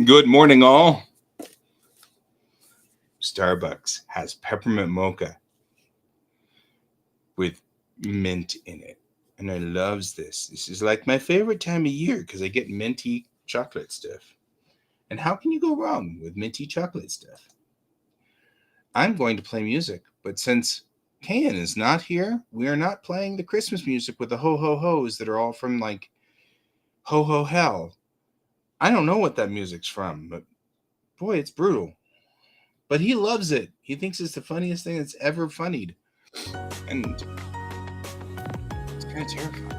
Good morning, all. Starbucks has peppermint mocha with mint in it. And I loves this. This is like my favorite time of year because I get minty chocolate stuff. And how can you go wrong with minty chocolate stuff? I'm going to play music, but since Kayan is not here, we are not playing the Christmas music with the ho ho ho's that are all from like ho ho hell. I don't know what that music's from, but boy, it's brutal. But he loves it. He thinks it's the funniest thing that's ever funnied. And it's kind of terrifying.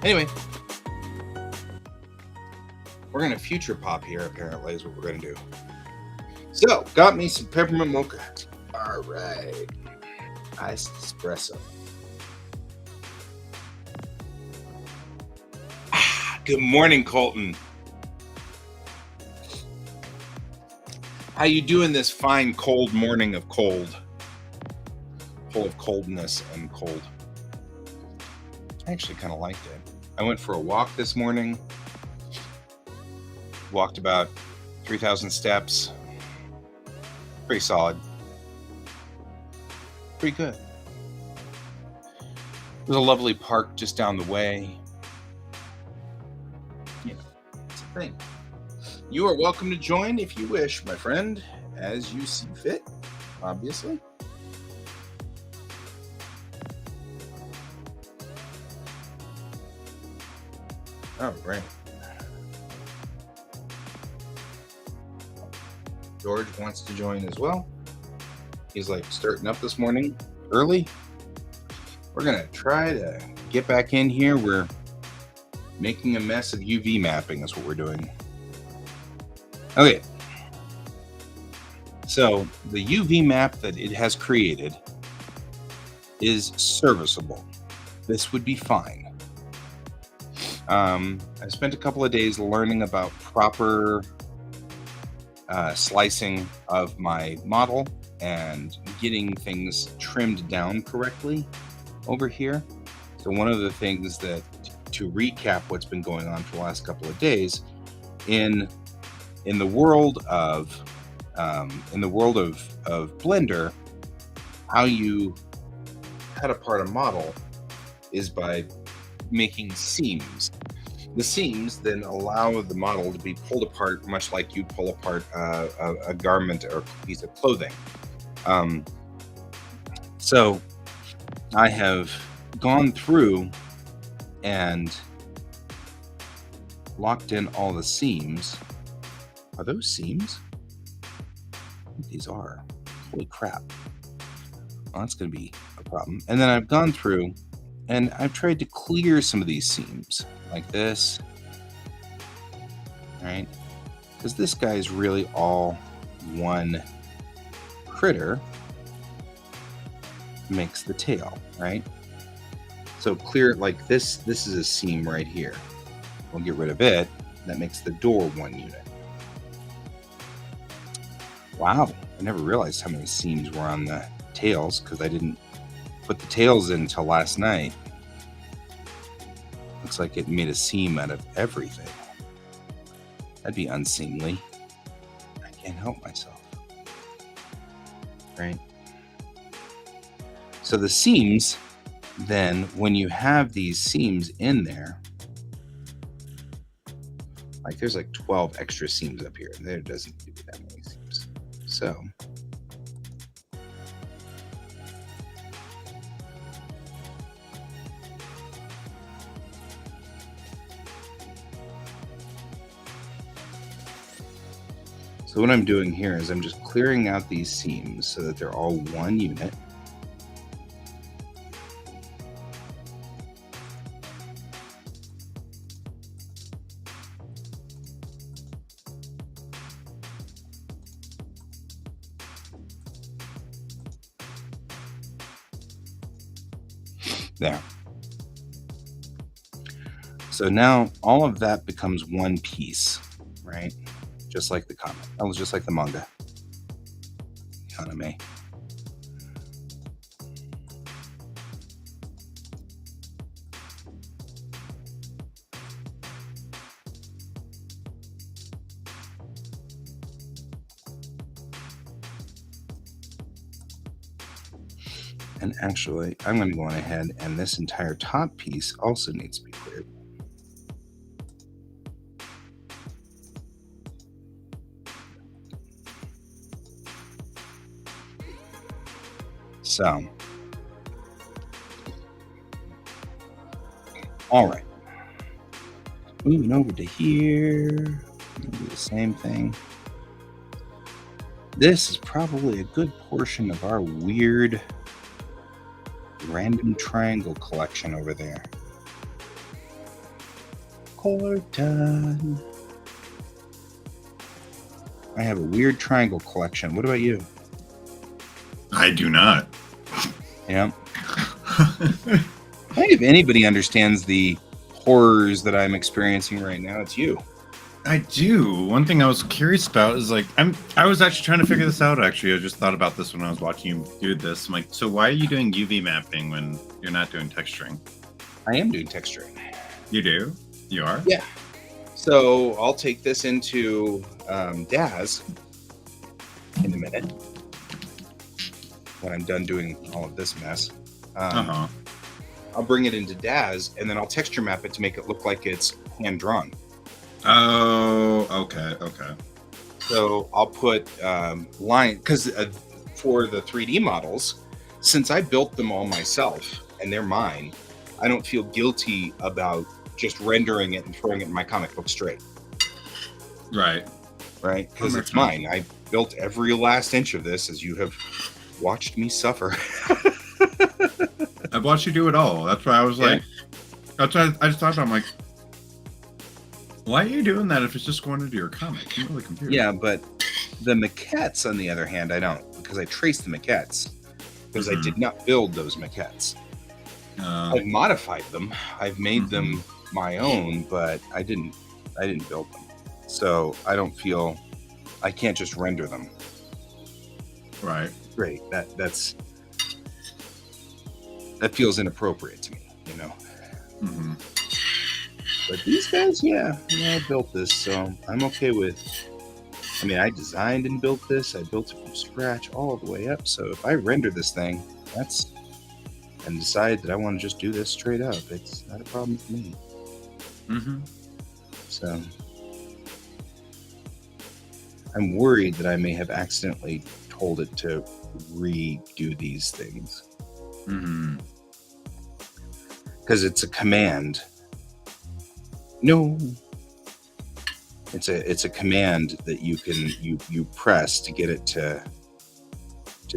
Anyway, we're going to future pop here, apparently, is what we're going to do. So, got me some peppermint mocha. All right. Iced espresso. Good morning, Colton. How you doing this fine cold morning of cold? Full of coldness and cold. I actually kind of liked it. I went for a walk this morning. Walked about 3,000 steps. Pretty solid. Pretty good. There's a lovely park just down the way. You know, it's a thing. You are welcome to join if you wish, my friend, as you see fit, obviously. All right. George wants to join as well. He's like starting up this morning early. We're going to try to get back in here. We're making a mess of UV mapping. That's what we're doing. Okay. So the UV map that it has created is serviceable. This would be fine. I spent a couple of days learning about proper slicing of my model and getting things trimmed down correctly over here. So one of the things that, to recap what's been going on for the last couple of days, in the world of Blender, how you cut apart a model is by making seams. The seams then allow the model to be pulled apart, much like you pull apart a garment or a piece of clothing. So I have gone through and locked in all the seams. Are those seams? I think these are. Holy crap. Well, that's going to be a problem. And then I've gone through and I've tried to clear some of these seams like this, right? Because this guy is really all one critter makes the tail, right? So clear it like this. This is a seam right here. We'll get rid of it. That makes the door one unit. Wow, I never realized how many seams were on the tails because I didn't put the tails in until last night. Looks like it made a seam out of everything. That'd be unseemly. I can't help myself. Right? So the seams, then, when you have these seams in there, like there's like 12 extra seams up here. There doesn't need to be that many seams. So what I'm doing here is I'm just clearing out these seams so that they're all one unit. There. So now all of that becomes one piece, right? Just like the comic. That was just like the manga. Anime. And actually, I'm going to go on ahead, and this entire top piece also needs to be cleared. So, all right. Moving over to here, do the same thing. This is probably a good portion of our weird random triangle collection over there. Corton. I have a weird triangle collection. What about you? I do not. Yeah. I think if anybody understands the horrors that I'm experiencing right now, it's you. I do. One thing I was curious about is like I was actually trying to figure this out. Actually, I just thought about this when I was watching you do this. I'm like, so why are you doing UV mapping when you're not doing texturing? I am doing texturing. You do? You are? Yeah. So I'll take this into DAZ in a minute when I'm done doing all of this mess. I'll bring it into DAZ, and then I'll texture map it to make it look like it's hand drawn. Oh, okay. So I'll put line, because for the 3D models, since I built them all myself and they're mine, I don't feel guilty about just rendering it and throwing it in my comic book straight. Right? Because it's mine. I built every last inch of this, as you have watched me suffer. I've watched you do it all. That's why I was like, that's why I just thought about it. I'm like, why are you doing that if it's just going into your comic? You know the computer. Yeah, but the maquettes, on the other hand, I don't, because I traced the maquettes, because I did not build those maquettes. I've modified them. I've made them my own, but I didn't build them. So I don't feel I can't just render them. Right. Great. That feels inappropriate to me, you know. But these guys, I built this, so I'm okay with. I mean, I designed and built this. I built it from scratch all the way up. So if I render this thing, and decide that I want to just do this straight up, it's not a problem for me. So I'm worried that I may have accidentally told it to redo these things. Because it's a command. No. It's a command that you can you press to get it to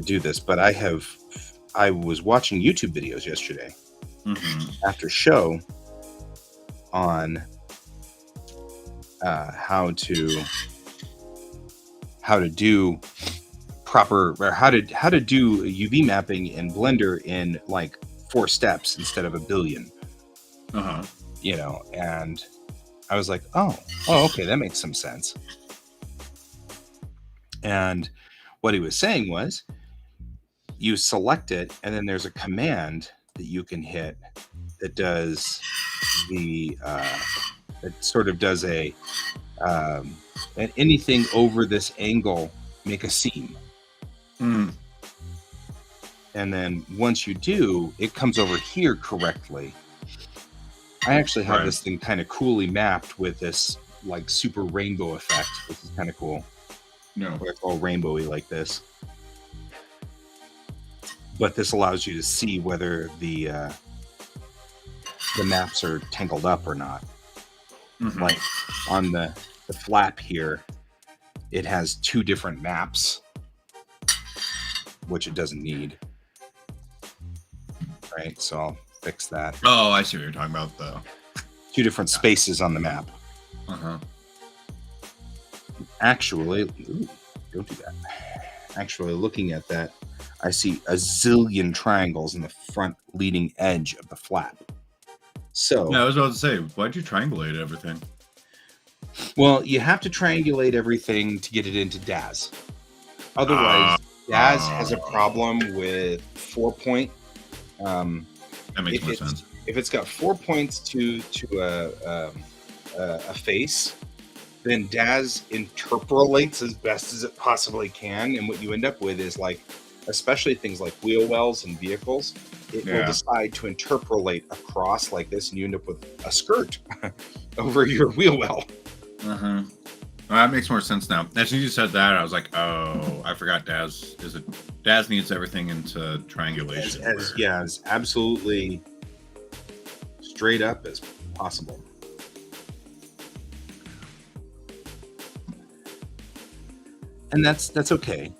do this. But I was watching YouTube videos yesterday after show on how to do proper, or how to do UV mapping in Blender in like 4 steps instead of a billion. You know, and I was like, oh, okay, that makes some sense. And what he was saying was, you select it, and then there's a command that you can hit that does it sort of does a and anything over this angle, make a seam. And then once you do, it comes over here correctly. I actually have this thing kind of coolly mapped with this like super rainbow effect. This is kind of cool. Where it's all rainbowy like this. But this allows you to see whether the maps are tangled up or not. Like on the flap here, it has 2 different maps, which it doesn't need. Right, so I'll fix that. Oh, I see what you're talking about, though. 2 different spaces on the map. Actually, don't do that. Actually, looking at that, I see a zillion triangles in the front leading edge of the flap. So yeah, I was about to say, why'd you triangulate everything? Well, you have to triangulate everything to get it into DAZ. Otherwise, DAZ has a problem with 4-point. That makes more sense. If it's got 4 points to a face, then DAZ interpolates as best as it possibly can, and what you end up with is like especially things like wheel wells and vehicles, it will Yeah. decide to interpolate across like this, and you end up with a skirt over your wheel well. Well, that makes more sense now. As soon as you said that, I was like, oh, I forgot Daz. Daz needs everything into triangulation. As absolutely straight up as possible. And that's okay.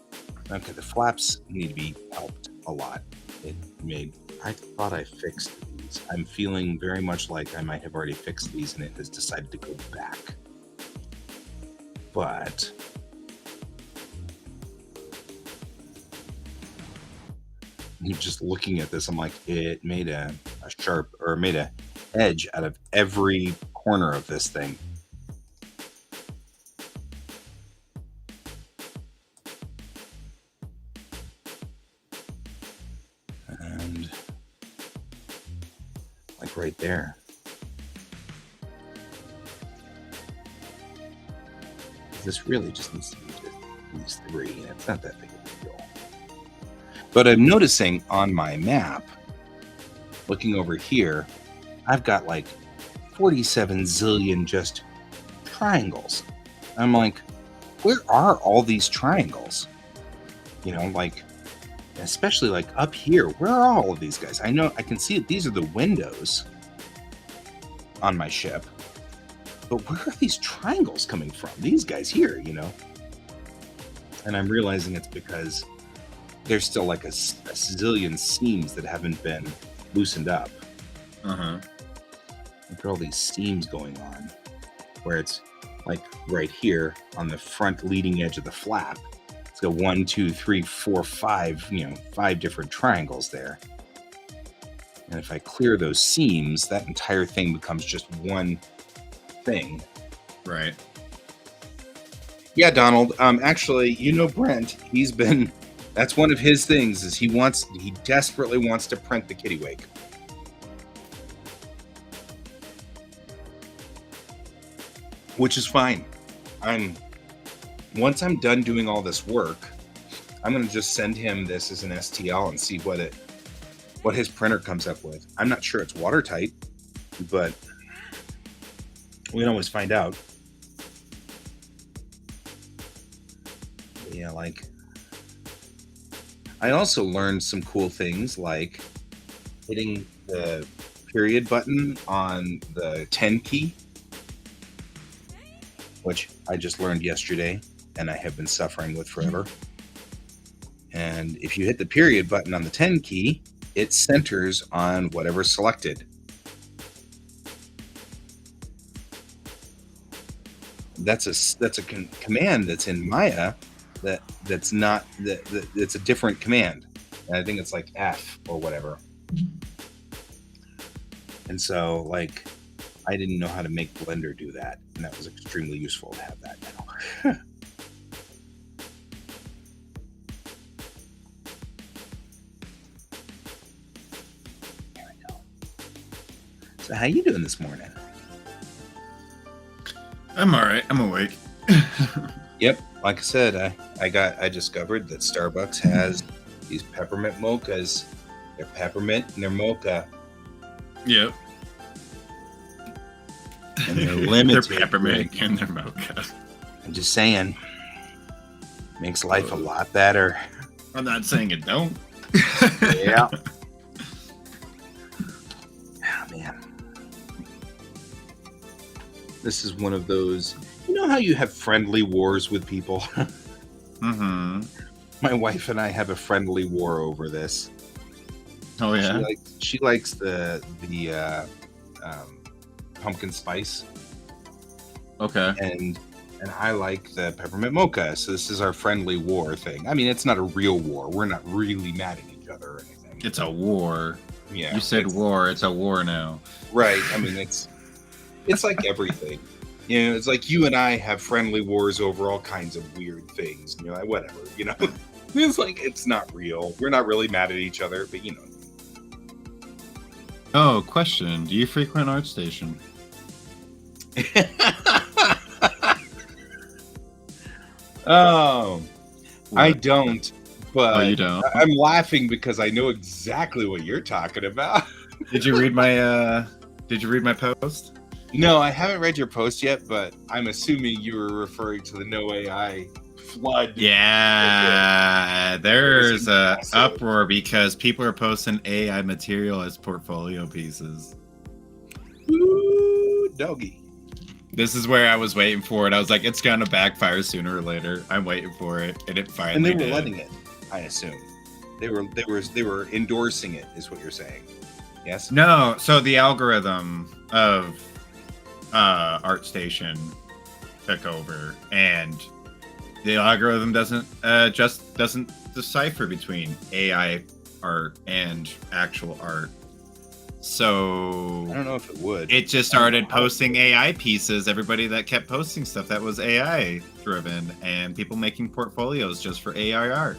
Okay, the flaps need to be helped a lot. I thought I fixed these. I'm feeling very much like I might have already fixed these and it has decided to go back. But just looking at this, I'm like, it made a edge out of every corner of this thing. And like right there. This really just needs to be these three, and it's not that big of a deal. But I'm noticing on my map, looking over here, I've got like 47 zillion just triangles. I'm like, where are all these triangles? Like, especially like up here, where are all of these guys? I know I can see that these are the windows on my ship, but where are these triangles coming from? These guys here, And I'm realizing it's because there's still like a zillion seams that haven't been loosened up. Look at all these seams going on, where it's like right here on the front leading edge of the flap. It's got 1, 2, 3, 4, 5, 5 different triangles there. And if I clear those seams, that entire thing becomes just one thing. Right. Yeah, Donald. Actually, Brent, that's one of his things is he desperately wants to print the kitty wake. Which is fine. Once I'm done doing all this work, I'm going to just send him this as an STL and see what his printer comes up with. I'm not sure it's watertight, but we can always find out. Yeah, like I also learned some cool things like hitting the period button on the 10 key, which I just learned yesterday and I have been suffering with forever. And if you hit the period button on the 10 key, it centers on whatever's selected. That's a command that's in Maya that's not it's a different command, and I think it's like F or whatever. And so like I didn't know how to make Blender do that, and that was extremely useful to have that now. There we go. So how you doing this morning? I'm all right. I'm awake. Yep, like I said, I discovered that Starbucks has these peppermint mochas. They're peppermint and they're mocha. Yep. And they're limited. They're peppermint and they're mocha. I'm just saying, makes life a lot better. I'm not saying it don't. Yeah. Oh, man. This is one of those, how you have friendly wars with people? Mm-hmm. My wife and I have a friendly war over this. Oh, yeah? She likes the pumpkin spice. Okay. And I like the peppermint mocha. So this is our friendly war thing. I mean, it's not a real war. We're not really mad at each other or anything. It's a war. Yeah. You said war. It's a war now. Right. I mean, it's like everything. It's like you and I have friendly wars over all kinds of weird things. Like whatever. It's like it's not real. We're not really mad at each other, but Oh, question. Do you frequent ArtStation? Oh, what? I don't. but Oh, you don't? I'm laughing because I know exactly what you're talking about. Did you read my post? No, I haven't read your post yet, but I'm assuming you were referring to the no AI flood. Yeah, there's a impressive. uproar because people are posting AI material as portfolio pieces. Ooh, doggy. This is where I was waiting for it. I was like, it's gonna backfire sooner or later. I'm waiting for it, and it finally And they were did. letting it, I assume. They were endorsing it, is what you're saying. Yes? No, so the algorithm of ArtStation took over, and the algorithm doesn't decipher between AI art and actual art. So I don't know if it would. it just started posting AI pieces. Everybody that kept posting stuff that was AI driven, and people making portfolios just for AI art.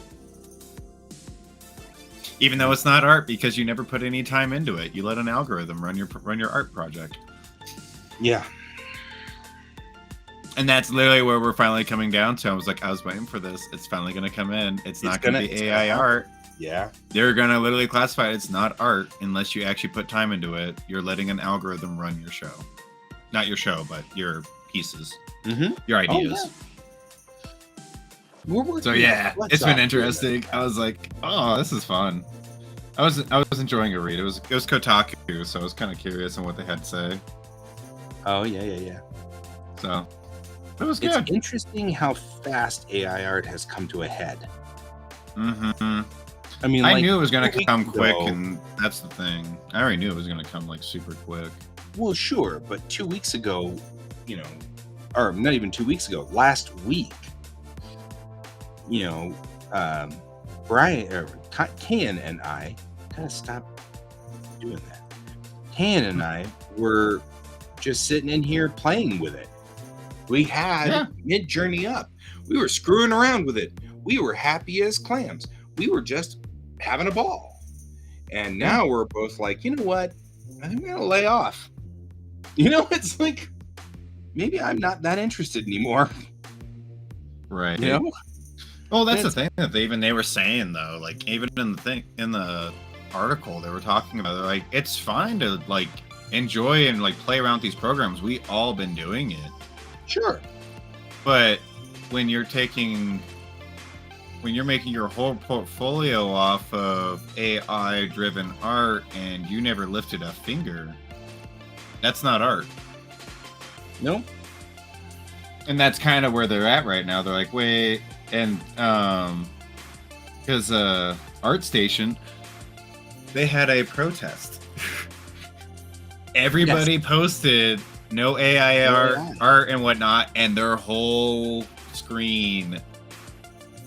Even though it's not art because you never put any time into it. You let an algorithm run your art project. Yeah. And that's literally where we're finally coming down to. I was waiting for this. It's finally going to come in. It's not going to be AI art. Yeah. They're going to literally classify it. It's not art unless you actually put time into it. You're letting an algorithm run your show. Not your show, but your pieces. Mm-hmm. Your ideas. Oh, yeah. So yeah, it's been interesting. I was like, oh, this is fun. I was enjoying a read. It was Kotaku, so I was kind of curious on what they had to say. Oh yeah. So it was good. It's interesting how fast AI art has come to a head. Mm-hmm. I mean, I knew it was going to come quick, and that's the thing. I already knew it was going to come like super quick. Well, sure, but 2 weeks ago, or not even 2 weeks ago, last week, Brian or Ken and I kind of stopped doing that. Ken and I were just sitting in here playing with it. We had Mid Journey up. We were screwing around with it. We were happy as clams. We were just having a ball. And now we're both like, you know what? I think I'm gonna lay off. It's like maybe I'm not that interested anymore. Right. Well, that's the thing that they were saying though. Like even in the article they were talking about, they're like, it's fine to like enjoy and like play around with these programs. We all been doing it. Sure. But when you're making your whole portfolio off of AI driven art and you never lifted a finger, that's not art. No. And that's kind of where they're at right now. They're like, wait, and because ArtStation, they had a protest. Everybody posted no AI art and whatnot, and their whole screen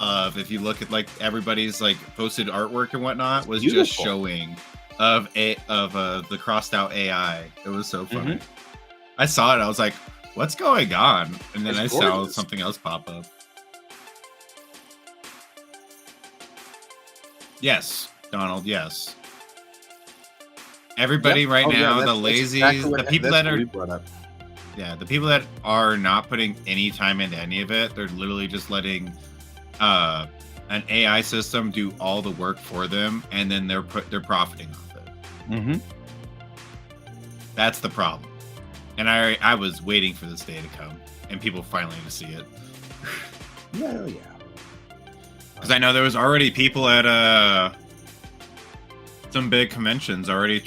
of, if you look at like everybody's like posted artwork and whatnot, was beautiful. Just showing of the crossed out AI. It was so funny. Mm-hmm. I saw it. I was like, what's going on? And then I saw something else pop up. Yes, Donald. Yes. Everybody right now, the lazies, exactly the people that are brought up. Yeah, the people that are not putting any time into any of it, they're literally just letting an AI system do all the work for them, and then they're profiting off it. Mm-hmm. That's the problem. And I was waiting for this day to come, and people finally to see it. Yeah. Because I know there was already people at some big conventions already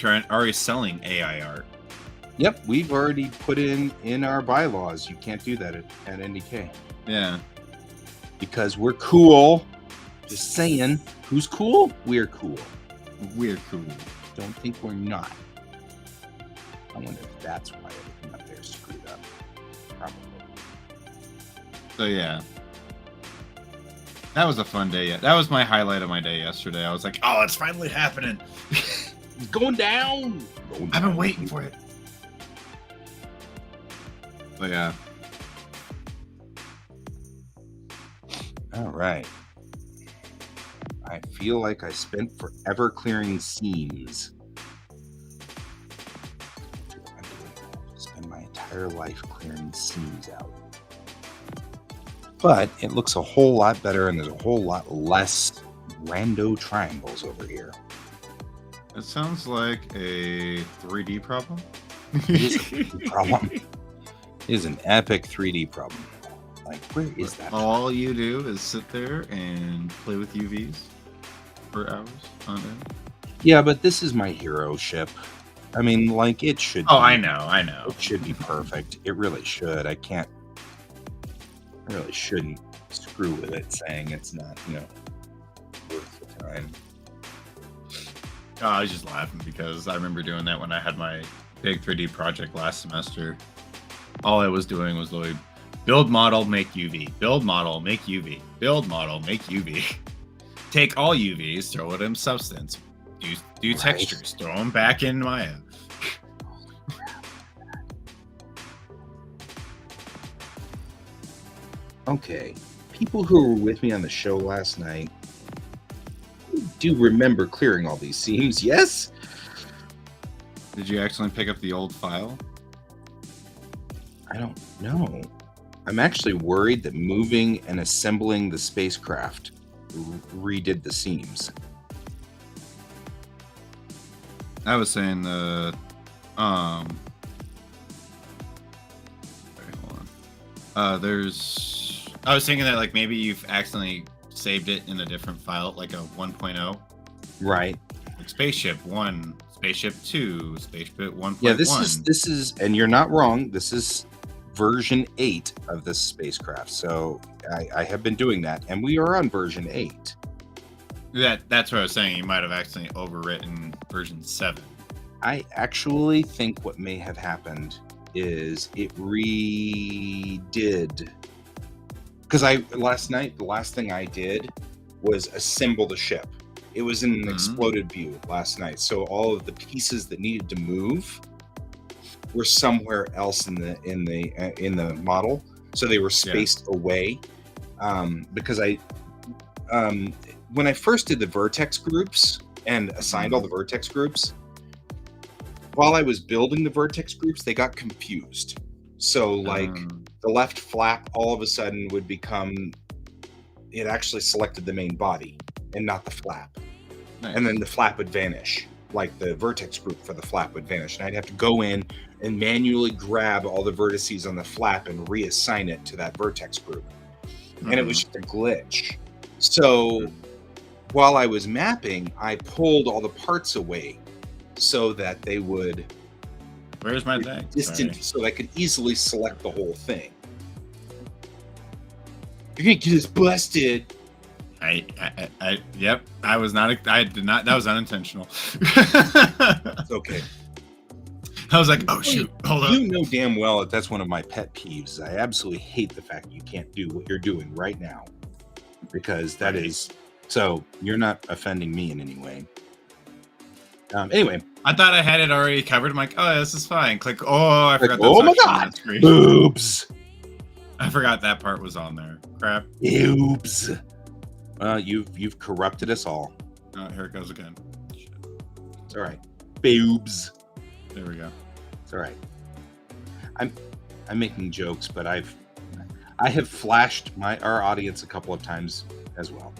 selling AI art. Yep, we've already put in our bylaws. You can't do that at NDK. Yeah. Because we're cool. Just saying. Who's cool? We're cool. We're cool. Don't think we're not. I wonder if that's why everything up there is screwed up. Probably. So yeah. That was a fun day. That was my highlight of my day yesterday. I was like, oh, it's finally happening. Going down. I've been waiting for it. But yeah. All right. I feel like I spent forever clearing seams. I'm going to spend my entire life clearing seams out. But it looks a whole lot better, and there's a whole lot less rando triangles over here. That sounds like a 3D problem. It is a 3D problem. It is an epic 3D problem. Like, where is that? All you do is sit there and play with UVs for hours on end. Yeah, but this is my hero ship. I mean, like, it should Oh, be, I know. It should be perfect. It really should. I really shouldn't screw with it saying it's not, worth the time. Oh, I was just laughing because I remember doing that when I had my big 3D project last semester. All I was doing was literally build model, make UV, build model, make UV, build model, make UV. Take all UVs, throw it in Substance, do textures, throw them back in Maya. Okay, people who were with me on the show last night do remember clearing all these seams, yes? Did you actually pick up the old file? I don't know. I'm actually worried that moving and assembling the spacecraft redid the seams. I was saying the wait, hold on. I was thinking that like maybe you've accidentally saved it in a different file, like a 1.0. Right. Like Spaceship 1, Spaceship 2, Spaceship 1.1. Yeah, this is, and you're not wrong. This is version 8 of this spacecraft. So I have been doing that, and we are on version 8. That's what I was saying. You might have accidentally overwritten version 7. I actually think what may have happened is it redid, because last night the last thing I did was assemble the ship. It was in an exploded view last night, so all of the pieces that needed to move were somewhere else in the model, so they were spaced away. Because when I first did the vertex groups and assigned all the vertex groups, while I was building the vertex groups, they got confused. So like the left flap all of a sudden would become, it actually selected the main body and not the flap. Nice. And then the flap would vanish, like the vertex group for the flap would vanish. And I'd have to go in and manually grab all the vertices on the flap and reassign it to that vertex group. And it was just a glitch. So while I was mapping, I pulled all the parts away so that they would Where's my thing? Distant, so I could easily select the whole thing. You're gonna get us busted. Yep. I did not. That was unintentional. It's okay. I was like, oh shoot, hold on. You know damn well that that's one of my pet peeves. I absolutely hate the fact you can't do what you're doing right now, because that is so you're not offending me in any way. Anyway, I thought I had it already covered. I'm like, oh, this is fine. Click. Oh, I forgot. Oh my god! Boobs. I forgot that part was on there. Crap. Boobs. You've corrupted us all. Oh, here it goes again. Shit. It's all right. Boobs. There we go. It's all right. I'm making jokes, but I have flashed our audience a couple of times as well.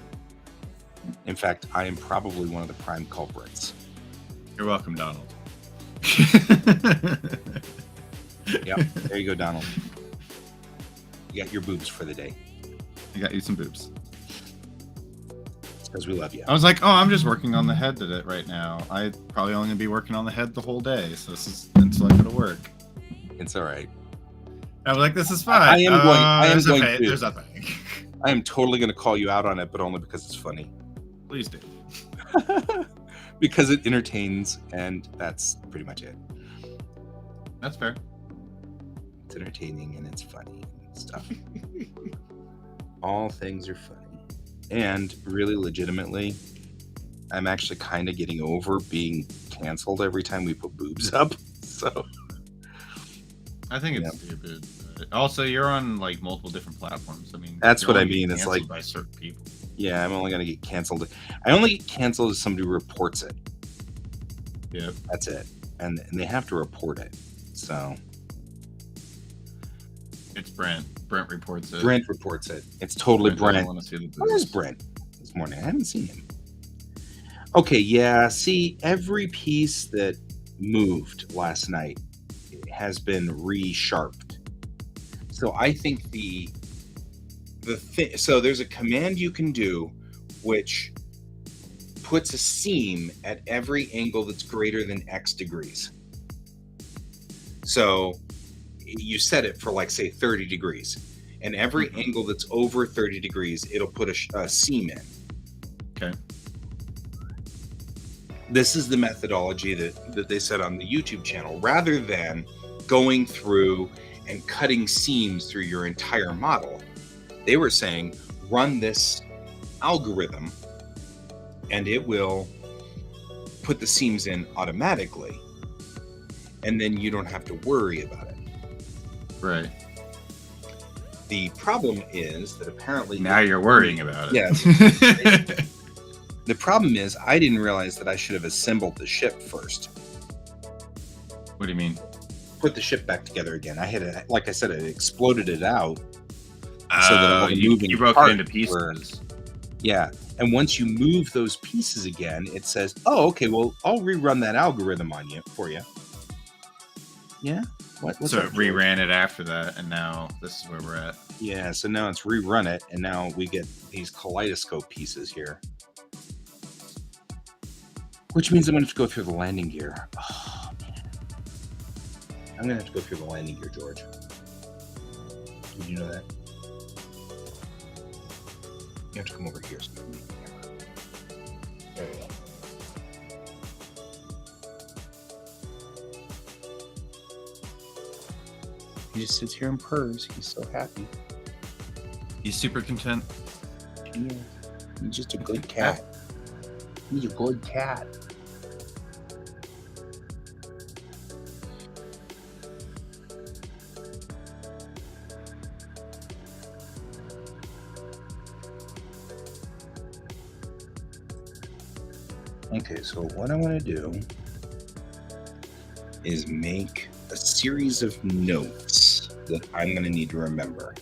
In fact, I am probably one of the prime culprits. You're welcome, Donald. Yeah, there you go, Donald. You got your boobs for the day. I got you some boobs. It's because we love you. I was like, oh, I'm just working on the head right now. I probably only gonna be working on the head the whole day, so this is until I go to work. It's all right. I was like, this is fine. I am going okay. to. There's nothing. I am totally going to call you out on it, but only because it's funny. Please do. Because it entertains, and that's pretty much it. That's fair. It's entertaining and it's funny and stuff. All things are funny. And really legitimately, I'm actually kind of getting over being canceled every time we put boobs up. So I think it's stupid. Also, you're on like multiple different platforms. I mean, that's what I mean. It's like by certain people. Yeah, I'm only gonna get canceled. I only get canceled if somebody reports it. Yeah, that's it, and they have to report it. So it's Brent. Brent reports it. Brent reports it. It's totally Brent. I want to see the Where's Brent this morning? I haven't seen him. Okay, yeah. See, every piece that moved last night has been resharped. So I think the thing. So there's a command you can do, which puts a seam at every angle that's greater than X degrees. So you set it for, like, say 30 degrees, and every angle that's over 30 degrees, it'll put a seam in. Okay. This is the methodology that they said on the YouTube channel, rather than going through and cutting seams through your entire model. They were saying, run this algorithm and it will put the seams in automatically, and then you don't have to worry about it. Right. The problem is that apparently now you're worrying about it. Yes. The problem is I didn't realize that I should have assembled the ship first. What do you mean? Put the ship back together again. I had, like I said, I exploded it out so that all the moving you broke it into pieces. were, yeah. And once you move those pieces again, it says, "Oh, okay. Well, I'll rerun that algorithm on you for you." Yeah. What's so that, it reran it after that, and now this is where we're at. Yeah. So now it's rerun it, and now we get these kaleidoscope pieces here, which means I'm going to have to go through the landing gear. Oh man, I'm going to have to go through the landing gear, George. Did you know that? You have to come over here. So I can meet the camera. There we go. He just sits here and purrs. He's so happy. He's super content. Yeah, he's just a good cat. He's a good cat. Okay, so what I want to do is make a series of notes that I'm going to need to remember,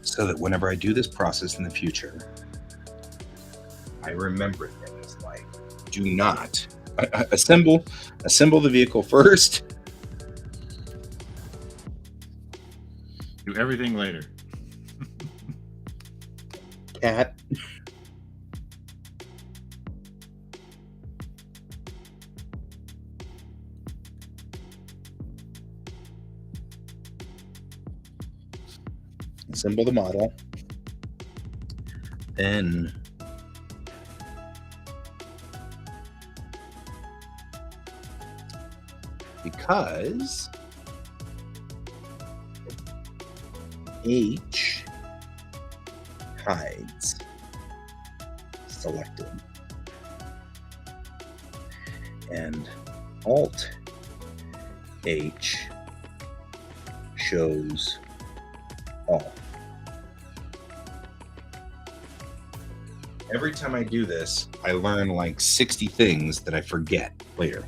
so that whenever I do this process in the future, I remember things like, do not assemble the vehicle first. Do everything later. Cat. Assemble the model. Then because H hides selected and Alt H shows all. Every time I do this, I learn like 60 things that I forget later.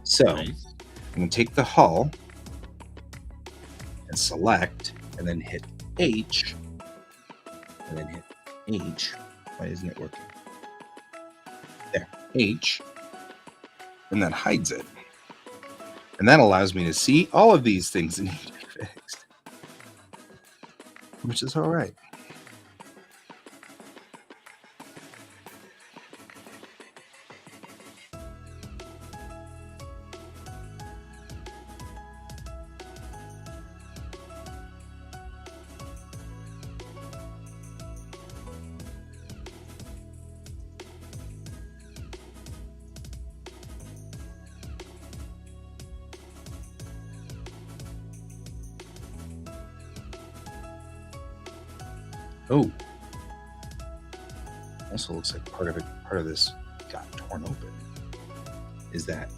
So Nice. I'm going to take the hull and select, and then hit H, and then hit H. Why isn't it working? There, H, and that hides it. And that allows me to see all of these things that need to be fixed, which is all right. Oh, also looks like part of this got torn open. Is that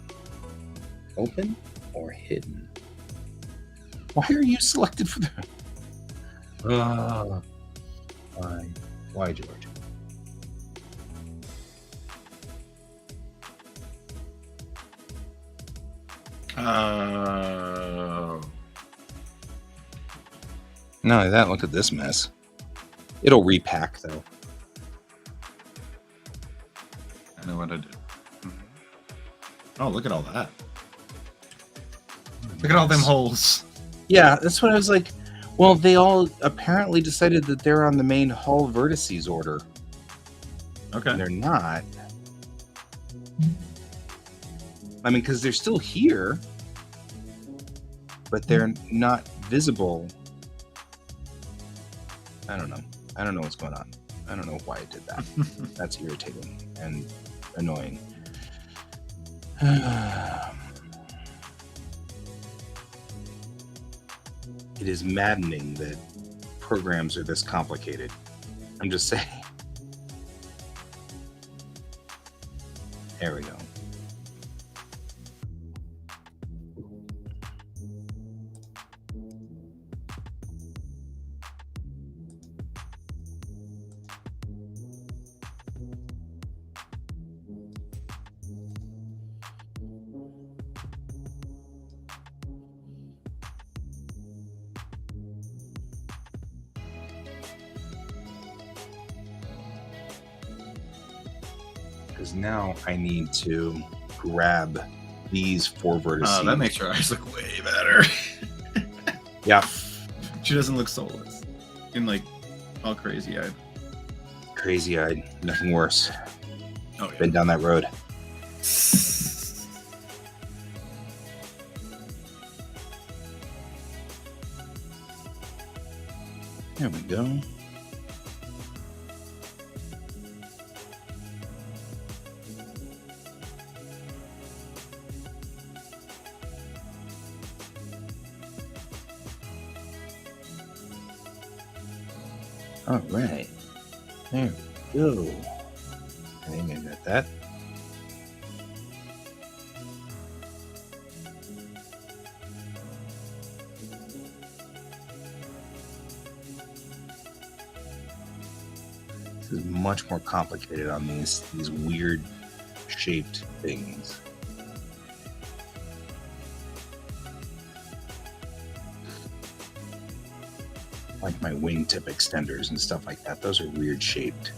open or hidden? Why are you selected for that? Why, George? Oh. Not only that, look at this mess. It'll repack though. I know what I did. Oh, look at all that. Look at all them holes. Yeah, that's what I was like. Well, they all apparently decided that they're on the main hull vertices order. Okay. And they're not. I mean, because they're still here, but they're not visible. I don't know. I don't know what's going on. I don't know why it did that. That's irritating and annoying. It is maddening that programs are this complicated. I'm just saying. There we go. Because now I need to grab these 4 vertices. Oh, that makes your eyes look way better. Yeah. She doesn't look soulless. And like all crazy eyed. Crazy eyed. Nothing worse. Oh, yeah. Been down that road. There we go. All right. There we go. I think I got that. This is much more complicated on these weird shaped things. Like my wingtip extenders and stuff like that. Those are weird shaped.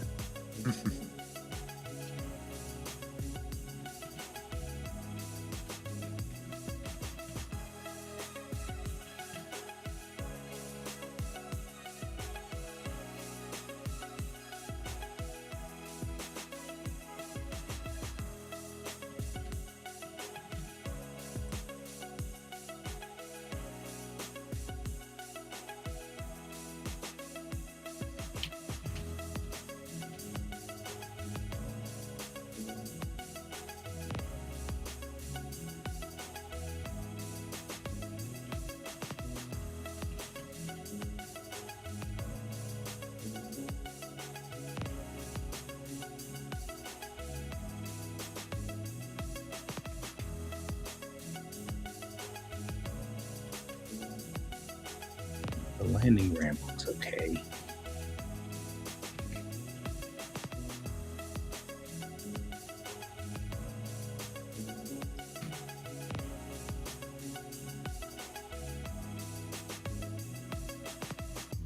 The landing ramp looks okay.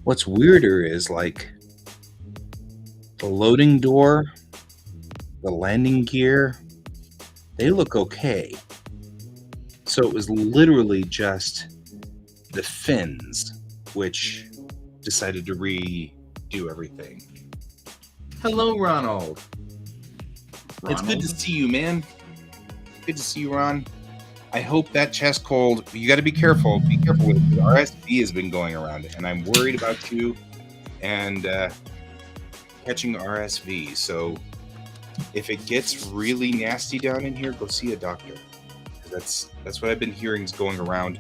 What's weirder is like the loading door, the landing gear, they look okay. So it was literally just the fins which decided to redo everything. Hello, Ronald. It's good to see you, man. Good to see you, Ron. I hope that chest cold. You got to be careful. Be careful with it. The RSV has been going around, and I'm worried about you and catching RSV. So if it gets really nasty down in here, go see a doctor. That's what I've been hearing is going around.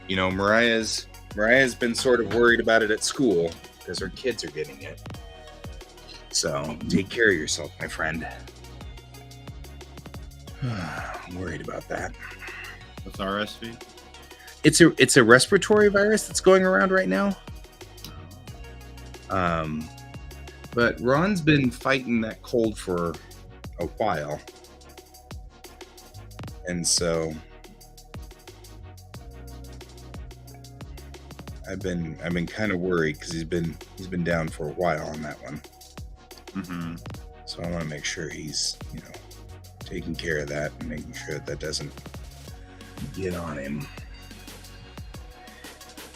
You know, Mariah's been sort of worried about it at school because her kids are getting it. So take care of yourself, my friend. I'm worried about that. What's RSV? It's a respiratory virus that's going around right now. But Ron's been fighting that cold for a while, and so I've been kind of worried because he's been down for a while on that one. Mm-hmm. So I want to make sure he's, taking care of that and making sure that that doesn't get on him.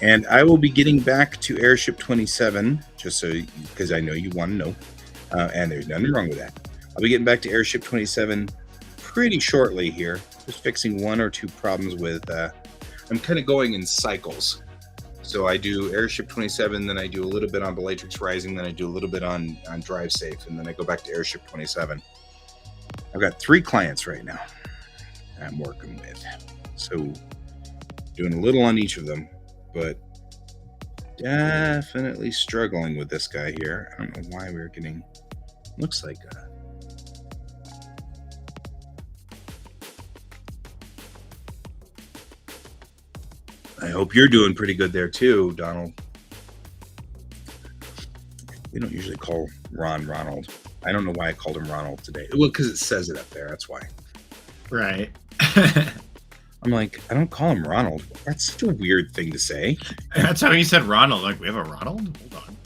And I will be getting back to Airship 27, just so, because I know you want to know, and there's nothing wrong with that. I'll be getting back to Airship 27 pretty shortly here, just fixing one or two problems with, I'm kind of going in cycles. So I do Airship 27, then I do a little bit on Bellatrix Rising, then I do a little bit on Drive Safe, and then I go back to Airship 27. I've got 3 clients right now I'm working with. So doing a little on each of them, but definitely struggling with this guy here. I don't know why we're getting, looks like I hope you're doing pretty good there too, Donald. We don't usually call Ron Ronald. I don't know why I called him Ronald today. Well, because it says it up there. That's why. Right. I'm like, I don't call him Ronald. That's such a weird thing to say. That's how you said Ronald. Like, we have a Ronald? Hold on.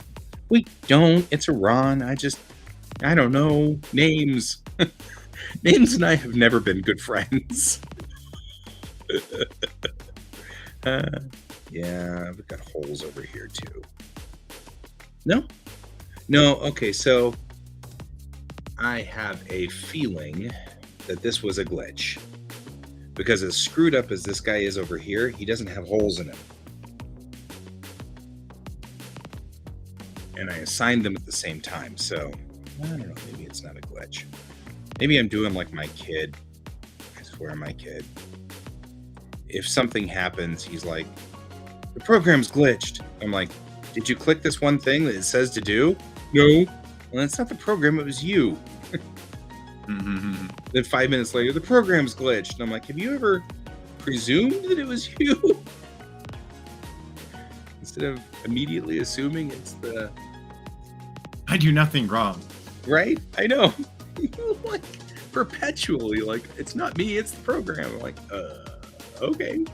We don't. It's a Ron. I don't know. Names. Names and I have never been good friends. Yeah, we've got holes over here too. No? Okay, so I have a feeling that this was a glitch. Because as screwed up as this guy is over here, he doesn't have holes in him. And I assigned them at the same time, so I don't know, maybe it's not a glitch. Maybe I'm doing like my kid. I swear, my kid. If something happens, he's like, the program's glitched. I'm like, did you click this one thing that it says to do? No. Well, it's not the program, it was you. Then 5 minutes later, the program's glitched. And I'm like, have you ever presumed that it was you? Instead of immediately assuming it's the... I do nothing wrong. Right? I know. Like, perpetually, like, it's not me, it's the program. I'm like, okay.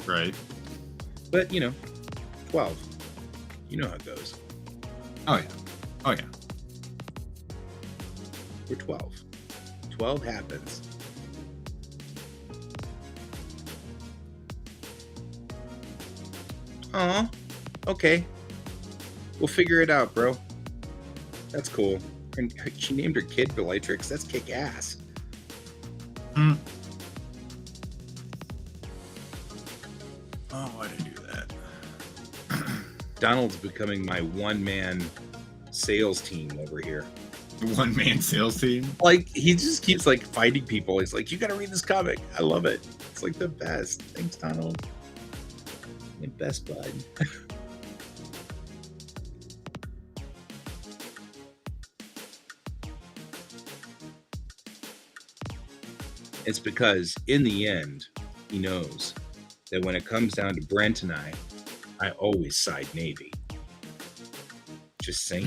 Right. But, 12. You know how it goes. Oh, yeah. Oh, yeah. We're 12. 12 happens. Aw. Okay. We'll figure it out, bro. That's cool. And she named her kid Bellatrix. That's kick ass. Oh, why did I do that? Donald's becoming my one-man sales team over here. One-man sales team? Like, he just keeps, like, fighting people. He's like, you gotta read this comic. I love it. It's, like, the best. Thanks, Donald. My best bud. It's because, in the end, he knows that when it comes down to Brent and I always side Navy. Just saying.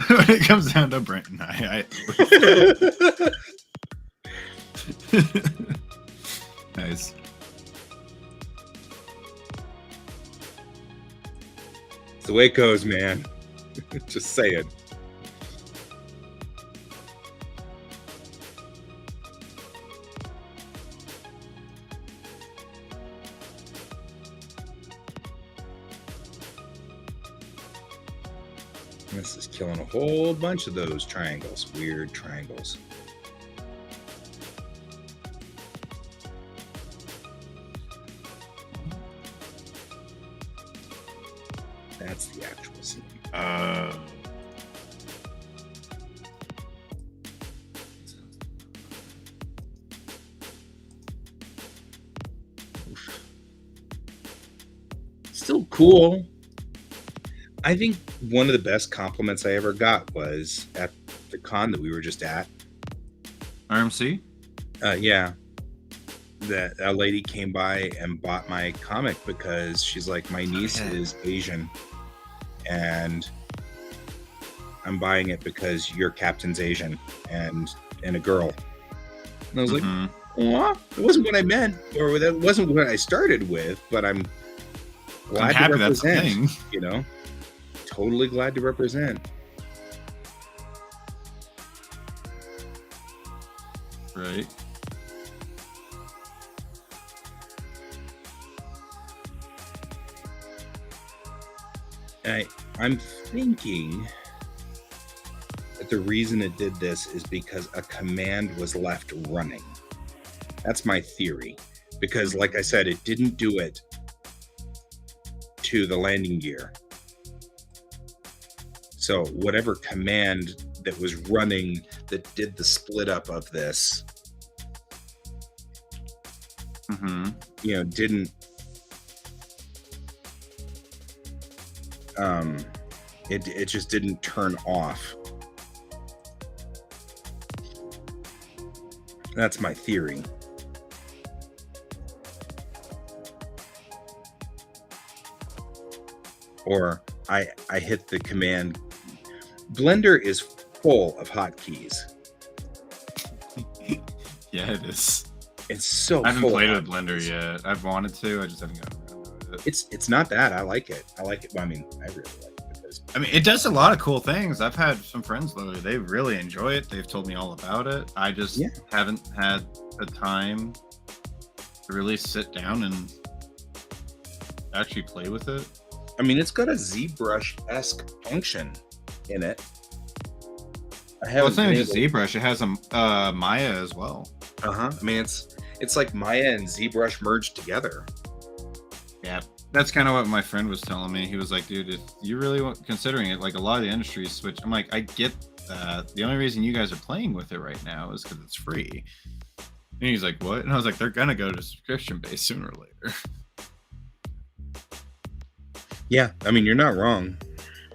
When it comes down to Brent and I nice. It's the way it goes, man. Just saying. This is killing a whole bunch of those triangles. Weird triangles. That's the actual scene. Still cool. I think one of the best compliments I ever got was at the con that we were just at. RMC? Yeah. That a lady came by and bought my comic because she's like, my niece is Asian and I'm buying it because your captain's Asian and a girl. And I was like, aw, it wasn't what I meant, or that wasn't what I started with, but I'm Glad I'm to happy that's the represent, thing. you know? Totally glad to represent. Right. I'm thinking that the reason it did this is because a command was left running. That's my theory. Because, like I said, it didn't do it to the landing gear. So whatever command that was running that did the split up of this, didn't it just didn't turn off. That's my theory. Or I hit the command. Blender is full of hotkeys. Yeah, it is. It's so. I haven't played with Blender yet. I've wanted to. I just haven't gotten around to it. It's not bad. I like it. I like it. I mean, I really like it. I mean, it does a lot of cool things. I've had some friends though; they really enjoy it. They've told me all about it. I just haven't had the time to really sit down and actually play with it. I mean, it's got a ZBrush-esque function in it. Well, it's not even just ZBrush; it has a Maya as well. I mean, it's like Maya and ZBrush merged together. Yeah, that's kind of what my friend was telling me. He was like, "Dude, if you really want considering it, like a lot of the industries switch." I'm like, I get that. The only reason you guys are playing with it right now is because it's free. And he's like, "What?" And I was like, "They're gonna go to subscription based sooner or later." Yeah, I mean, you're not wrong.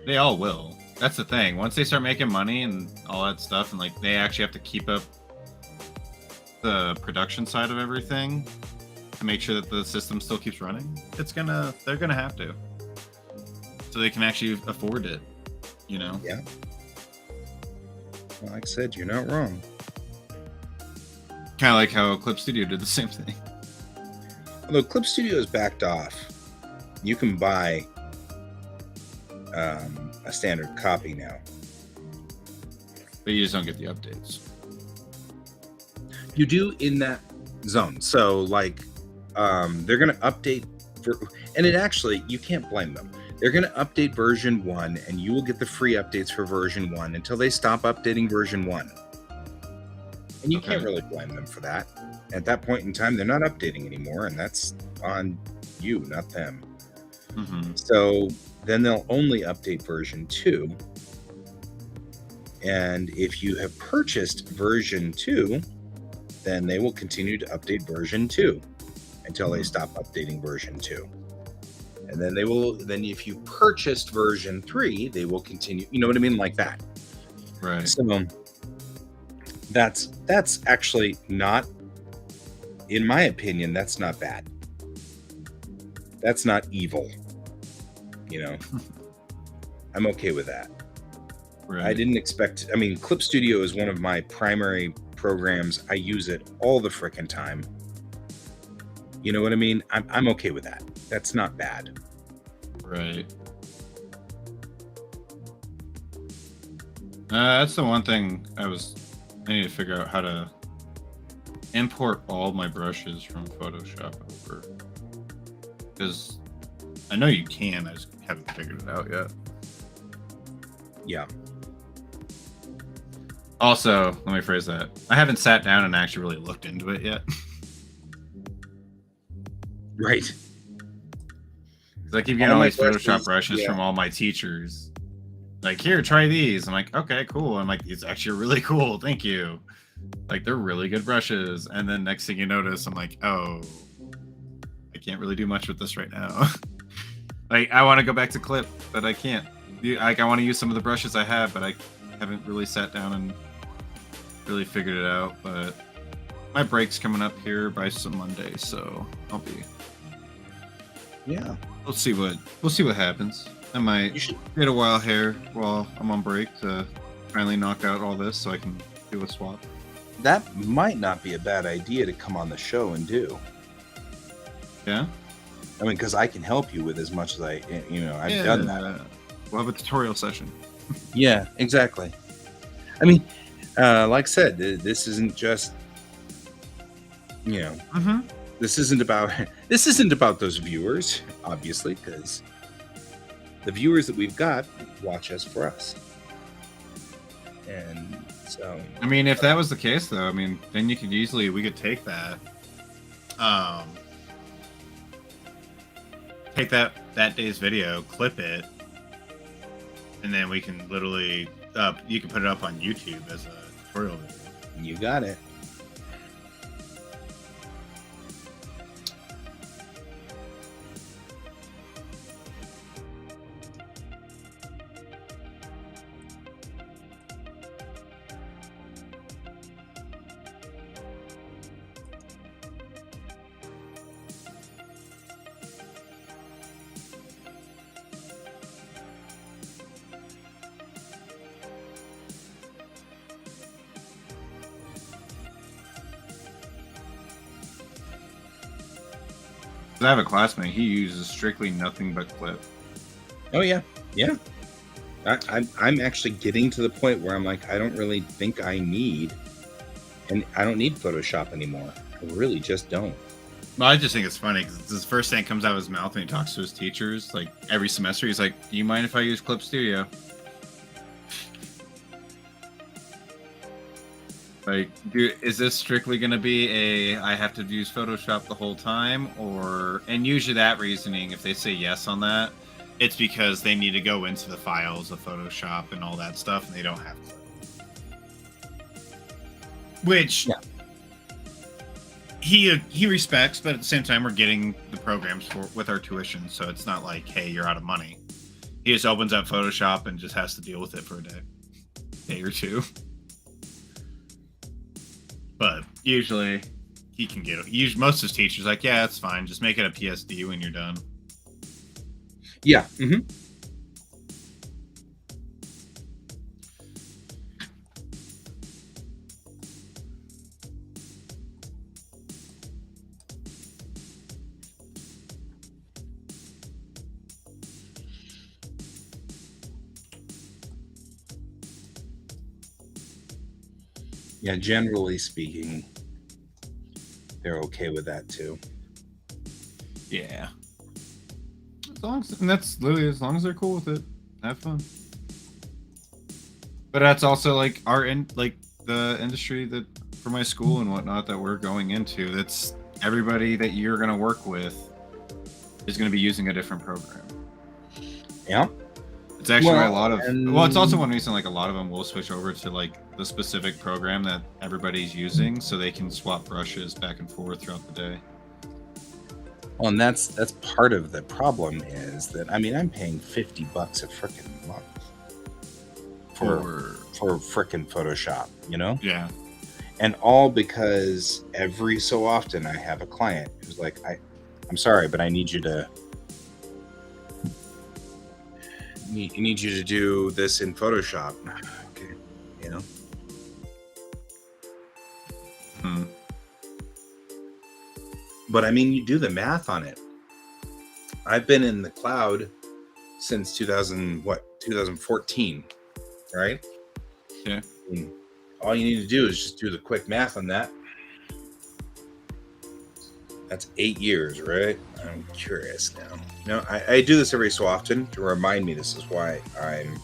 They all will. That's the thing. Once they start making money and all that stuff, and like they actually have to keep up the production side of everything to make sure that the system still keeps running, they're gonna have to, so they can actually afford it, you know? Yeah. Well, like I said, you're not wrong. Kind of like how Clip Studio did the same thing. Although Clip Studio is backed off, you can buy a standard copy now. But you just don't get the updates. You do in that zone. So, like, they're going to update, and it actually, you can't blame them. They're going to update version 1, and you will get the free updates for version 1 until they stop updating version 1. And you can't really blame them for that. At that point in time, they're not updating anymore, and that's on you, not them. So then they'll only update version 2. And if you have purchased version 2, then they will continue to update version 2 until they stop updating version 2. And then then if you purchased version 3, they will continue, you know what I mean? Like that. Right. So that's actually not, in my opinion, that's not bad. That's not evil. You know, I'm okay with that. Right. I didn't expect, I mean, Clip Studio is one of my primary programs. I use it all the frickin' time. You know what I mean? I'm okay with that. That's not bad. Right. That's the one thing I need to figure out how to import all my brushes from Photoshop over. Because I know you can, I just haven't figured it out yet. Yeah. Also, let me phrase that. I haven't sat down and actually really looked into it yet. Right. I keep getting all these Photoshop brushes from all my teachers. Like, here, try these. I'm like, okay, cool. I'm like, these actually are really cool. Thank you. Like, they're really good brushes. And then next thing you notice, I'm like, oh, I can't really do much with this right now. Like, I want to go back to Clip, but I can't. Like, I want to use some of the brushes I have, but I haven't really sat down and really figured it out. But my break's coming up here by some Monday, so I'll be. Yeah. We'll see what happens. I might get a while here while I'm on break to finally knock out all this so I can do a swap. That might not be a bad idea to come on the show and do. Yeah? I mean, because I can help you with as much as I've done that. We'll have a tutorial session. Yeah, exactly. I mean, like I said, this isn't just, this isn't about those viewers, obviously, because the viewers that we've got watch us for us. And so, I mean, if that was the case, though, I mean, then we could take that, that day's video, clip it, and then we can literally, you can put it up on YouTube as a tutorial video. You got it. I have a classmate. He uses strictly nothing but clip. Oh yeah. I'm actually getting to the point where I'm like, I don't really think I need Photoshop anymore. I really just don't. Well, I just think it's funny because it's the first thing that comes out of his mouth when he talks to his teachers. Like every semester, he's like, "Do you mind if I use Clip Studio?" Like, is this strictly going to be I have to use Photoshop the whole time? And usually that reasoning, if they say yes on that, it's because they need to go into the files of Photoshop and all that stuff, and they don't have to. Which he respects, but at the same time, we're getting the programs with our tuition, so it's not like, hey, you're out of money. He just opens up Photoshop and just has to deal with it for a day or two. But usually he can get it. Most of his teachers are like, yeah, it's fine. Just make it a PSD when you're done. Yeah. Mm-hmm. Yeah, generally speaking, they're okay with that too. Yeah. That's literally as long as they're cool with it. Have fun. But that's also like the industry that for my school and whatnot that we're going into. That's everybody that you're going to work with is going to be using a different program. Yeah. It's actually why a lot of it's also one reason like a lot of them will switch over to like the specific program that everybody's using, so they can swap brushes back and forth throughout the day. Well, and that's part of the problem is that I'm paying $50 a frickin' month for frickin' Photoshop, Yeah. And all because every so often I have a client who's like, I'm sorry, but I need you to do this in Photoshop. Okay, But you do the math on it. I've been in the cloud since 2014, right? Yeah. All you need to do is just do the quick math on that. That's 8 years, right? I'm curious now. I do this every so often to remind me this is why I'm.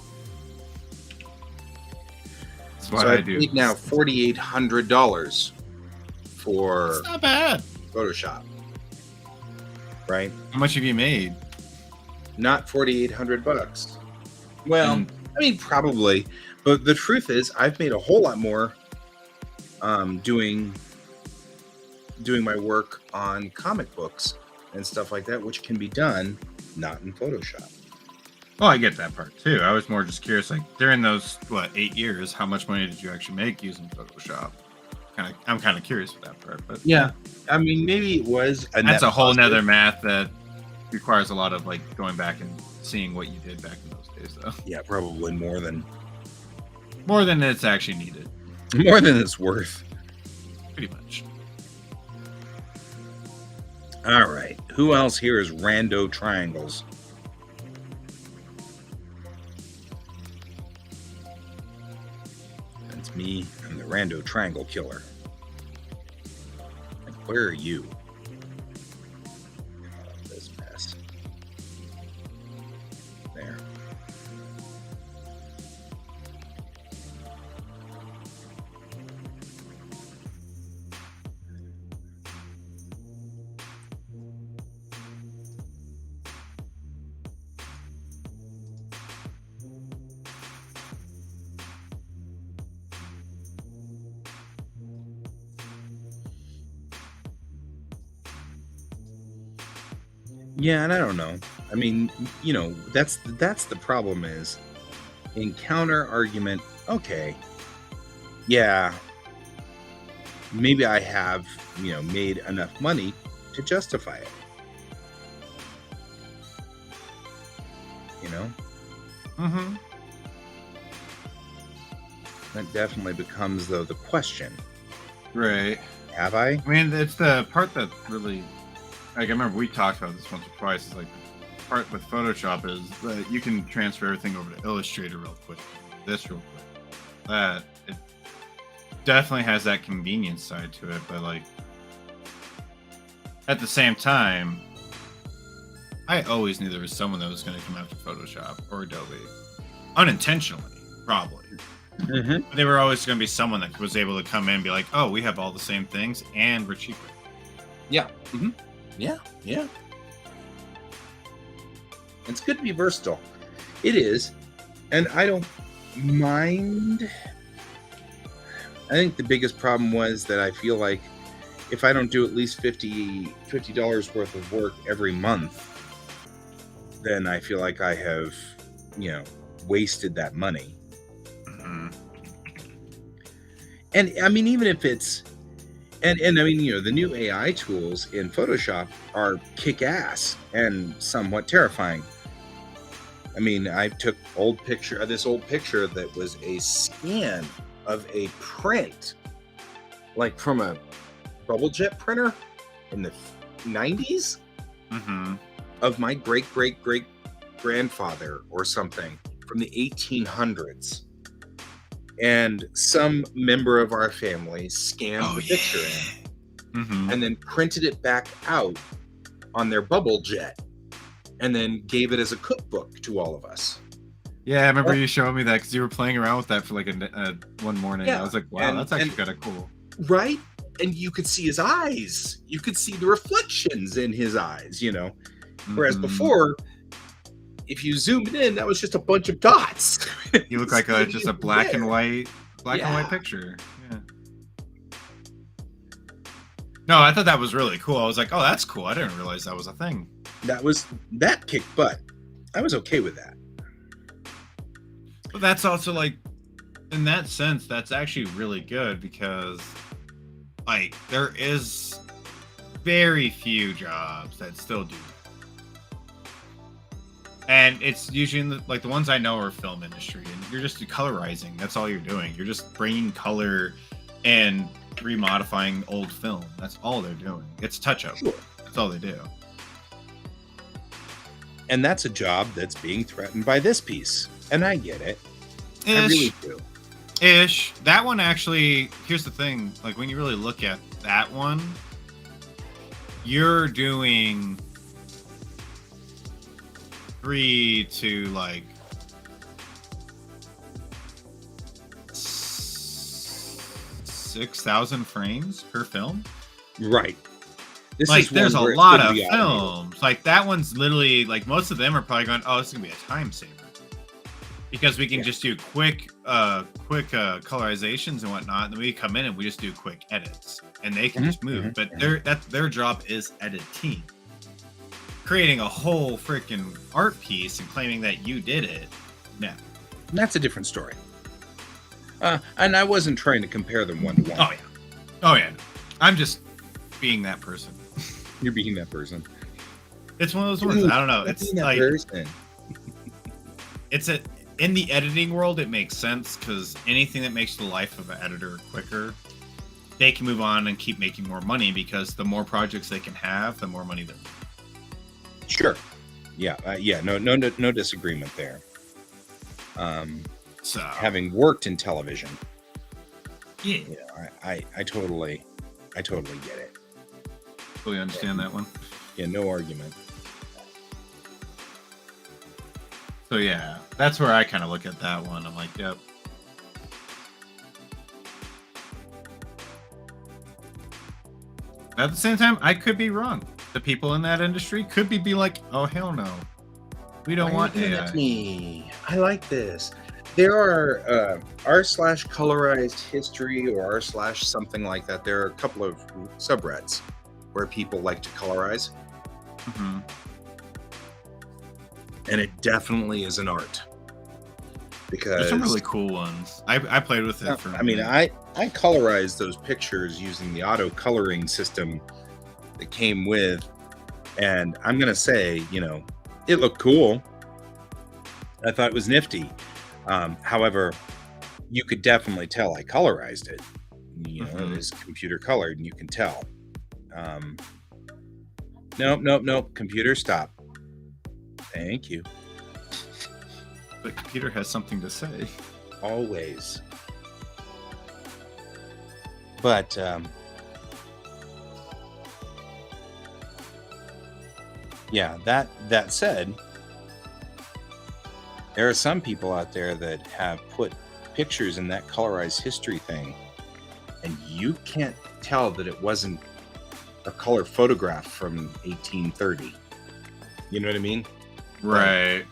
That's what I do. Paid now $4,800 for. It's not bad. Photoshop, right? How much have you made? Not $4,800. Well, probably, but the truth is, I've made a whole lot more doing my work on comic books and stuff like that, which can be done not in Photoshop. Oh, I get that part too. I was more just curious, like during those 8 years, how much money did you actually make using Photoshop? I'm kind of curious with that part, but yeah, maybe it was. That's a whole nother math that requires a lot of like going back and seeing what you did back in those days, though. Yeah, probably more than it's actually needed. More than it's worth. Pretty much. All right. Who else here is Rando Triangles? That's me. I'm the Rando Triangle Killer. And where are you? This mess. There. Yeah, and I don't know. I mean, that's the problem is in counter argument, okay. Yeah, maybe I have, made enough money to justify it. Mm-hmm. That definitely becomes though the question. Right. Have I? I mean, it's the part that really, like, I remember we talked about this once or twice. Is like the part with Photoshop is that you can transfer everything over to Illustrator real quick. This real quick. That it definitely has that convenience side to it, but like at the same time, I always knew there was someone that was going to come after Photoshop or Adobe, unintentionally, probably. Mm-hmm. But they were always going to be someone that was able to come in and be like, "Oh, we have all the same things, and we're cheaper." Yeah. Mm-hmm. Yeah. Yeah. It's good to be versatile. It is, and I don't mind. I think the biggest problem was that I feel like if I don't do at least $50 worth of work every month, then I feel like I have, wasted that money. Mm-hmm. And I mean, even if it's, and I mean, the new AI tools in Photoshop are kick-ass and somewhat terrifying. I mean, I took this old picture that was a scan of a print, like from a bubble jet printer in the 90s. Mm-hmm. Of my great grandfather or something from the 1800s, and some member of our family scanned the picture in, Mm-hmm. and then printed it back out on their bubble jet, and then gave it as a cookbook to all of us. Yeah, I remember you showing me that because you were playing around with that for like one morning. Yeah. I was like, wow, that's actually kind of cool. Right? And you could see his eyes. You could see the reflections in his eyes, Whereas before, if you zoomed in, that was just a bunch of dots. You look like just a black and white picture. Yeah. No, I thought that was really cool. I was like, oh, that's cool. I didn't realize that was a thing. That kicked butt. I was okay with that. But that's also like, in that sense, that's actually really good because, like, there is very few jobs that still do that. And it's usually in the ones I know are film industry, and you're just colorizing. That's all you're doing. You're just bringing color and remodifying old film. That's all they're doing. It's touch up. Sure. That's all they do. And that's a job that's being threatened by this piece. And I get it. Ish. I really do. Ish. That one actually, here's the thing. Like, when you really look at that one, you're doing 3 to like 6,000 frames per film. Right. There's a lot of films. Like, that one's literally, like, most of them are probably going, oh, this is gonna be a time saver because we can just do quick colorizations and whatnot, and then we come in and we just do quick edits, and they can just move. But their job is editing. Creating a whole freaking art piece and claiming that you did it. No. That's a different story. And I wasn't trying to compare them one to one. Oh yeah. I'm just being that person. You're being that person. It's one of those ones. I don't know. It's like person. In the editing world, it makes sense because anything that makes the life of an editor quicker they can move on and keep making more money, because the more projects they can have, the more money they're. Sure. Yeah. No disagreement there. So having worked in television, yeah, you know, I totally get it. fully understand that one. Yeah, no argument. So yeah, that's where I kind of look at that one. I'm like, yep. At the same time, I could be wrong. The people in that industry could be like, oh hell no, we don't want AI. Me. I like this. There are r/colorized history or r/something like that. There are a couple of subreddits where people like to colorize, Mm-hmm. and it definitely is an art. Because There's some really cool ones. I played with it for. I mean, I colorized those pictures using the auto coloring system that came with, and I'm gonna say, you know, it looked cool. I thought it was nifty. However, you could definitely tell I colorized it. You know, it is computer colored, and you can tell. Nope. Computer, stop. Thank you. The computer has something to say. Always. But yeah, that said, there are some people out there that have put pictures in that colorized history thing, and you can't tell that it wasn't a color photograph from 1830. You know what I mean? Right.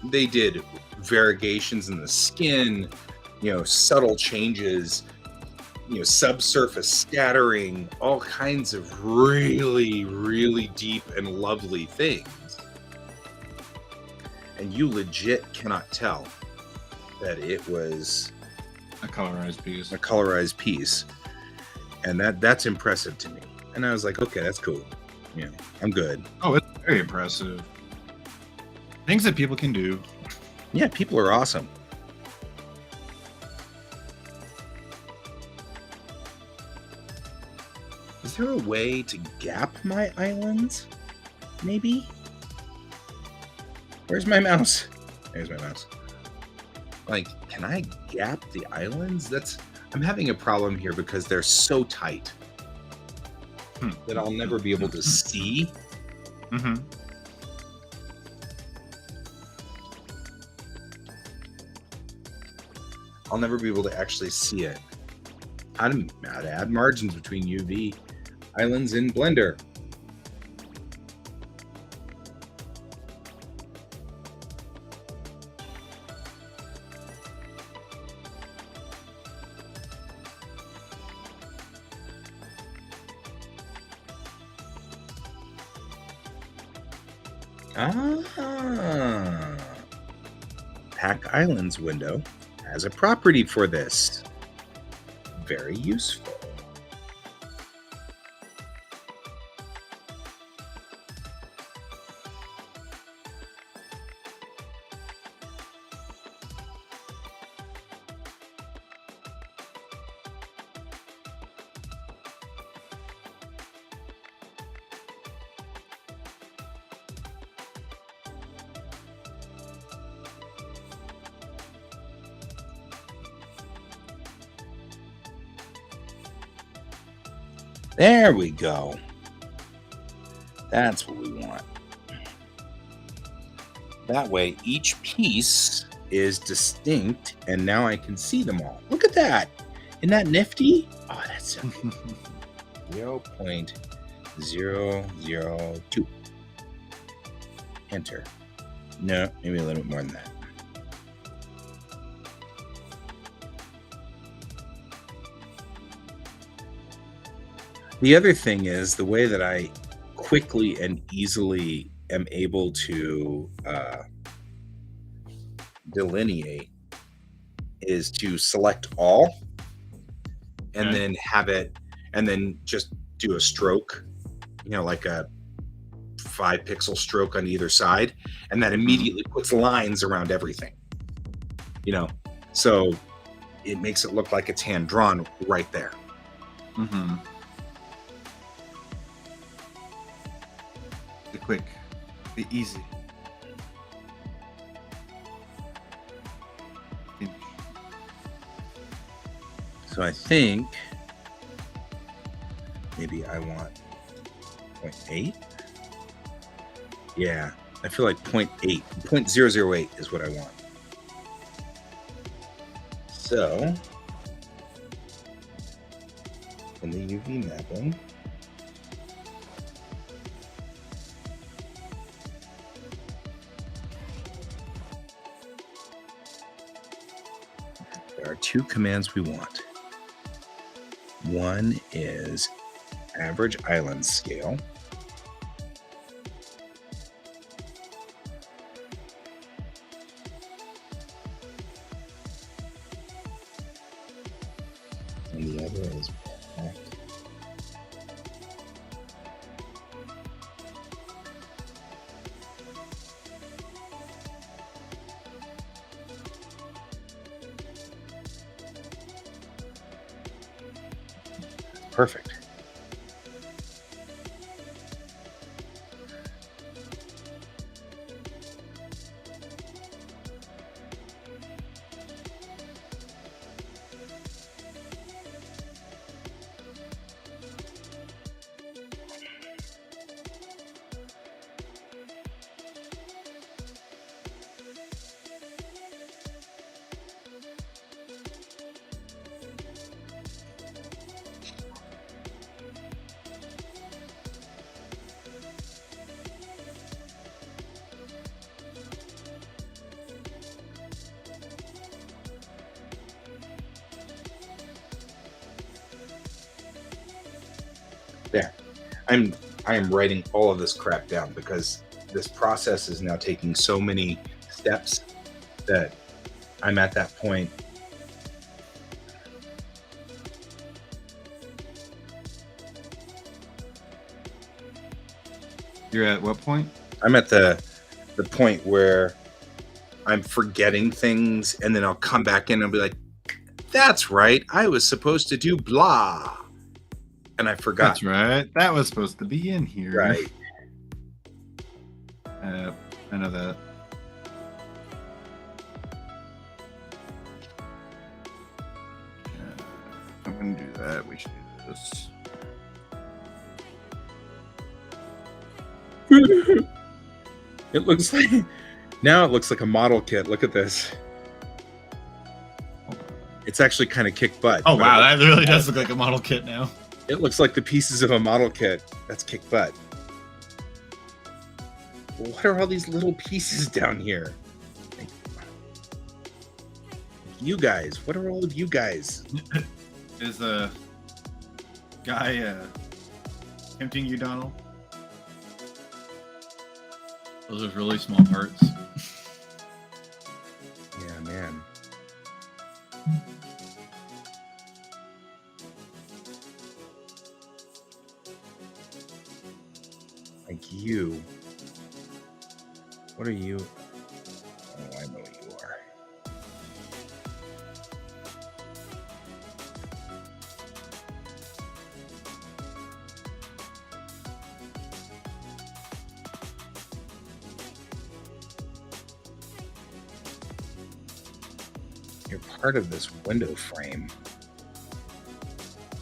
They did variegations in the skin, you know, subtle changes, you know, subsurface scattering, all kinds of really, really deep and lovely things. And you legit cannot tell that it was a colorized piece. And that's impressive to me. And I was like, okay, that's cool. You know, I'm good. Oh, it's very impressive. Things that people can do. Yeah, people are awesome. Is there a way to gap my islands? Maybe? Where's my mouse? There's my mouse. Like, can I gap the islands? I'm having a problem here because they're so tight that I'll never be able to see. Mm-hmm. I'll never be able to actually see it. How to add margins between UV islands in Blender. Pack Islands window has a property for this. Very useful. There we go. That's what we want. That way, each piece is distinct, and now I can see them all. Look at that. Isn't that nifty? Oh, that's so good. 0.002. Enter. No, maybe a little bit more than that. The other thing is the way that I quickly and easily am able to delineate is to select all and then have it, and then just do a stroke, you know, like a 5-pixel stroke on either side, and that immediately puts lines around everything, you know, so it makes it look like it's hand drawn right there. Mm-hmm. The quick, the easy. So I think maybe I want 0.8. Yeah, I feel like 0.8, 0.008 is what I want. So in the UV mapping, there are two commands we want. One is average island scale. And the other is QuaCk. Perfect. There. I am writing all of this crap down because this process is now taking so many steps that I'm at that point. You're at what point? I'm at the point where I'm forgetting things, and then I'll come back in and be like, that's right, I was supposed to do blah. And I forgot. That's right. That was supposed to be in here. Right. I know that. I'm going to do that. We should do this. It looks like now it looks like a model kit. Look at this. It's actually kind of kick butt. Oh wow, that really does look like a model kit now. It looks like the pieces of a model kit. That's kick butt. What are all these little pieces down here? You guys, what are all of you guys? Is a guy tempting you, Donald? Those are really small parts. Yeah, man. Like you. What are you? Oh, I know what you are. You're part of this window frame.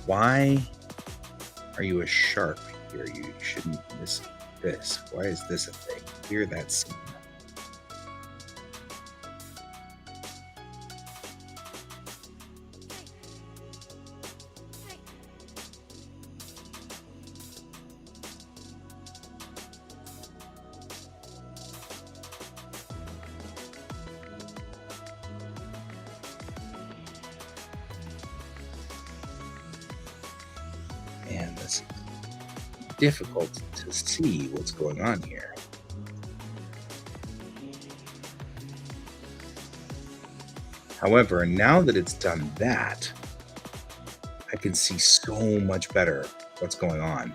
Why are you a shark here? You shouldn't miss this. Why is this a thing? Clear that scene. Man, this is difficult to see what's going on here. However, now that it's done that, I can see so much better what's going on.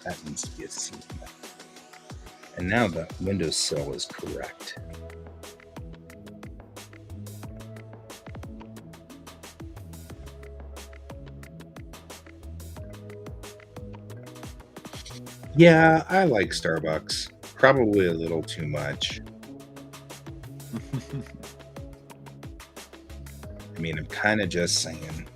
That needs to be a seam. And now the windowsill is correct. Yeah, I like Starbucks. Probably a little too much. I mean, I'm kind of just saying.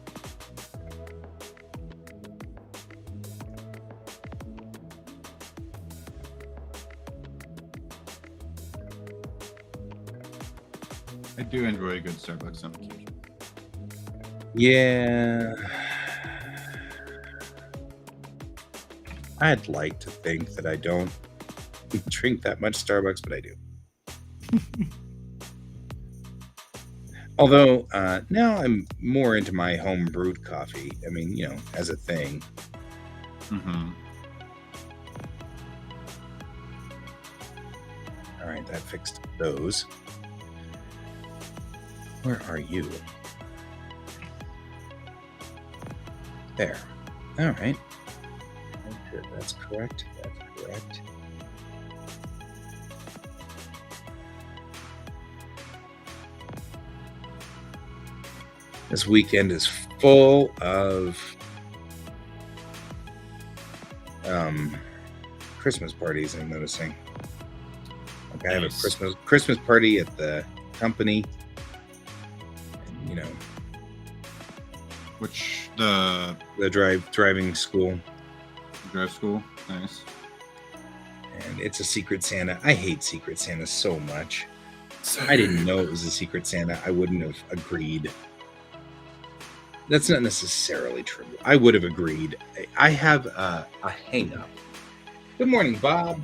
I do enjoy a good Starbucks on occasion. Yeah. I'd like to think that I don't drink that much Starbucks, but I do. Although now I'm more into my home brewed coffee. I mean, you know, as a thing. Mm-hmm. All right, that fixed those. Where are you? There. All right. Okay, that's correct. That's correct. This weekend is full of Christmas parties, I'm noticing. Like I have a Christmas party at the company. And, you know. Which the driving school. Drive school, nice. And it's a Secret Santa. I hate Secret Santa so much. I didn't know it was a Secret Santa. I wouldn't have agreed. That's not necessarily true. I would have agreed. I have a hang-up. Good morning, Bob.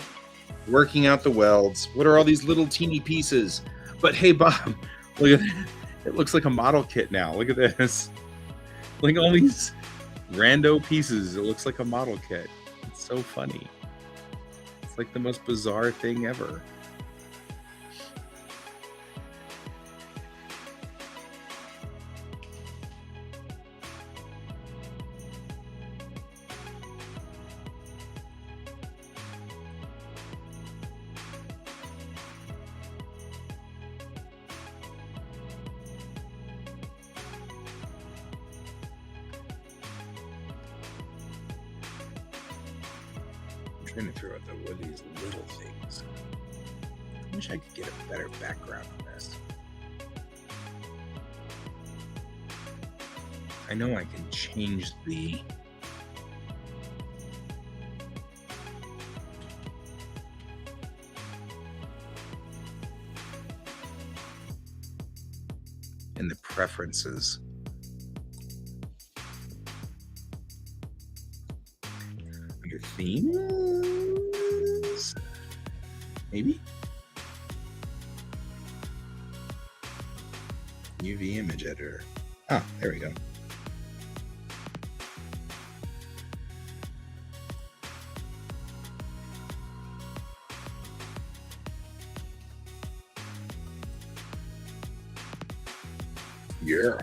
Working out the welds. What are all these little teeny pieces? But hey, Bob, look at that. It looks like a model kit now. Look at this. Look at all these rando pieces. It looks like a model kit. It's so funny. It's like the most bizarre thing ever. Trying to figure out what are these little things. I wish I could get a better background on this. I know I can change the in the preferences. Under themes, maybe UV image editor. Ah, there we go. Yeah.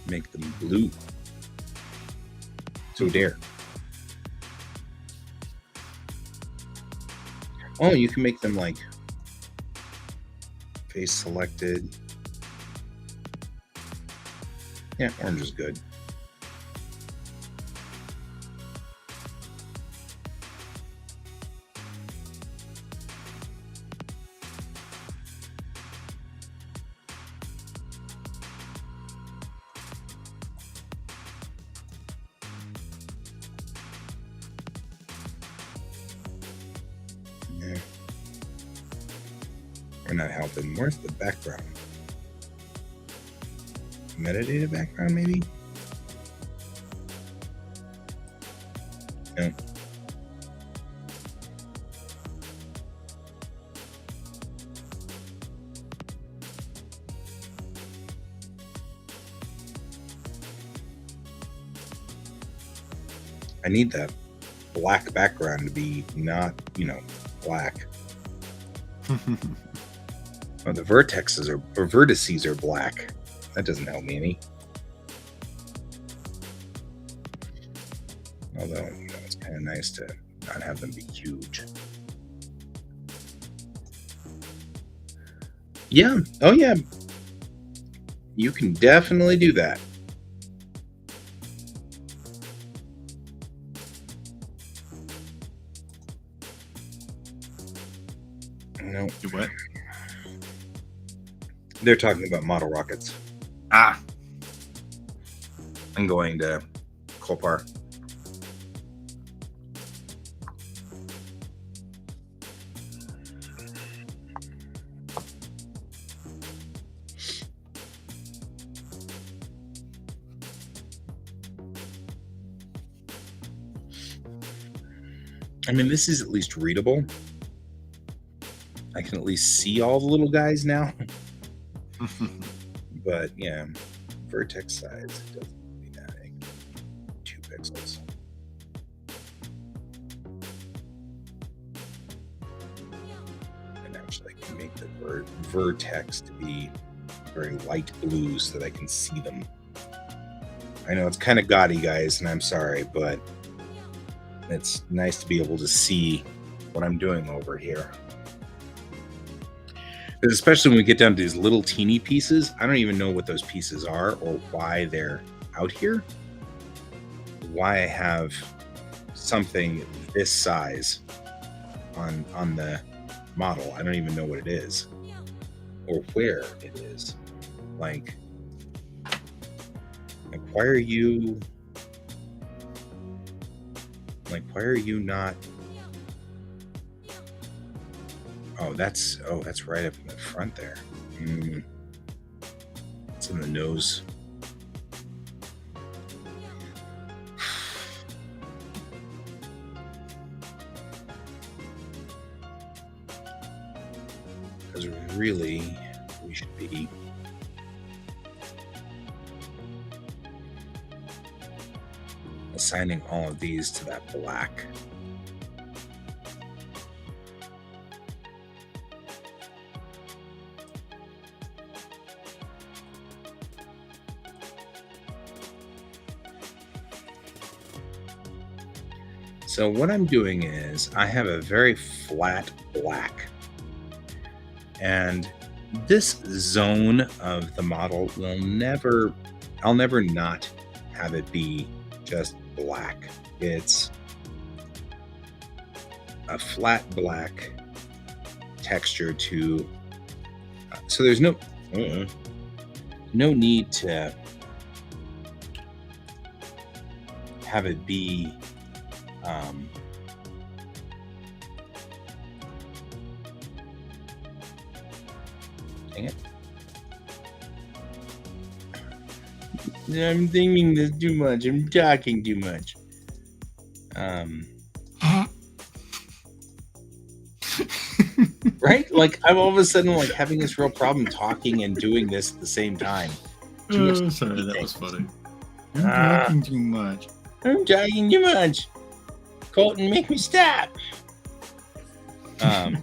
Make them blue. So dare. Oh, you can make them like face selected. Yeah, orange is good. We're not helping. Where's the background? Metadata background, maybe? No. I need that black background to be not, black. Oh, the vertices are black. That doesn't help me any. nice to not have them be huge. Yeah. Oh, yeah. You can definitely do that. No. Do what? They're talking about model rockets. Ah. I'm going to Quasar. I mean, this is at least readable. I can at least see all the little guys now. But yeah, vertex size doesn't be that big. 2 pixels. And actually, I can make the vertex to be very light blue so that I can see them. I know it's kind of gaudy, guys, and I'm sorry, but it's nice to be able to see what I'm doing over here. Because especially when we get down to these little teeny pieces, I don't even know what those pieces are or why they're out here. Why I have something this size on the model. I don't even know what it is or where it is. Like why are you not? Oh, that's right up in the front there. It's in the nose. Because really, we should be assigning all of these to that black. So what I'm doing is I have a very flat black, and this zone of the model I'll never not have it be just black. It's a flat black texture to, so there's no need to have it be dang it. I'm thinking this too much. I'm talking too much. Right? Like I'm all of a sudden like having this real problem talking and doing this at the same time. Sorry, that was funny. I'm talking too much. I'm talking too much. Colton, make me stop. I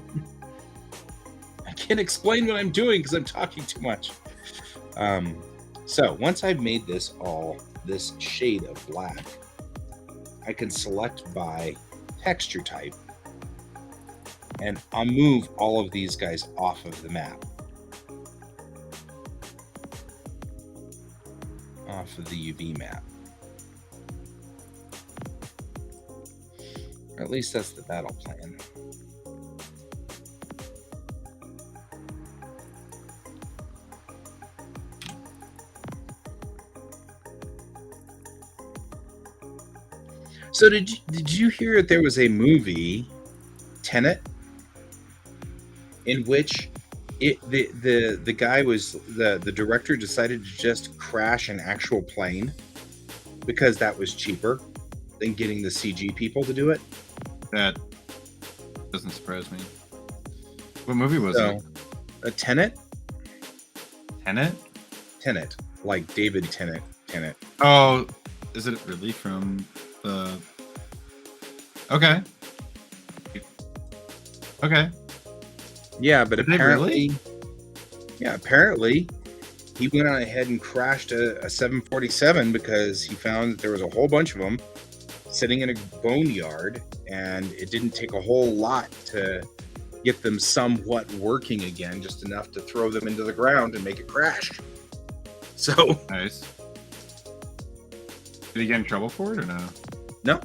can't explain what I'm doing because I'm talking too much. So once I've made this shade of black, I can select by texture type, and I'll move all of these guys off of the map, off of the UV map. Or at least that's the battle plan. So did you hear that there was a movie, Tenet, in which the guy was the director decided to just crash an actual plane because that was cheaper than getting the CG people to do it? That doesn't surprise me. What movie was it? A Tenet? Tenet? Like David Tenet. Oh, is it really from the... Okay. Yeah, but Did apparently... apparently he went on ahead and crashed a 747 because he found that there was a whole bunch of them sitting in a boneyard, and it didn't take a whole lot to get them somewhat working again, just enough to throw them into the ground and make it crash. So Nice. Did he get in trouble for it or no?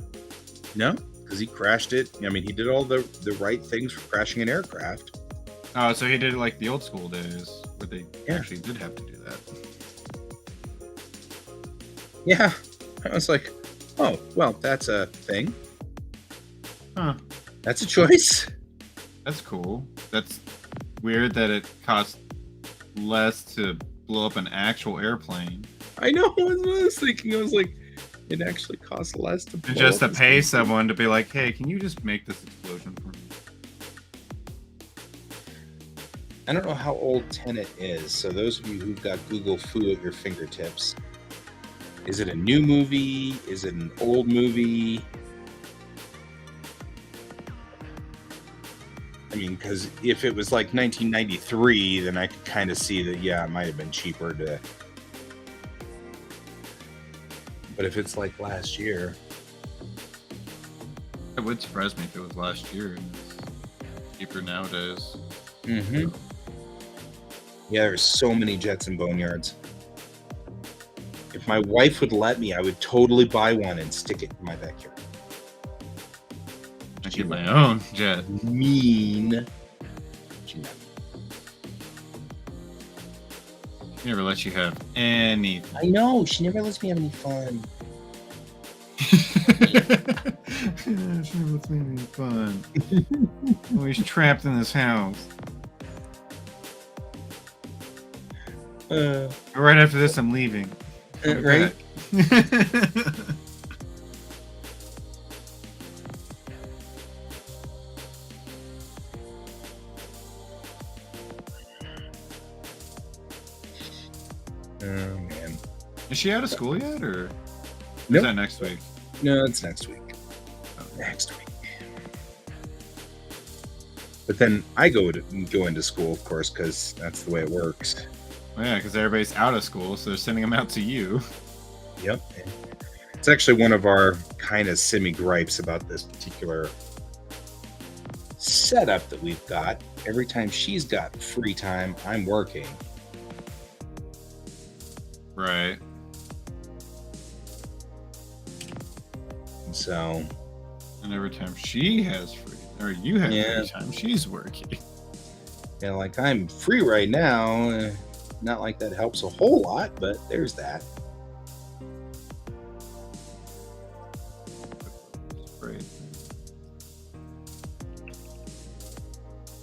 no, because he crashed it. I mean, he did all the right things for crashing an aircraft. Oh, so he did it like the old school days, where they Yeah. actually did have to do that. Yeah, I was like, oh, well, that's a thing. Huh. That's a choice. That's cool. That's weird that it costs less to blow up an actual airplane. I know. That's what I was thinking. I was like, it actually costs less to blow Just to up this pay thing. someone to be like, hey, can you just make this explosion for me? I don't know how old Tenet is. So those of you who've got Google Foo at your fingertips, is it a new movie? Is it an old movie? I mean, because if it was like 1993, then I could kind of see that, yeah, it might have been cheaper to. But if it's like last year, It would surprise me if it was last year and it's cheaper nowadays. yeah, there's so many jets and boneyards. If my wife would let me, I would totally buy one and stick it in my backyard. I get my own jet. Mean. She never. Never let you have anything. I know. She never lets me have any fun. She never lets me have any fun. Always trapped in this house. Right after this, I'm leaving. I'll be Right? back. Oh, man. Is she out of school yet, or is Nope. that next week? No, it's next week. Next week. But then I go into school, of course, because that's the way it works. Well, yeah, because everybody's out of school, so they're sending them out to you. Yep. It's actually one of our kind of semi-gripes about this particular setup that we've got. Every time she's got free time, I'm working. Right. And so, And every time she has free, or you have Yeah. free time, she's working. yeah, like I'm free right now. Not like that helps a whole lot, but there's that. Right.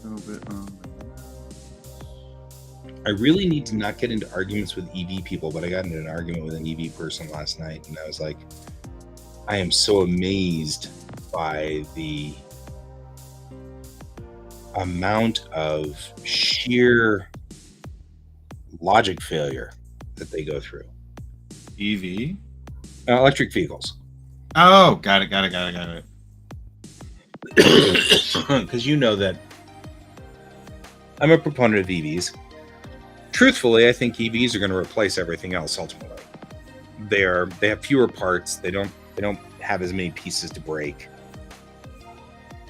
A little bit on. I really need to not get into arguments with EV people, but I got into an argument with an EV person last night, and I was like, I am so amazed by the amount of sheer logic failure that they go through. EV? Electric vehicles. Oh, got it. Because you know that I'm a proponent of EVs. Truthfully, I think EVs are going to replace everything else ultimately. They have fewer parts. They don't have as many pieces to break.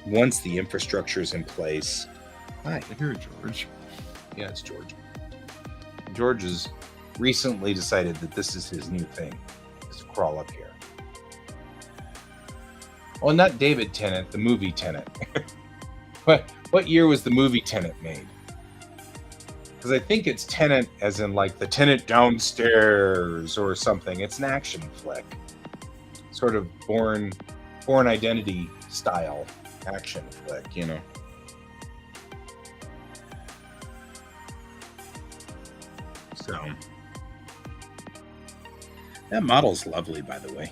Once the infrastructure is in place. Hi. I hear George. Yeah, it's George. George has recently decided that this is his new thing, is to crawl up here. Well, not David Tennant, the movie Tenet. What year was the movie Tenet made? Because I think it's Tenet as in like the tenant downstairs or something. It's an action flick. Sort of Born Identity style action flick, you know. So that model's lovely, by the way.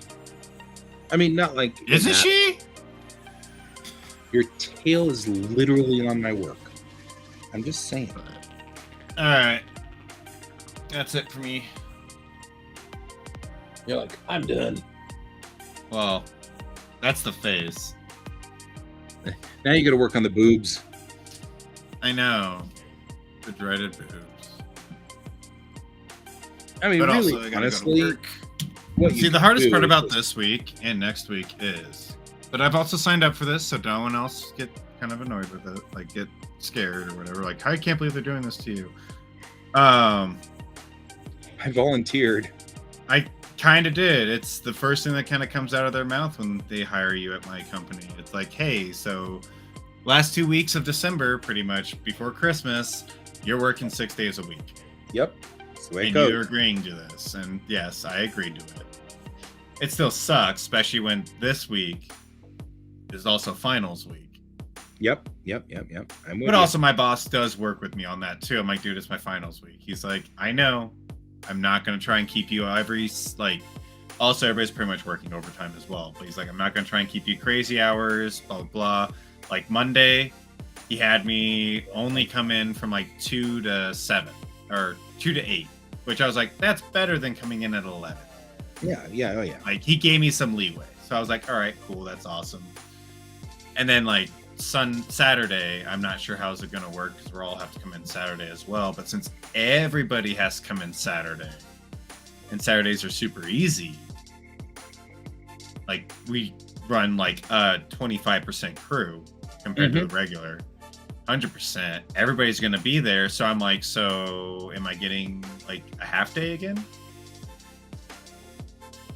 I mean, not like Isn't she? Your tail is literally on my work. I'm just saying. All right. That's it for me. You're like, I'm done. Well, that's the face. Now you got to work on the boobs. I know. The dreaded boobs. I mean, But really, also, I gotta honestly, go to work. what you See, the can hardest do part is about just- this week and next week is, but I've also signed up for this, so no one else get kind of annoyed with it, like get scared or whatever. Like, I can't believe they're doing this to you. I volunteered. I kind of did. It's the first thing that kind of comes out of their mouth when they hire you at my company. It's like, hey, so last 2 weeks of December, pretty much before Christmas, you're working 6 days a week. Yep. That's the way it And goes. you're agreeing to this. And yes, I agreed to it. It still sucks, especially when this week is also finals week. Yep. I'm with But you. also, my boss does work with me on that too. I'm like, dude, it's my finals week. He's like, I know. I'm not going to try and keep you every, like, also everybody's pretty much working overtime as well. But he's like, I'm not going to try and keep you crazy hours, blah, blah, blah. Like Monday, he had me only come in from like 2 to 7 or 2 to 8, which I was like, that's better than coming in at 11. Yeah. Oh yeah. Like, he gave me some leeway. So I was like, all right, cool. That's awesome. And then like Saturday, I'm not sure how's it going to work because we'll all have to come in Saturday as well. But since everybody has to come in Saturday, and Saturdays are super easy, like we run like a 25% crew compared to a regular 100%. Everybody's going to be there. So I'm like, so am I getting like a half day again?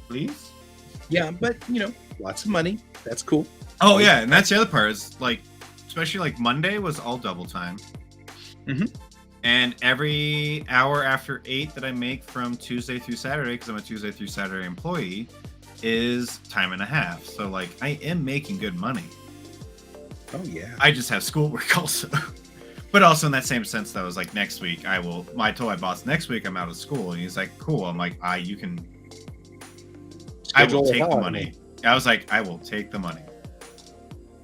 Please? Yeah, but lots of money. That's cool. Oh yeah, and that's the other part is like, especially like Monday was all double time. And every hour after 8 that I make from Tuesday through Saturday, because I'm a Tuesday through Saturday employee, is time and a half. So like, I am making good money. Oh yeah. I just have schoolwork also. But also in that same sense, though, is like next week I told my boss next week I'm out of school, and he's like, cool. I'm like, you can. I will take the money. I was like, I will take the money.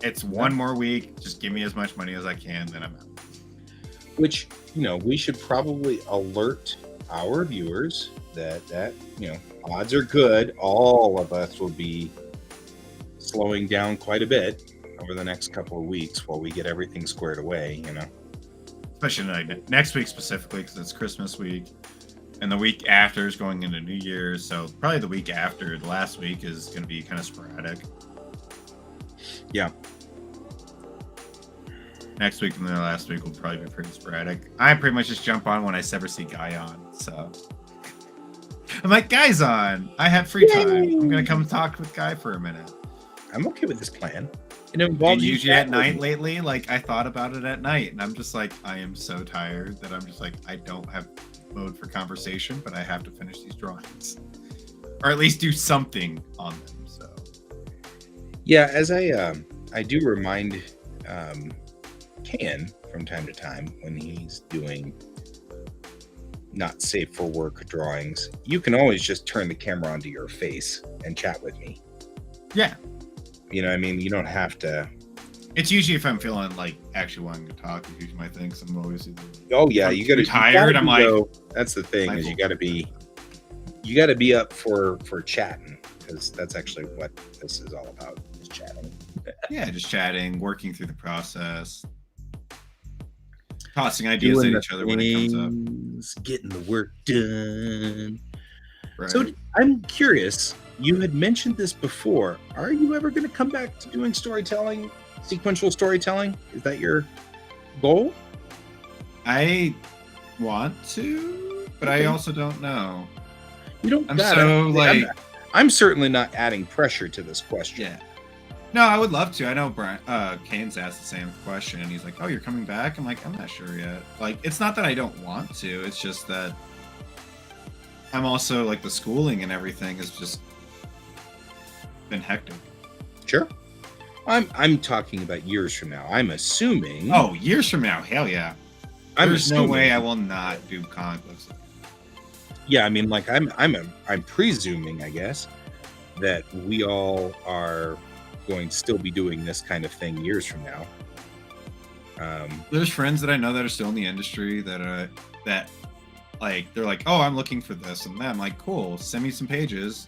It's one more week. Just give me as much money as I can, then I'm out. Which, we should probably alert our viewers that odds are good. All of us will be slowing down quite a bit over the next couple of weeks while we get everything squared away, Especially like next week specifically because it's Christmas week. And the week after is going into New Year's. So probably the week after, the last week is going to be kind of sporadic. Yeah. Next week and the last week will probably be pretty sporadic. I pretty much just jump on when I ever see Guy on. So I'm like, Guy's on. I have free time. I'm going to come talk with Guy for a minute. I'm okay with this plan. It And involves usually at night lately, like I thought about it at night. And I'm just like, I am so tired that I'm just like, I don't have mode for conversation, but I have to finish these drawings. Or at least do something on them. So yeah, as I do remind Ken from time to time when he's doing not safe for work drawings, you can always just turn the camera onto your face and chat with me. yeah. You don't have to. It's usually if I'm feeling like actually wanting to talk, is usually my thing. 'Cause I'm always either Oh yeah, you gotta tired. I'm like, that's the thing is you gotta be up for chatting, because that's actually what this is all about, is chatting. yeah, just chatting, working through the process, tossing ideas Doing at each other when it comes up. things, getting the work done. Right. So I'm curious, you had mentioned this before. Are you ever going to come back to doing storytelling, sequential storytelling? Is that your goal? I want to, but I also don't know. You don't. I'm gotta. so like, I'm certainly not adding pressure to this question. yeah. No, I would love to. I know Brian Kane's asked the same question, and he's like, "Oh, you're coming back?" I'm like, "I'm not sure yet." Like, it's not that I don't want to. It's just that I'm also like the schooling and everything has just been hectic. Sure. I'm talking about years from now. I'm assuming. Oh, years from now, hell yeah. There's no way I will not do comic books. Yeah, I mean, like I'm presuming, I guess, that we all are going to still be doing this kind of thing years from now. There's friends that I know that are still in the industry that like they're like, oh, I'm looking for this and that. I'm like, cool, send me some pages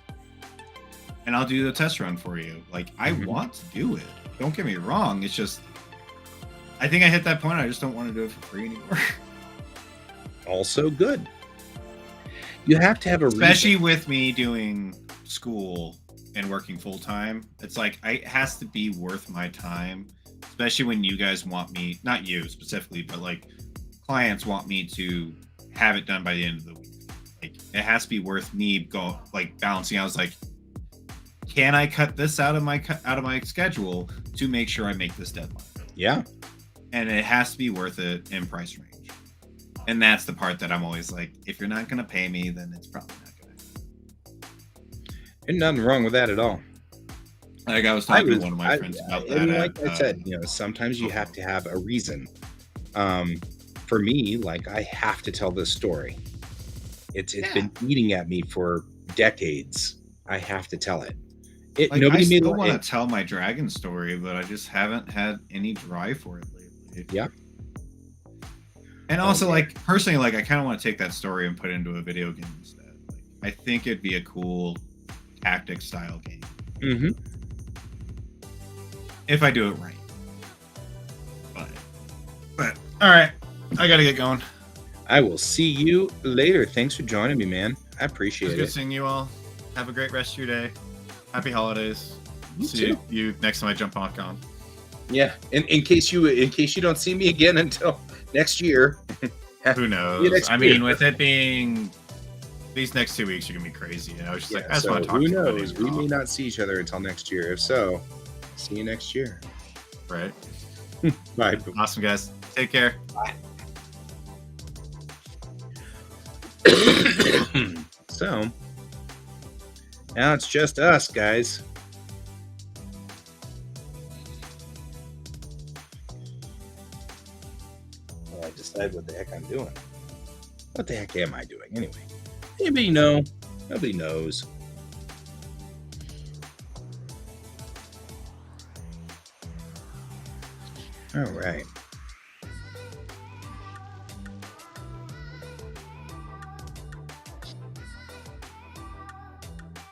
and I'll do the test run for you. Like, I want to do it. Don't get me wrong. It's just, I think I hit that point. I just don't want to do it for free anymore. Also good. You have to have a Especially reason. with me doing school and working full time, it's like it has to be worth my time, especially when you guys want me, not you specifically, but like clients want me to have it done by the end of the week. Like it has to be worth me balancing. I was like, can I cut this out of my schedule to make sure I make this deadline? Yeah. And it has to be worth it in price range. And that's the part that I'm always like, if you're not going to pay me, then it's probably not going to. And nothing wrong with that at all. Like I was talking to one of my friends about that. And like I said, sometimes you have to have a reason. For me, like I have to tell this story. It's been eating at me for decades. I have to tell it. I still want to tell my dragon story, but I just haven't had any drive for it lately. Yeah. And also, personally, I kind of want to take that story and put it into a video game instead. I think it'd be a cool tactic style game. Mm-hmm. If I do it right. But all right, I gotta get going. I will see you later. Thanks for joining me, man. I appreciate it. Good seeing you all. Have a great rest of your day. Happy holidays. See you next time I jump on. Yeah. In case you don't see me again until next year. Who knows? I mean, with it being these next 2 weeks are gonna be crazy. I was just I just want to talk to you. Who knows? We may not see each other until next year. If so, see you next year. Right. Bye. Awesome, guys. Take care. Bye. So now it's just us, guys. Well, I decide what the heck I'm doing. What the heck am I doing anyway? Anybody know? Nobody knows. All right.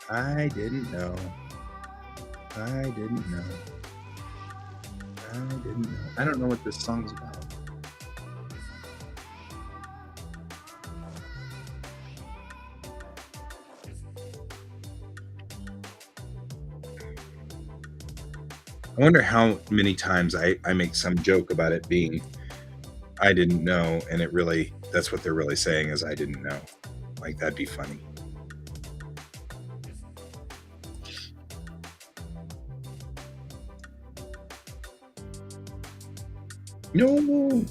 I didn't know. I don't know what this song's about. I wonder how many times I make some joke about it being I didn't know, and that's what they're really saying is I didn't know. Like, that'd be funny. No!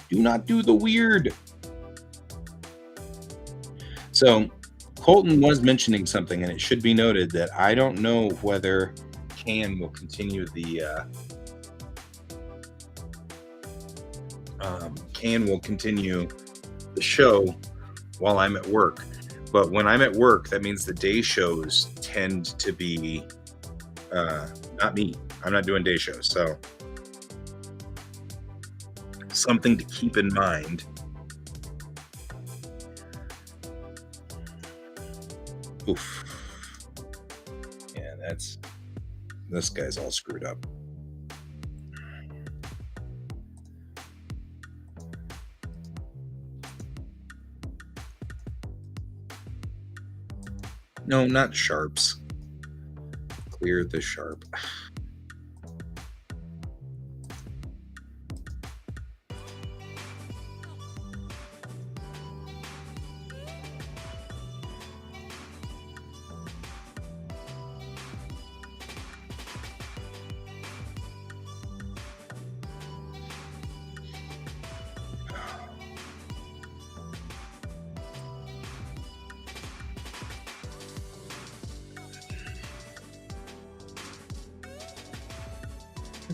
Do not do the weird. So, Colton was mentioning something, and it should be noted that I don't know whether Can will continue the show while I'm at work. But when I'm at work, that means the day shows tend to be not me. I'm not doing day shows, so something to keep in mind. Oof. Yeah, this guy's all screwed up. No, not sharps. Clear the sharp.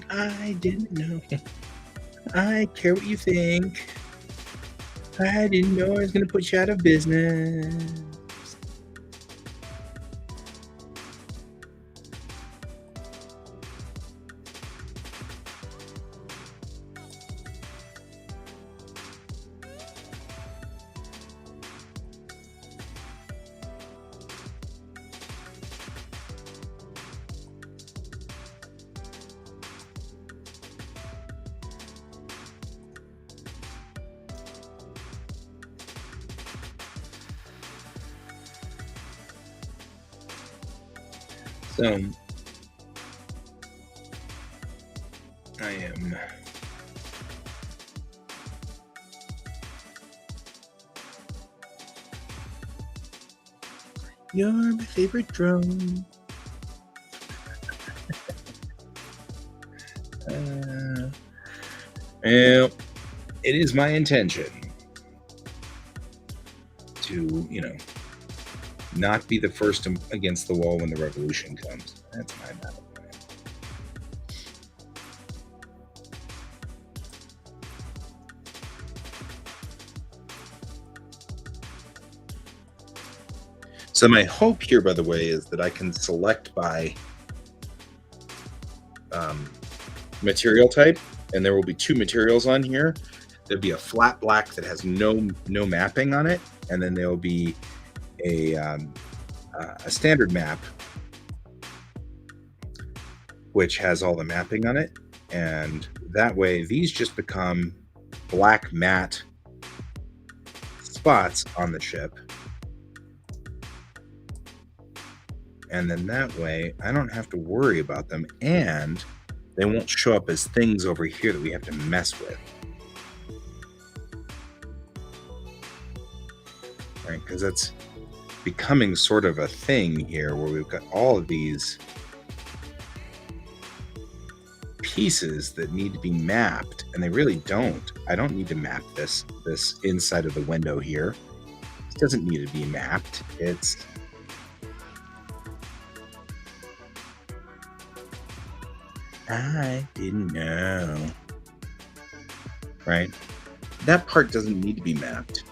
I didn't know. I care what you think. I didn't know I was going to put you out of business. So I am You're my favorite drone. Well, it is my intention to, not be the first against the wall when the revolution comes. That's my battle plan. So my hope here, by the way, is that I can select by material type, and there will be two materials on here. There'll be a flat black that has no mapping on it, and then there will be a standard map which has all the mapping on it, and that way these just become black matte spots on the ship, and then that way I don't have to worry about them, and they won't show up as things over here that we have to mess with. Right, because that's becoming sort of a thing here where we've got all of these pieces that need to be mapped, and they really don't. I don't need to map this inside of the window here. It doesn't need to be mapped. It's I didn't know. Right? That part doesn't need to be mapped.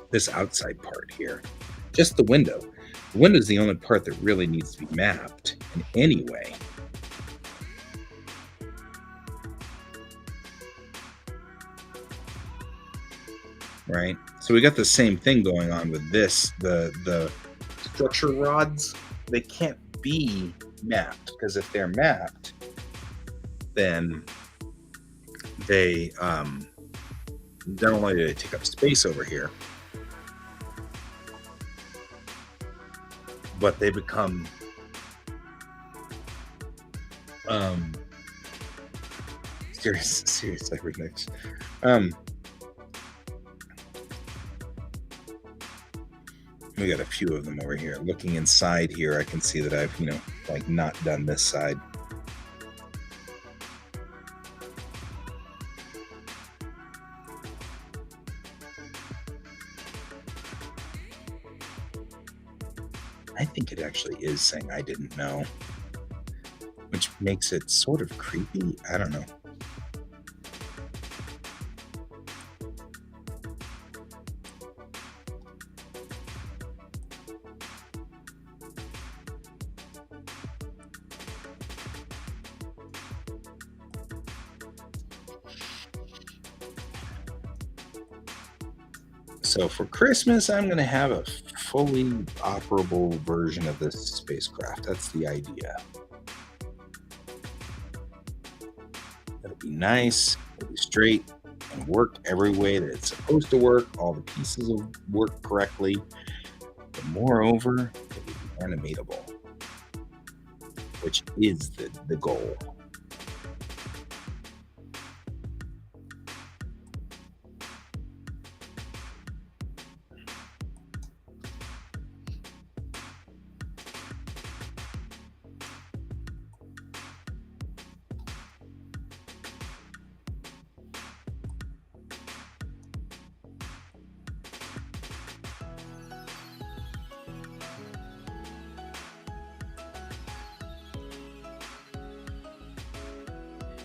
This outside part here. Just the window. The window is the only part that really needs to be mapped in any way. Right? So we got the same thing going on with this. The structure rods, they can't be mapped, because if they're mapped, then they not only do they take up space over here, but they become serious cybernetics. We got a few of them over here. Looking inside here, I can see that I've, like not done this side. I think it actually is saying I didn't know, which makes it sort of creepy. I don't know. So for Christmas, I'm going to have a fully operable version of this spacecraft. That's the idea. It'll be nice, it'll be straight, and work every way that it's supposed to work. All the pieces will work correctly. But moreover, it will be animatable, which is the goal.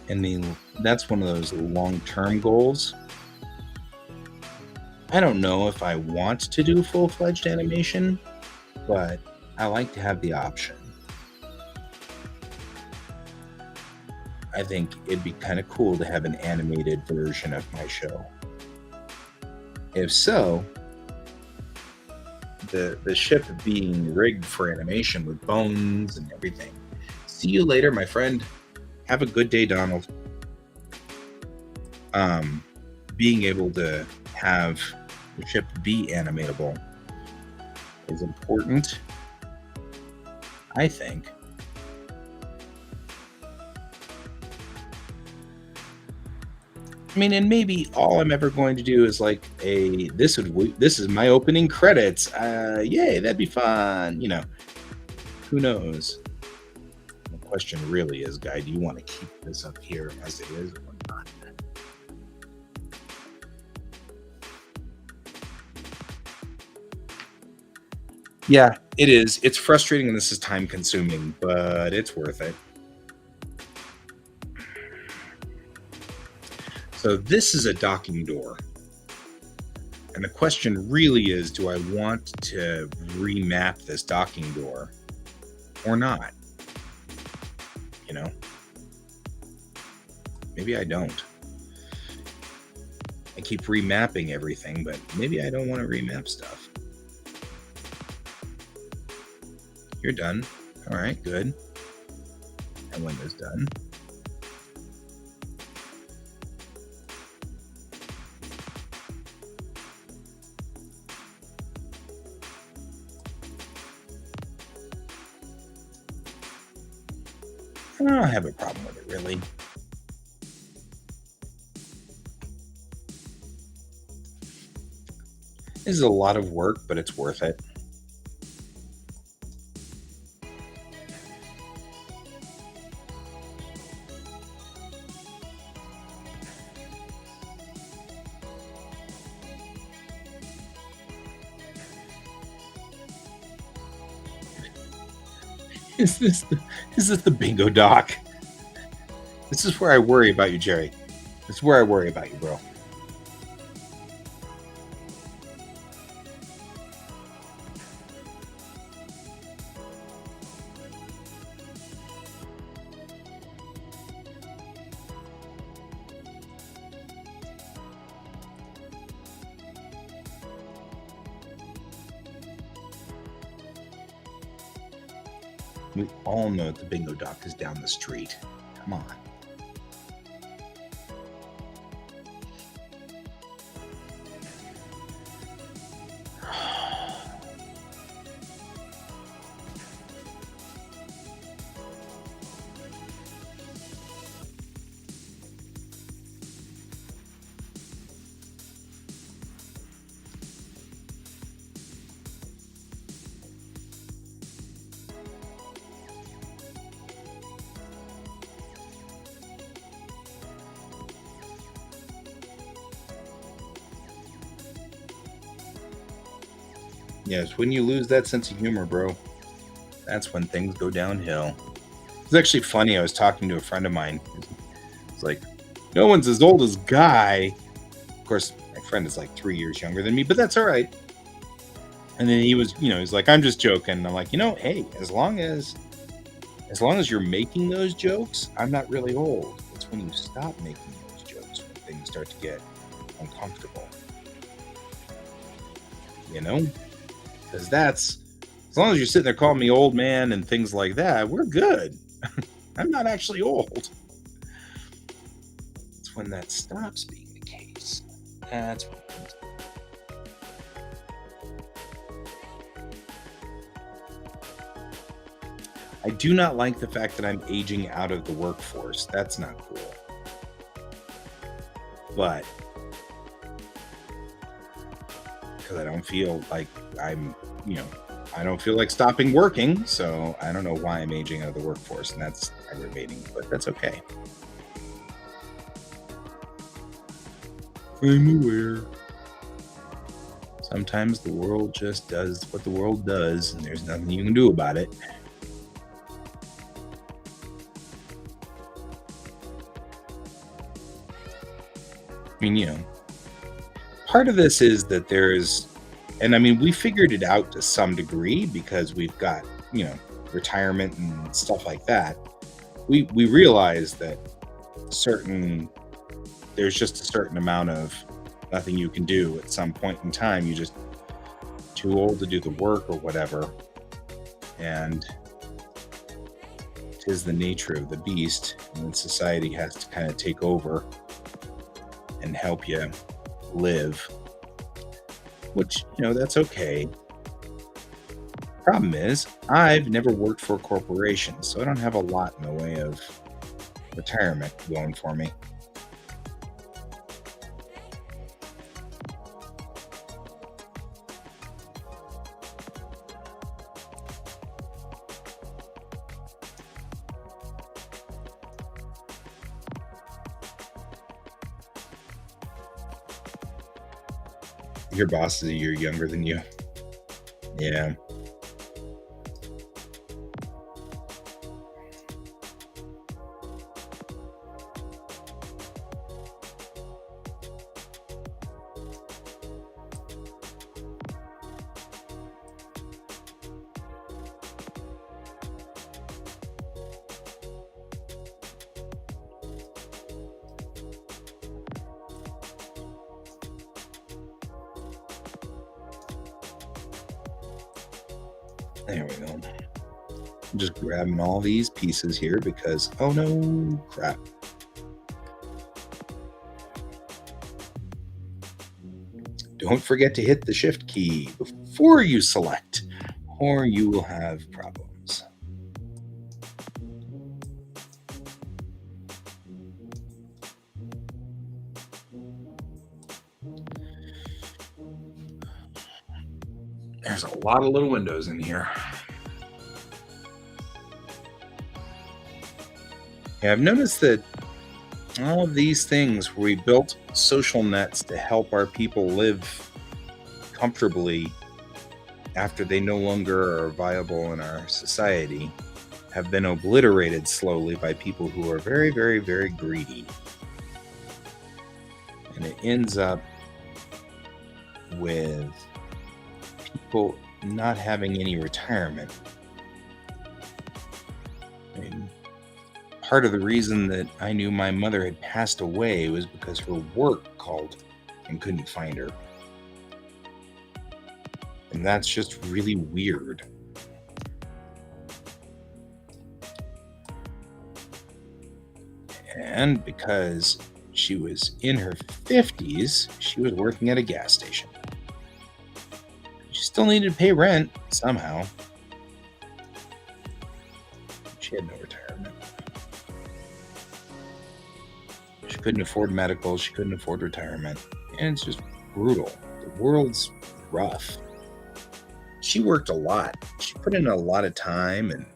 And that's one of those long-term goals. I don't know if I want to do full-fledged animation, but I like to have the option. I think it'd be kind of cool to have an animated version of my show. If so, the ship being rigged for animation with bones and everything. See you later, my friend. Have a good day, Donald. Being able to have the ship be animatable is important. I think. I mean, and maybe all I'm ever going to do is like this is my opening credits. Yay, that'd be fun. You know, who knows? The question really is, Guy, do you want to keep this up here as it is or not? Yeah, it is. It's frustrating and this is time consuming, but it's worth it. So this is a docking door. And the question really is, do I want to remap this docking door or not? You know? Maybe I don't. I keep remapping everything, but maybe I don't want to remap stuff. You're done. All right, good. That window's done. I don't have a problem with it, really. This is a lot of work, but it's worth it. Is this the bingo doc? This is where I worry about you, Jerry. This is where I worry about you, bro. We all know the bingo doc is down the street. Come on. Yes, when you lose that sense of humor, bro, that's when things go downhill. It's actually funny. I was talking to a friend of mine. It's like, no one's as old as Guy. Of course, my friend is like 3 years younger than me, but that's all right. And then he was, he's like, I'm just joking. And I'm like, hey, as long as you're making those jokes, I'm not really old. It's when you stop making those jokes when things start to get uncomfortable. Because that's, as long as you're sitting there calling me old man and things like that, we're good. I'm not actually old. It's when that stops being the case. That's when things. I do not like the fact that I'm aging out of the workforce. That's not cool. But because I don't feel like I'm, I don't feel like stopping working, so I don't know why I'm aging out of the workforce, and that's aggravating, but that's okay. I'm aware. Sometimes the world just does what the world does, and there's nothing you can do about it. I mean, part of this is that there's, and I mean, we figured it out to some degree because we've got, retirement and stuff like that. We realize that there's just a certain amount of nothing you can do at some point in time. You're just too old to do the work or whatever. And 'tis the nature of the beast, and society has to kind of take over and help you live, which, that's okay. problem is, I've never worked for a corporation, so I don't have a lot in the way of retirement going for me. Your boss is a year younger than you. Yeah. There we go. I'm just grabbing all these pieces here because, oh no, crap. Don't forget to hit the shift key before you select, or you will have problems. There's a lot of little windows in here. Yeah, I've noticed that all of these things where we built social nets to help our people live comfortably after they no longer are viable in our society have been obliterated slowly by people who are very, very, very greedy. And it ends up with people not having any retirement. I mean, part of the reason that I knew my mother had passed away was because her work called and couldn't find her. And that's just really weird. And because she was in her 50s, she was working at a gas station. She still needed to pay rent somehow. She had no retirement. She couldn't afford medical. She couldn't afford retirement. And it's just brutal. The world's rough. She worked a lot. She put in a lot of time and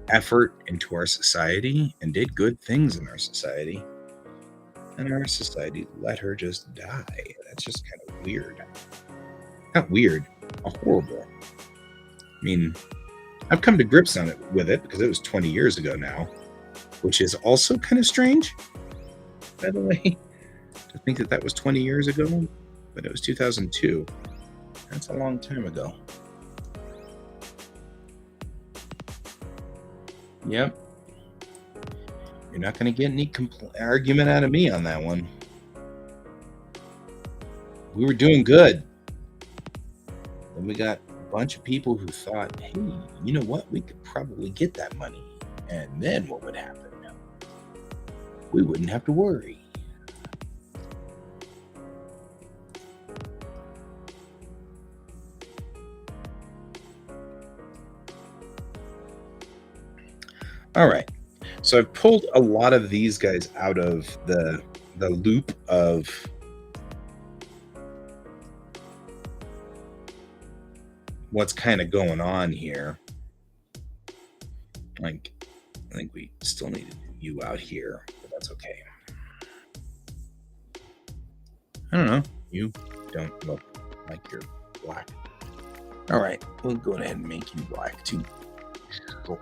effort into our society and did good things in our society. And our society let her just die. That's just kind of weird. Not weird, horrible. I mean, I've come to grips with it because it was 20 years ago now, which is also kind of strange, by the way, to think that that was 20 years ago, but it was 2002. That's a long time ago. Yep. You're not going to get any argument out of me on that one. We were doing good. Then we got a bunch of people who thought, hey, you know what? We could probably get that money. And then what would happen? We wouldn't have to worry. All right. So I've pulled a lot of these guys out of the loop of what's kind of going on here. Like, I think we still need you out here, but that's okay. I don't know. You don't look like you're black. All right. We'll go ahead and make you black too. Cool.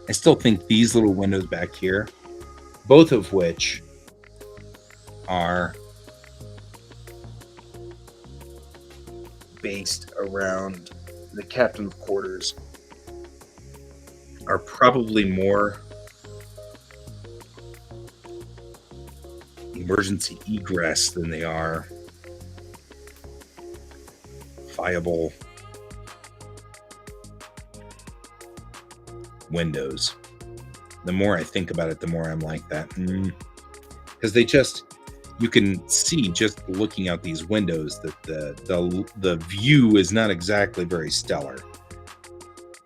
I still think these little windows back here, both of which are based around the captain's quarters are probably more emergency egress than they are viable windows. The more I think about it, the more I'm like that. Because you can see just looking out these windows that the view is not exactly very stellar.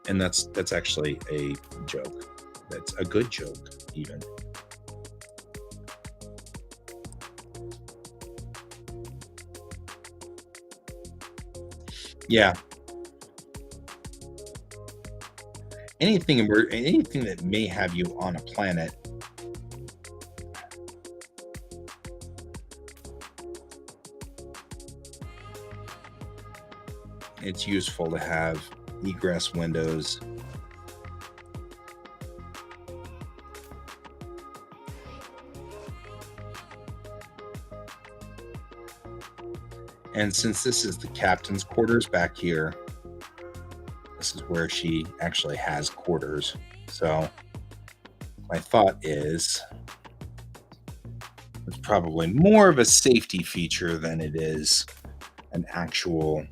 And that's actually a joke. That's a good joke, even. Yeah. Anything that may have you on a planet it's useful to have egress windows. And since this is the captain's quarters back here, this is where she actually has quarters. So my thought is it's probably more of a safety feature than it is an actual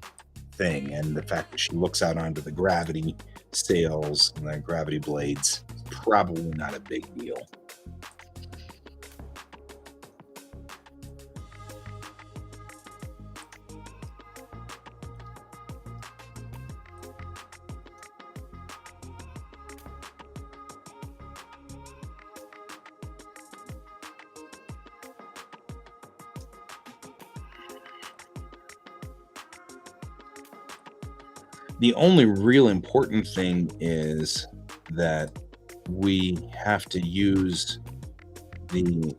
thing. And the fact that she looks out onto the gravity sails and the gravity blades is probably not a big deal. The only real important thing is that we have to use the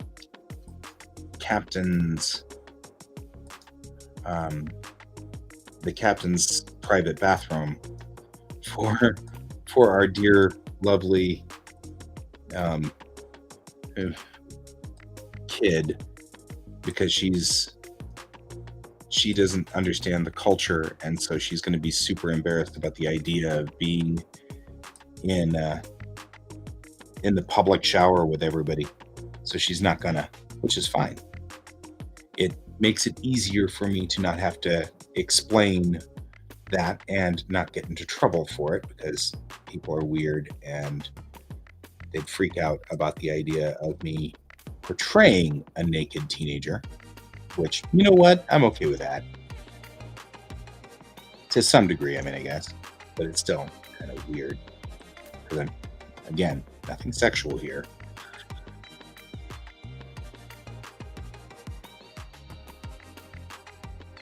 captain's private bathroom for our dear lovely kid, because she doesn't understand the culture, and so she's going to be super embarrassed about the idea of being in the public shower with everybody. So she's not gonna, which is fine. It makes it easier for me to not have to explain that and not get into trouble for it, because people are weird and they'd freak out about the idea of me portraying a naked teenager. Which, you know what? I'm okay with that. To some degree, I mean, I guess. But it's still kind of weird. Because again, nothing sexual here.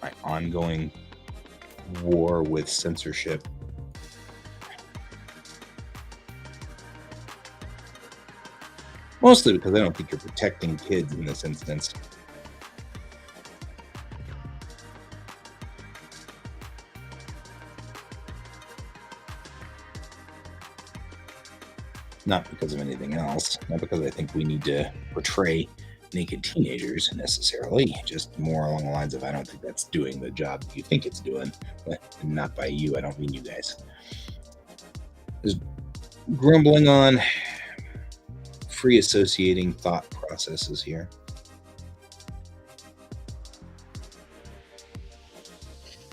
My ongoing war with censorship. Mostly because I don't think you're protecting kids in this instance. Not because of anything else. Not because I think we need to portray naked teenagers necessarily. Just more along the lines of, I don't think that's doing the job you think it's doing. And not by you. I don't mean you guys. Just grumbling on free associating thought processes here.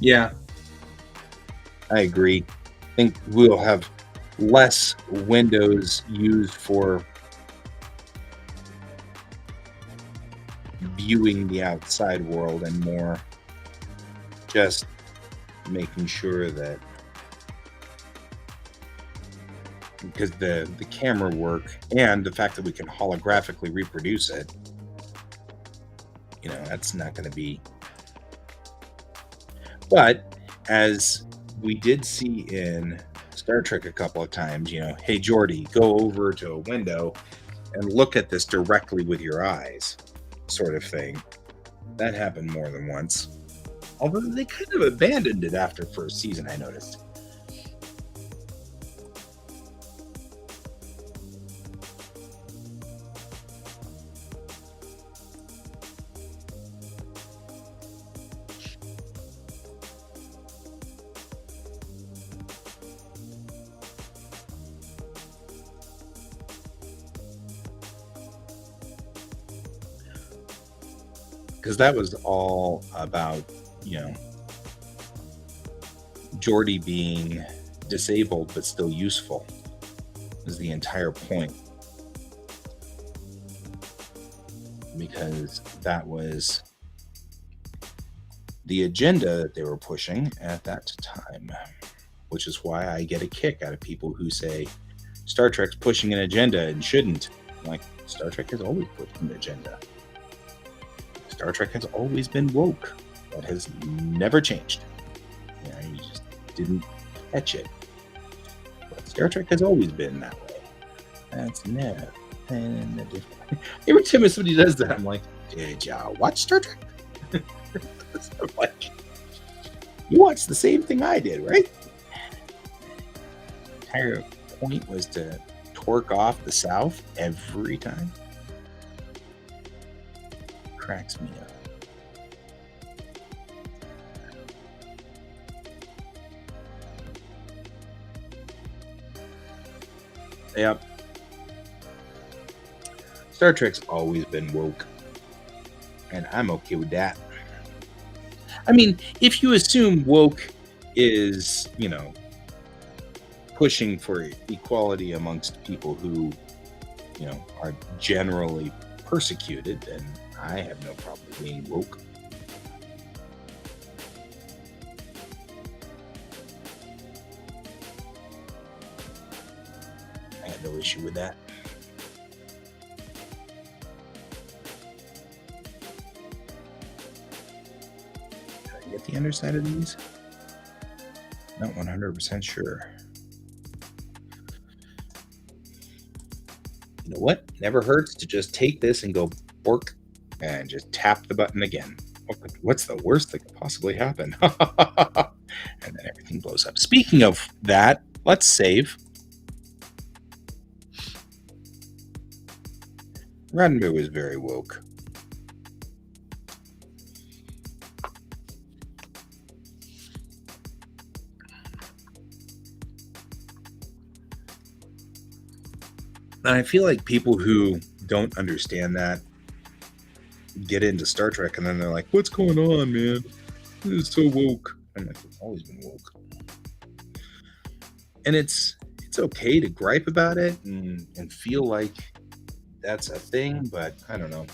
Yeah, I agree. I think we'll have less windows used for viewing the outside world and more just making sure that, because the camera work and the fact that we can holographically reproduce it, that's not going to be. But as we did see in Star Trek a couple of times, hey Geordi, go over to a window and look at this directly with your eyes, sort of thing. That happened more than once. Although they kind of abandoned it after first season, I noticed. because that was all about, you know, Geordi being disabled but still useful is the entire point. Because that was the agenda that they were pushing at that time, which is why I get a kick out of people who say Star Trek's pushing an agenda and shouldn't. I'm like, Star Trek has always pushed an agenda. Star Trek has always been woke. That has never changed. You know, you just didn't catch it. But Star Trek has always been that way. That's never been a different. Every time somebody does that, I'm like, did y'all watch Star Trek? I'm like, you watched the same thing I did, right? The entire point was to torque off the South every time. Cracks me up. Yep. Star Trek's always been woke. And I'm okay with that. I mean, if you assume woke is, you know, pushing for equality amongst people who, you know, are generally persecuted, then I have no problem being woke. I have no issue with that. Get the underside of these? Not 100% sure. You know what? Never hurts to just take this and go bork and just tap the button again. What's the worst that could possibly happen? And then everything blows up. Speaking of that, let's save. Roddenberry was very woke. And I feel like people who don't understand that get into Star Trek and then they're like, what's going on, man? This is so woke. I'm like, it's always been woke. And it's okay to gripe about it and feel like that's a thing, but I don't know.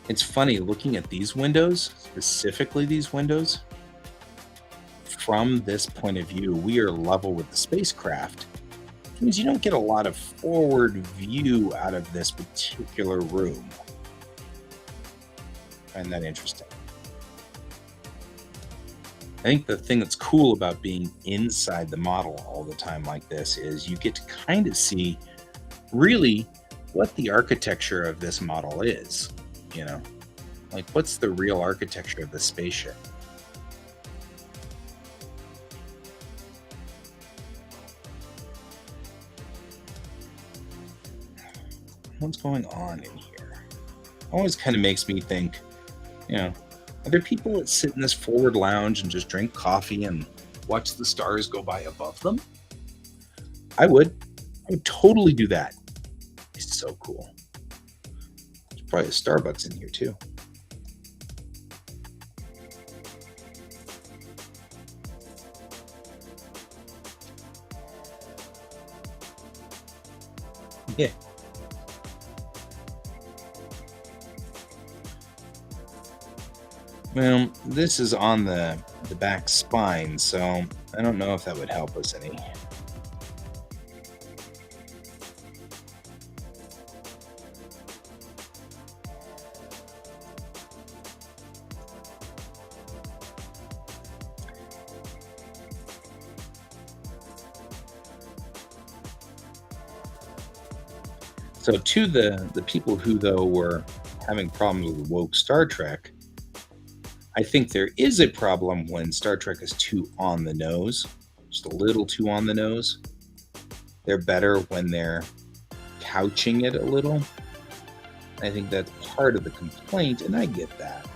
It's funny looking at these windows, specifically these windows. From this point of view, we are level with the spacecraft. Which means you don't get a lot of forward view out of this particular room. I find that interesting. I think the thing that's cool about being inside the model all the time like this is you get to kind of see really what the architecture of this model is. You know, like what's the real architecture of the spaceship? What's going on in here? Always kind of makes me think, you know, are there people that sit in this forward lounge and just drink coffee and watch the stars go by above them? I would totally do that. It's so cool. Probably a Starbucks in here too. Yeah. Well, this is on the back spine, so I don't know if that would help us any. So to the people who, though, were having problems with woke Star Trek, I think there is a problem when Star Trek is too on the nose, just a little too on the nose. They're better when they're couching it a little. I think that's part of the complaint, and I get that.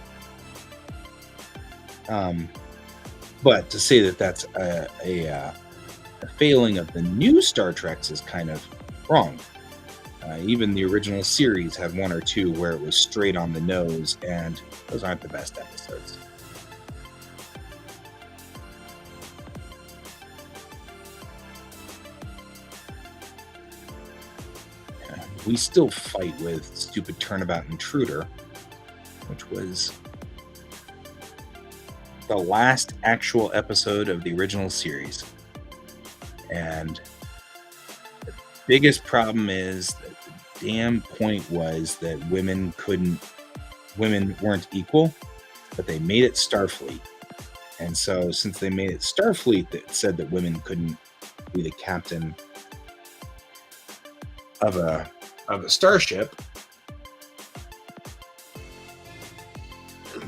But to say that that's a failing of the new Star Treks is kind of wrong. Even the original series had one or two where it was straight on the nose, and those aren't the best episodes. We still fight with stupid Turnabout Intruder, which was the last actual episode of the original series. And the biggest problem is that the damn point was that women weren't equal, but they made it Starfleet. And so since they made it Starfleet, that said that women couldn't be the captain of a starship,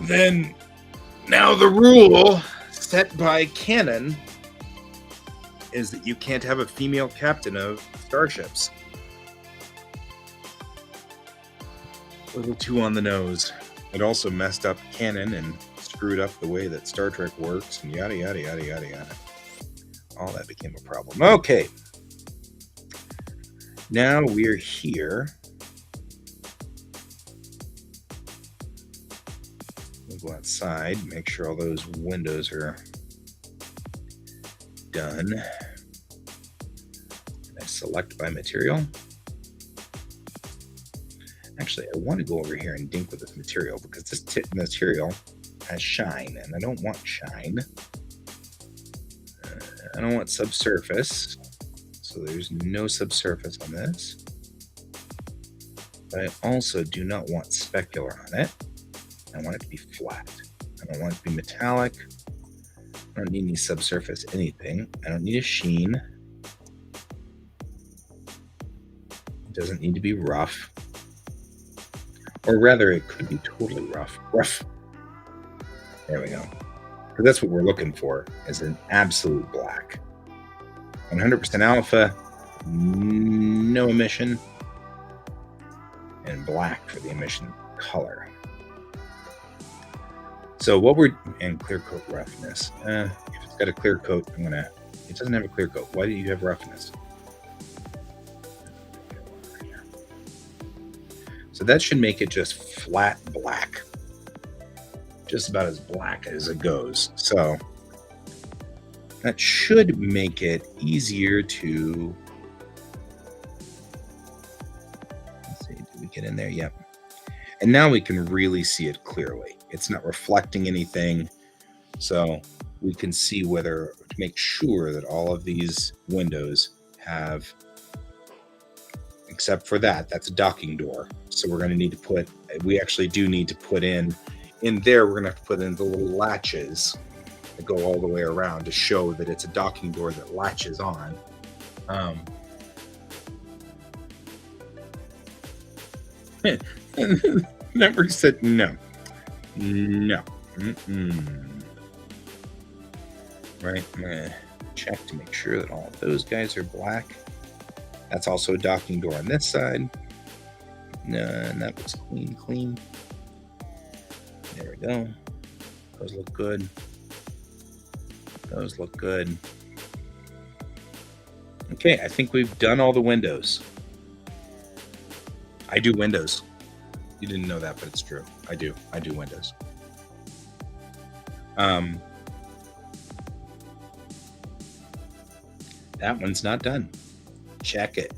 then now the rule set by canon is that you can't have a female captain of starships. A little too on the nose. It also messed up canon and screwed up the way that Star Trek works, and yada yada yada yada yada. All that became a problem. Okay. Now we're here. We'll go outside, make sure all those windows are done. And I select by material. Actually, I want to go over here and dink with this material because this material has shine, and I don't want shine. I don't want subsurface. So there's no subsurface on this. But I also do not want specular on it. I want it to be flat. I don't want it to be metallic. I don't need any subsurface anything. I don't need a sheen. It doesn't need to be rough. Or rather, it could be totally rough. Rough. There we go. Because that's what we're looking for, is an absolute black. 100% alpha, no emission, and black for the emission color. So what we're, and clear coat roughness. If it's got a clear coat, it doesn't have a clear coat. Why do you have roughness? So that should make it just flat black. Just about as black as it goes. So that should make it easier to, let's see, did we get in there? Yep. And now we can really see it clearly. It's not reflecting anything. So we can see whether, to make sure that all of these windows have, except for that's a docking door. So we're going to need to we actually do need to put in there, we're going to have to put in the little latches that go all the way around to show that it's a docking door that latches on. Never said no. No. Right, I'm going to check to make sure that all of those guys are black. That's also a docking door on this side. No, and that looks clean. There we go. Those look good. Those look good. Okay, I think we've done all the windows. I do windows. You didn't know that, but it's true. I do windows. That one's not done. Check it.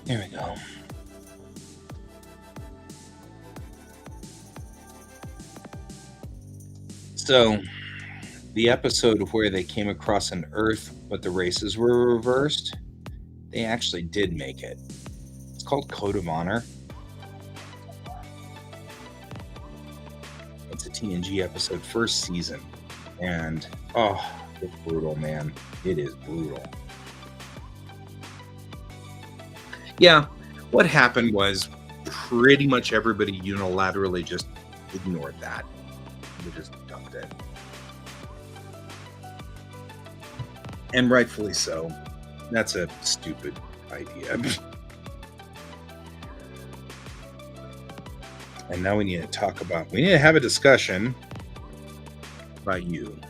There we go. So, the episode where they came across an Earth, but the races were reversed, they actually did make it. It's called Code of Honor. It's a TNG episode, first season. And, it's brutal, man. It is brutal. Yeah, what happened was pretty much everybody unilaterally just ignored that. They just dumped it. And rightfully so. That's a stupid idea. And now we need to have a discussion about YouTube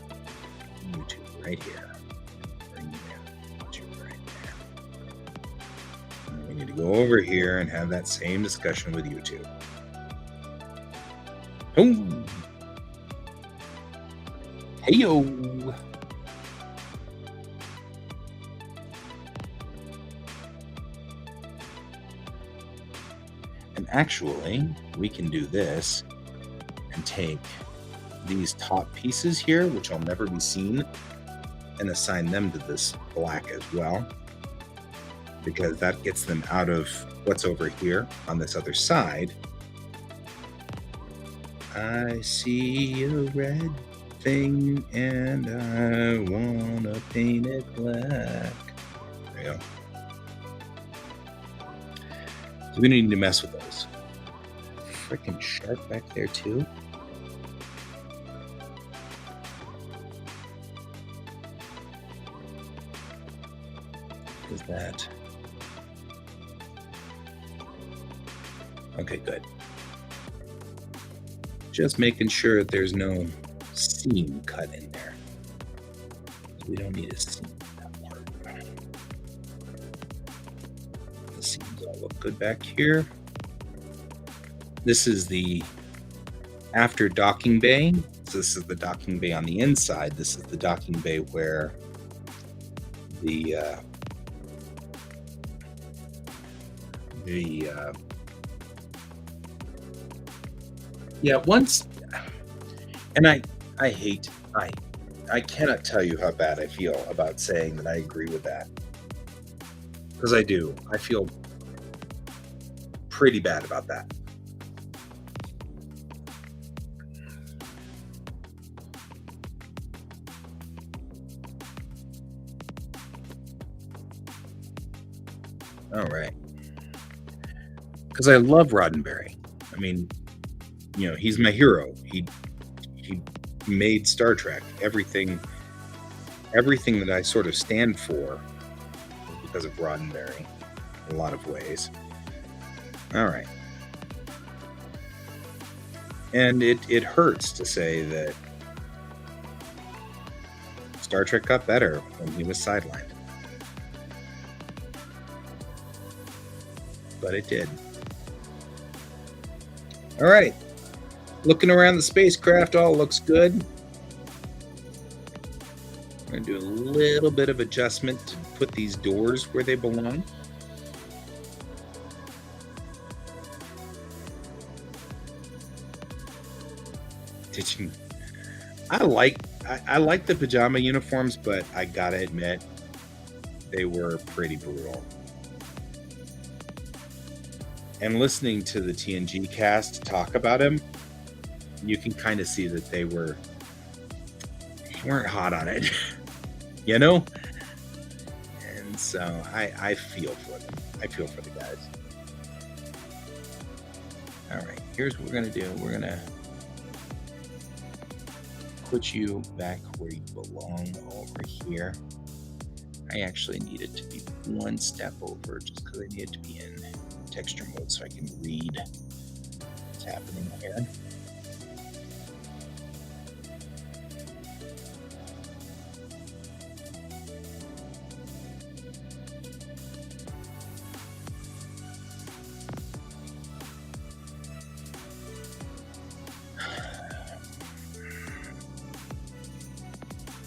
right here. Bring YouTube right there. And we need to go over here and have that same discussion with YouTube. Oh. Hey-yo. And actually, we can do this and take these top pieces here, which will never be seen, and assign them to this black as well, because that gets them out of what's over here on this other side. I see a red thing and I wanna paint it black. There you go. So we need to mess with those. Freaking sharp back there too. What is that? Okay, good. Just making sure that there's no seam cut in there. We don't need a seam in that part. The seams all look good back here. This is the after docking bay. So this is the docking bay on the inside. This is the docking bay where the once, and I cannot tell you how bad I feel about saying that I agree with that, because I do. I feel pretty bad about that. All right, because I love Roddenberry. I mean, you know, he's my hero. He made Star Trek. Everything that I sort of stand for is because of Roddenberry in a lot of ways. All right. And it hurts to say that Star Trek got better when he was sidelined. But it did. All right. Looking around the spacecraft, all looks good. I'm going to do a little bit of adjustment to put these doors where they belong. I like the pajama uniforms, but I gotta admit, they were pretty brutal. And listening to the TNG cast talk about him, you can kind of see that they weren't hot on it, you know? And so I feel for them. I feel for the guys. All right, here's what we're gonna do. We're gonna put you back where you belong over here. I actually need it to be one step over just because I need it to be in texture mode so I can read what's happening here.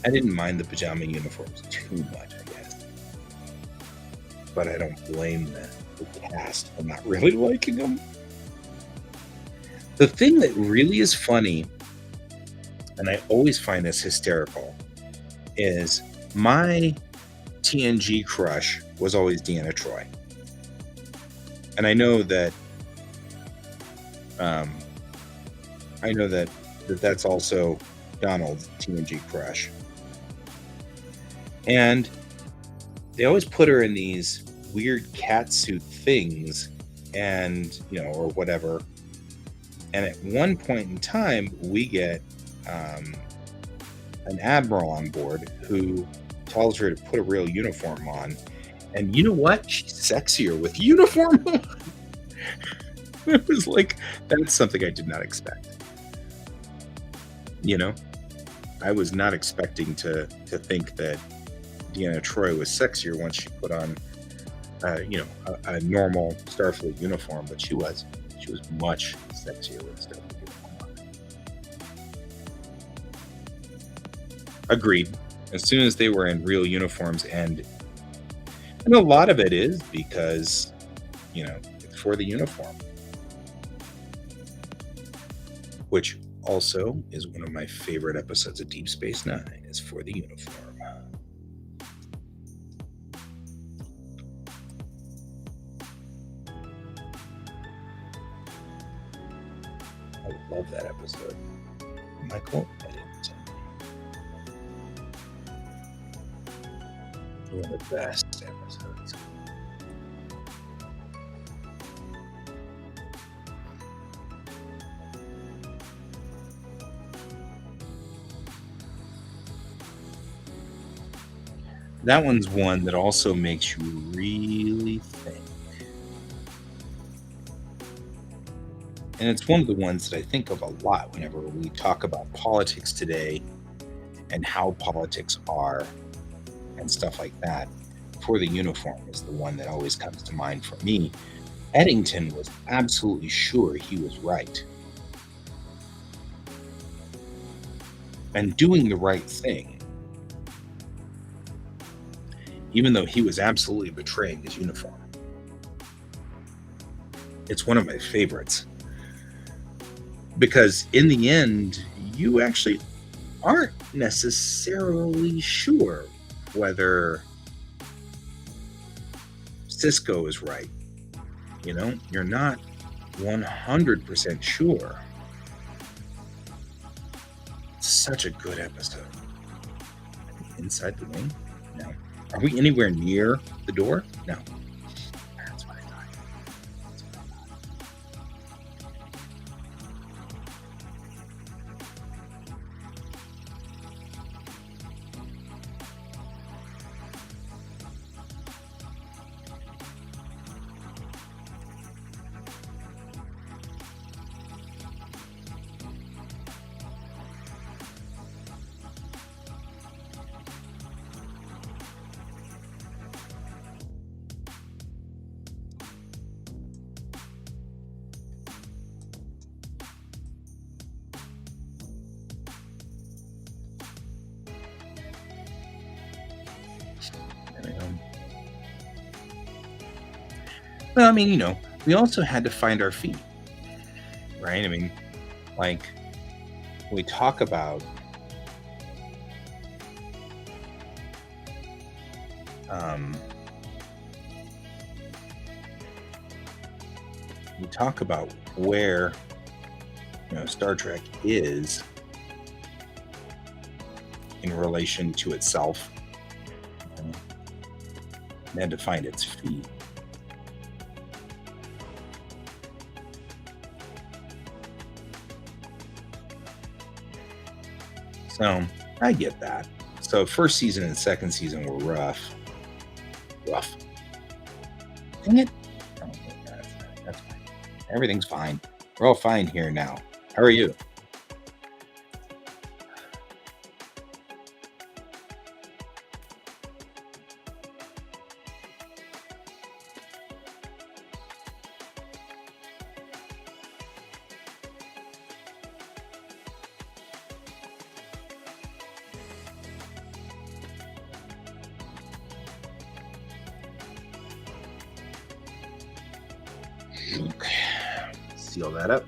I didn't mind the pajama uniforms too much, I guess. But I don't blame the cast for not really liking them. The thing that really is funny, and I always find this hysterical, is my TNG crush was always Deanna Troi. And I know that that's also Donald's TNG crush. And they always put her in these weird catsuit things, and or whatever. And at one point in time, we get an admiral on board who tells her to put a real uniform on. And you know what? She's sexier with uniform on. It was like, that's something I did not expect. I was not expecting to think that Deanna Troi was sexier once she put on, a normal Starfleet uniform, but she was much sexier with a Starfleet uniform on. Agreed. As soon as they were in real uniforms, and a lot of it is because, it's for the uniform. Which also is one of my favorite episodes of Deep Space Nine, is for the uniform. I love that episode. Michael Eddington. One of the best episodes. That one's one that also makes you really think. And it's one of the ones that I think of a lot whenever we talk about politics today and how politics are and stuff like that. For the uniform is the one that always comes to mind for me. Eddington was absolutely sure he was right. And doing the right thing. Even though he was absolutely betraying his uniform. It's one of my favorites. Because in the end, you actually aren't necessarily sure whether Cisco is right. You're not 100% sure. It's such a good episode. Inside the wing? No. Are we anywhere near the door? No. That's what I thought. Well, we also had to find our feet, right? We talk about where Star Trek is in relation to itself, and had to find its feet. So I get that. So first season and second season were rough. Dang it. Oh, that's fine. Everything's fine. We're all fine here now. How are you? Okay. Seal that up.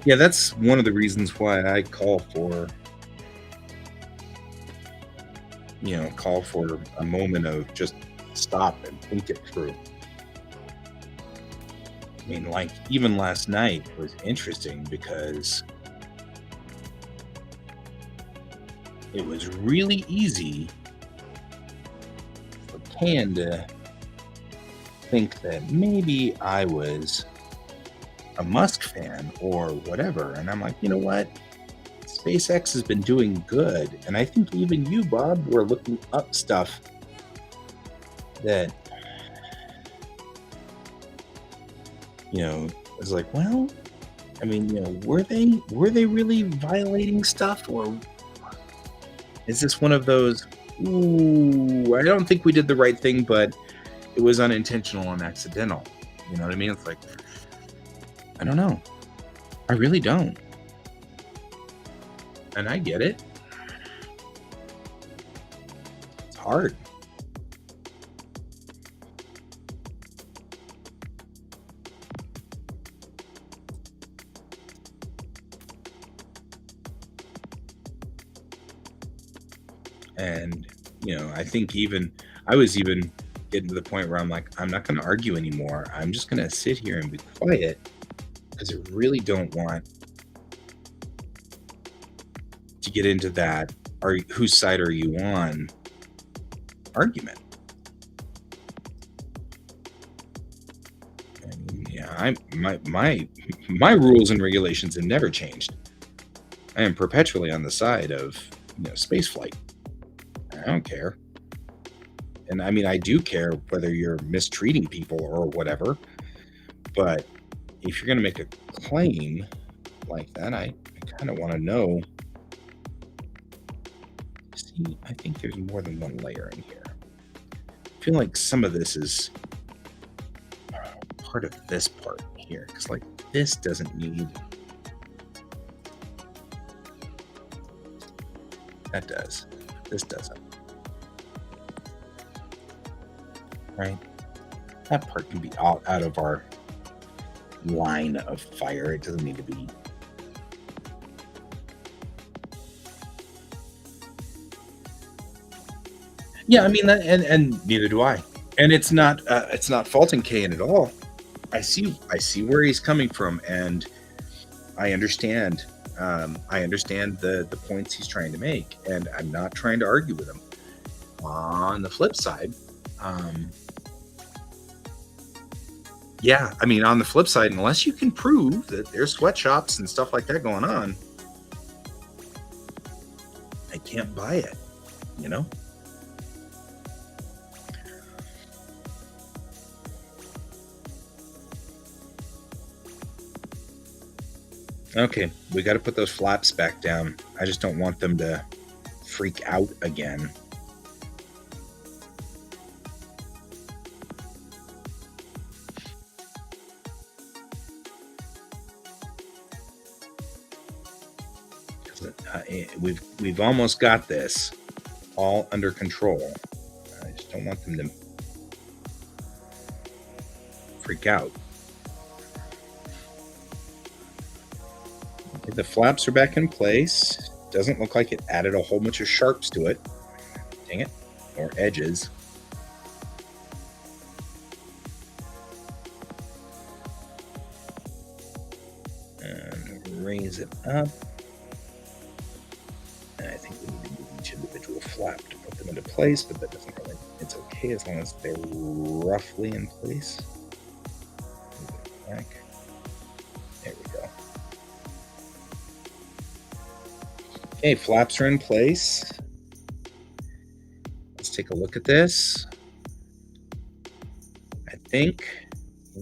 Yeah, that's one of the reasons why I call for a moment of just stop and think it through. Even last night was interesting because it was really easy for Can to think that maybe I was a Musk fan or whatever. And I'm like, you know what? SpaceX has been doing good. And I think even you, Bob, were looking up stuff that, was like, well, I mean, were they really violating stuff, or is this one of those, ooh, I don't think we did the right thing, but it was unintentional and accidental? You know what I mean? It's like, I don't know. I really don't. And I get it. It's hard. And, I think I was even getting to the point where I'm like, I'm not going to argue anymore. I'm just going to sit here and be quiet, because I really don't want to get into that whose side are you on argument. And yeah, my rules and regulations have never changed. I am perpetually on the side of space flight. I don't care. And I mean, I do care whether you're mistreating people or whatever, but if you're going to make a claim like that, I kind of want to know. See, I think there's more than one layer in here. I feel like some of this is part of this part here, because like this doesn't need. That does. This doesn't. Right? That part can be out of our line of fire. It doesn't need to be. Yeah, I mean, and neither do I. And it's not faulting Kayan at all. I see where he's coming from, and I understand. I understand the points he's trying to make, and I'm not trying to argue with him. On the flip side, yeah, I mean, on the flip side, unless you can prove that there's sweatshops and stuff like that going on, I can't buy it, Okay, we got to put those flaps back down. I just don't want them to freak out again. We've almost got this all under control. I just don't want them to freak out. Okay, the flaps are back in place. Doesn't look like it added a whole bunch of sharps to it. Dang it. Or edges. And raise it up. Flap to put them into place, but that doesn't really, it's okay as long as they're roughly in place. Move it back. There we go. Okay, flaps are in place. Let's take a look at this. I think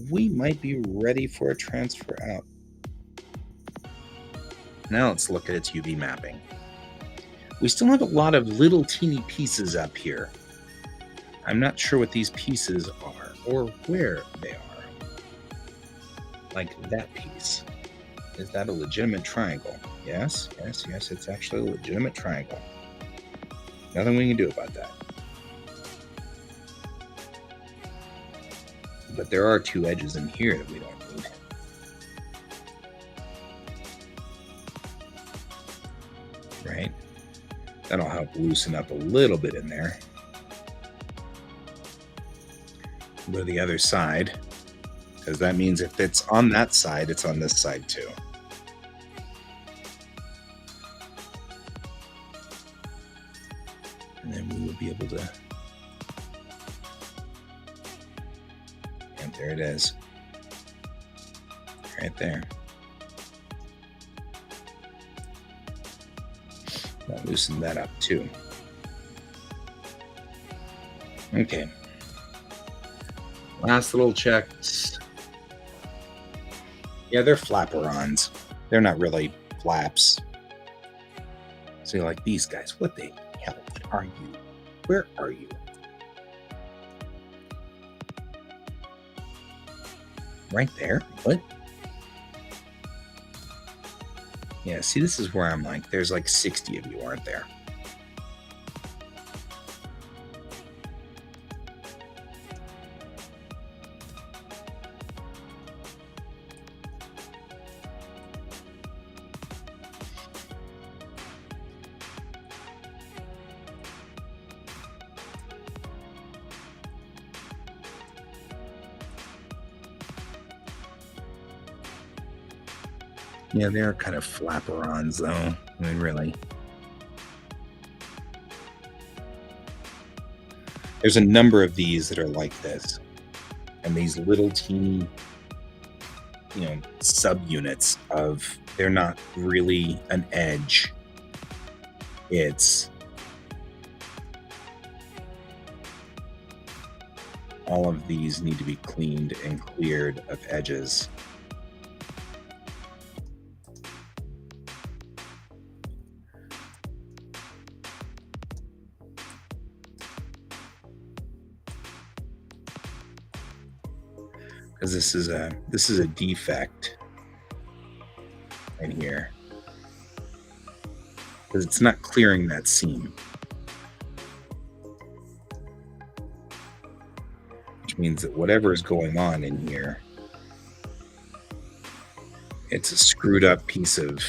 we might be ready for a transfer out. Now let's look at its UV mapping. We still have a lot of little teeny pieces up here. I'm not sure what these pieces are or where they are. Like that piece. Is that a legitimate triangle? Yes, it's actually a legitimate triangle. Nothing we can do about that. But there are two edges in here that we don't need. Right? That'll help loosen up a little bit in there. Go to the other side, because that means if it's on that side, it's on this side too. And then we will be able to, and there it is. Right there. I'll loosen that up too. Okay. Last little checks. Yeah, they're flapper-ons. They're not really flaps. So you're like, these guys, what the hell? What are you? Where are you? Right there? What? Yeah, see, this is where I'm like, there's like 60 of you, aren't there? Yeah, they're kind of flapper-ons, though. I mean, really. There's a number of these that are like this. And these little teeny, subunits of, they're not really an edge. It's all of these need to be cleaned and cleared of edges. Because this is a defect right here, because it's not clearing that seam, which means that whatever is going on in here, it's a screwed up piece of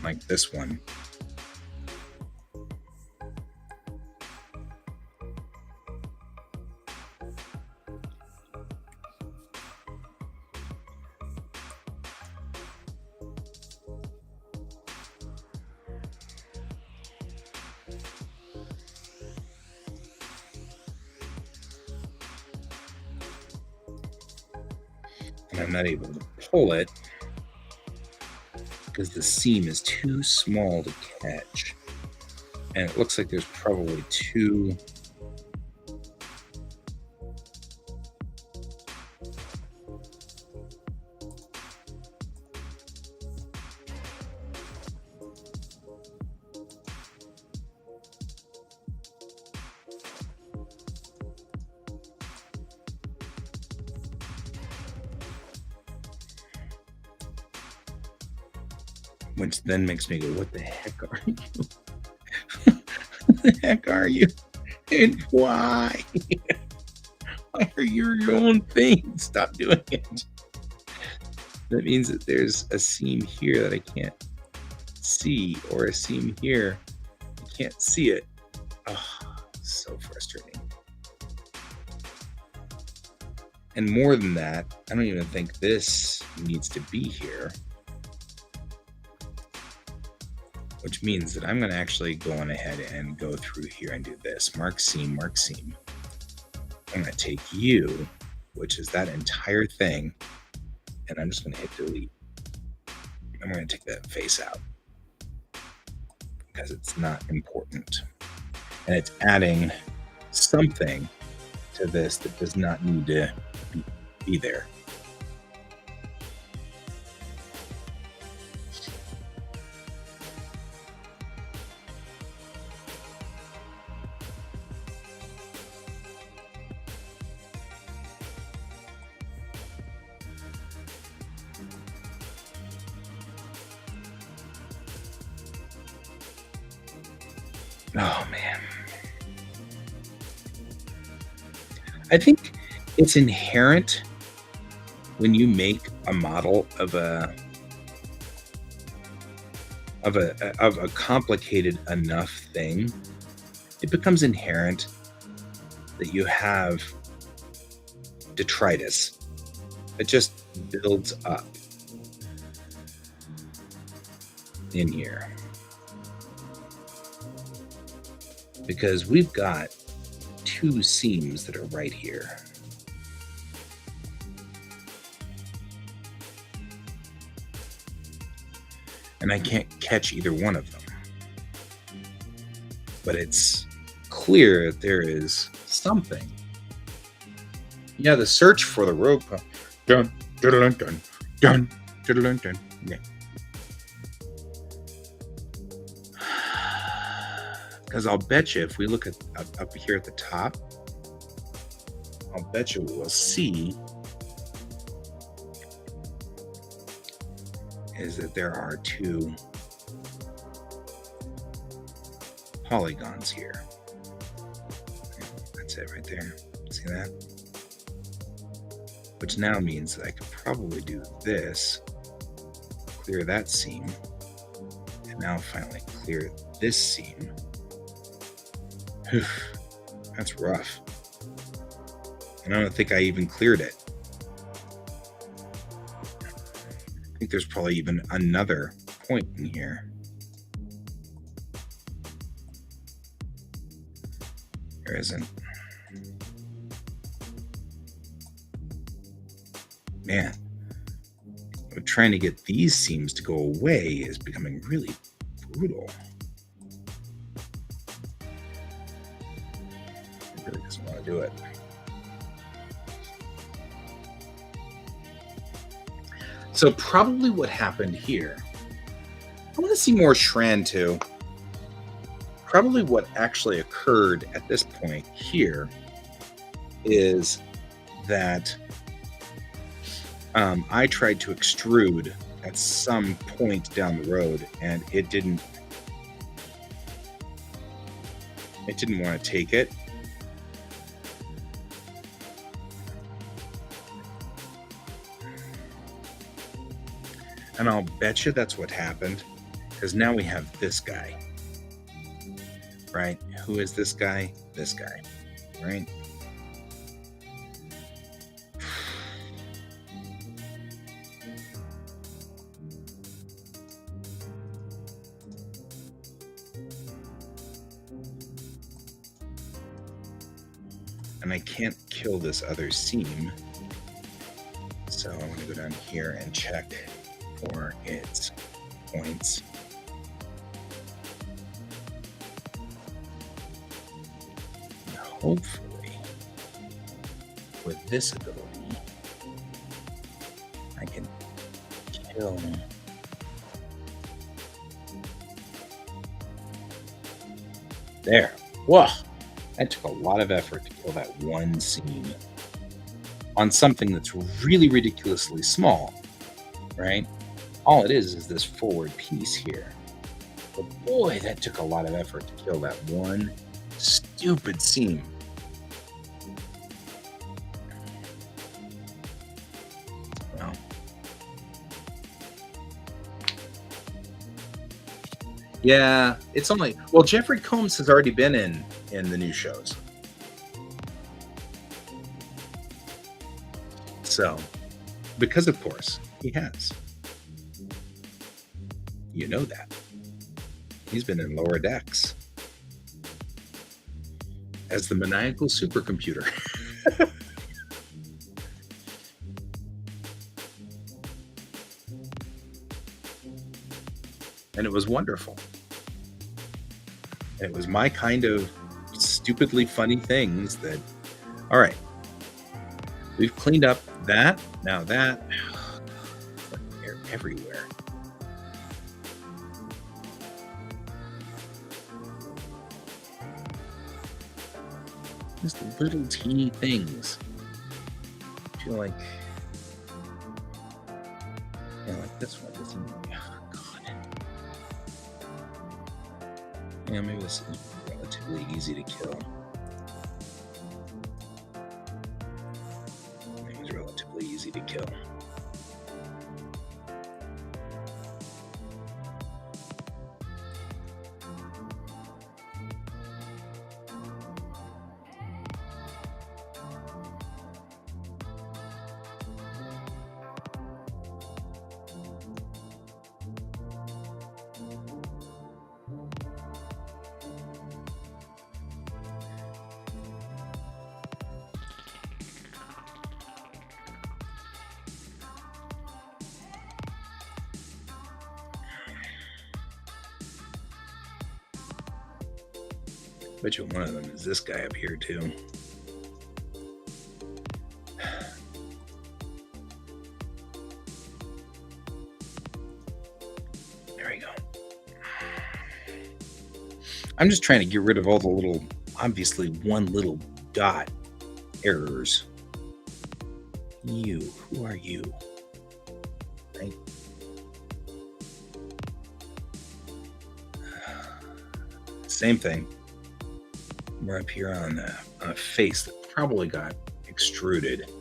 like this one. And I'm not able to pull it because the seam is too small to catch. And it looks like there's probably two which then makes me go, what the heck are you? What the heck are you? And why? Why are you your own thing? Stop doing it. That means that there's a seam here that I can't see, or a seam here. I can't see it. Oh, so frustrating. And more than that, I don't even think this needs to be here. Which means that I'm going to actually go on ahead and go through here and do this. Mark seam, mark seam. I'm going to take you, which is that entire thing, and I'm just going to hit delete. I'm going to take that face out because it's not important. And it's adding something to this that does not need to be there. Oh, man. I think it's inherent when you make a model of of a complicated enough thing, it becomes inherent that you have detritus that just builds up in here. Because we've got two seams that are right here. And I can't catch either one of them. But it's clear that there is something. Yeah, the search for the rogue dun dun dun dun dun dun. Yeah. Because I'll bet you if we look at up here at the top, I'll bet you we'll see is that there are two polygons here. That's it right there. See that? Which now means that I could probably do this, clear that seam, and now finally clear this seam. That's rough. And I don't think I even cleared it. I think there's probably even another point in here. There isn't. Man, trying to get these seams to go away is becoming really brutal. It really doesn't want to do it. So probably what happened here, I want to see more Shran too. Probably what actually occurred at this point here is that I tried to extrude at some point down the road, and it didn't want to take it. And I'll bet you that's what happened, because now we have this guy, right? Who is this guy? This guy, right? And I can't kill this other seam. So I'm going to go down here and check for its points. And hopefully, with this ability, I can kill. There. Whoa! That took a lot of effort to kill that one seam on something that's really ridiculously small, right? All it is this forward piece here. But boy, that took a lot of effort to kill that one stupid seam. Well, yeah, it's only, well, Jeffrey Combs has already been in the new shows. So, because of course, he has. You know that. He's been in Lower Decks as the maniacal supercomputer. And it was wonderful. And it was my kind of stupidly funny things that, all right, we've cleaned up that, now that, they're everywhere. Just little teeny things. I feel like, yeah, like this one doesn't, oh God. Yeah, maybe this is relatively easy to kill. It was relatively easy to kill. Bet you one of them is this guy up here too. There we go. I'm just trying to get rid of all the little, obviously one little dot errors. You, who are you? Right? Same thing. We're up here on a face that probably got extruded.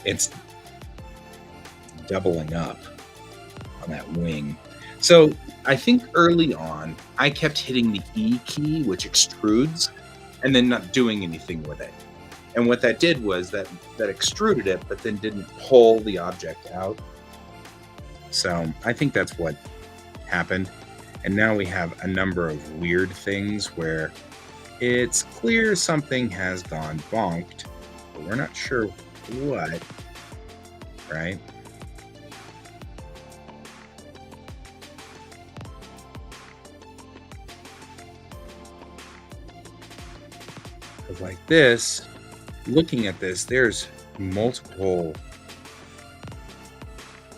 It's doubling up on that wing. So I think early on, I kept hitting the E key, which extrudes, and then not doing anything with it. And what that did was that extruded it, but then didn't pull the object out. So I think that's what happened. And now we have a number of weird things where it's clear something has gone bonked, but we're not sure what, right? Because like this, looking at this, there's multiple.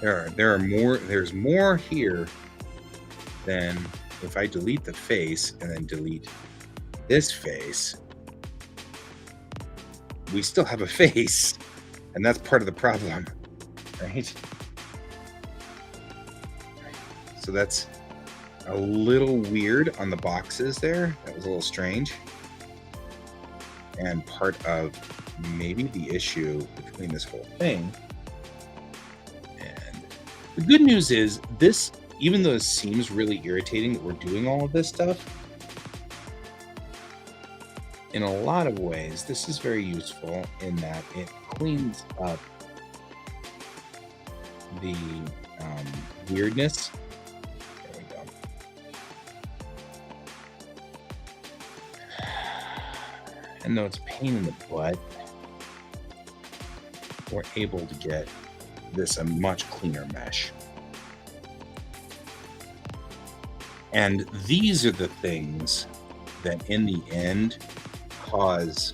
There's more here than if I delete the face and then delete this face. We still have a face, and that's part of the problem, right? So that's a little weird on the boxes there. That was a little strange. And part of maybe the issue between this whole thing. And the good news is this, even though it seems really irritating that we're doing all of this stuff, in a lot of ways, this is very useful in that it cleans up the weirdness. There we go. And though it's a pain in the butt, we're able to get this a much cleaner mesh. And these are the things that in the end cause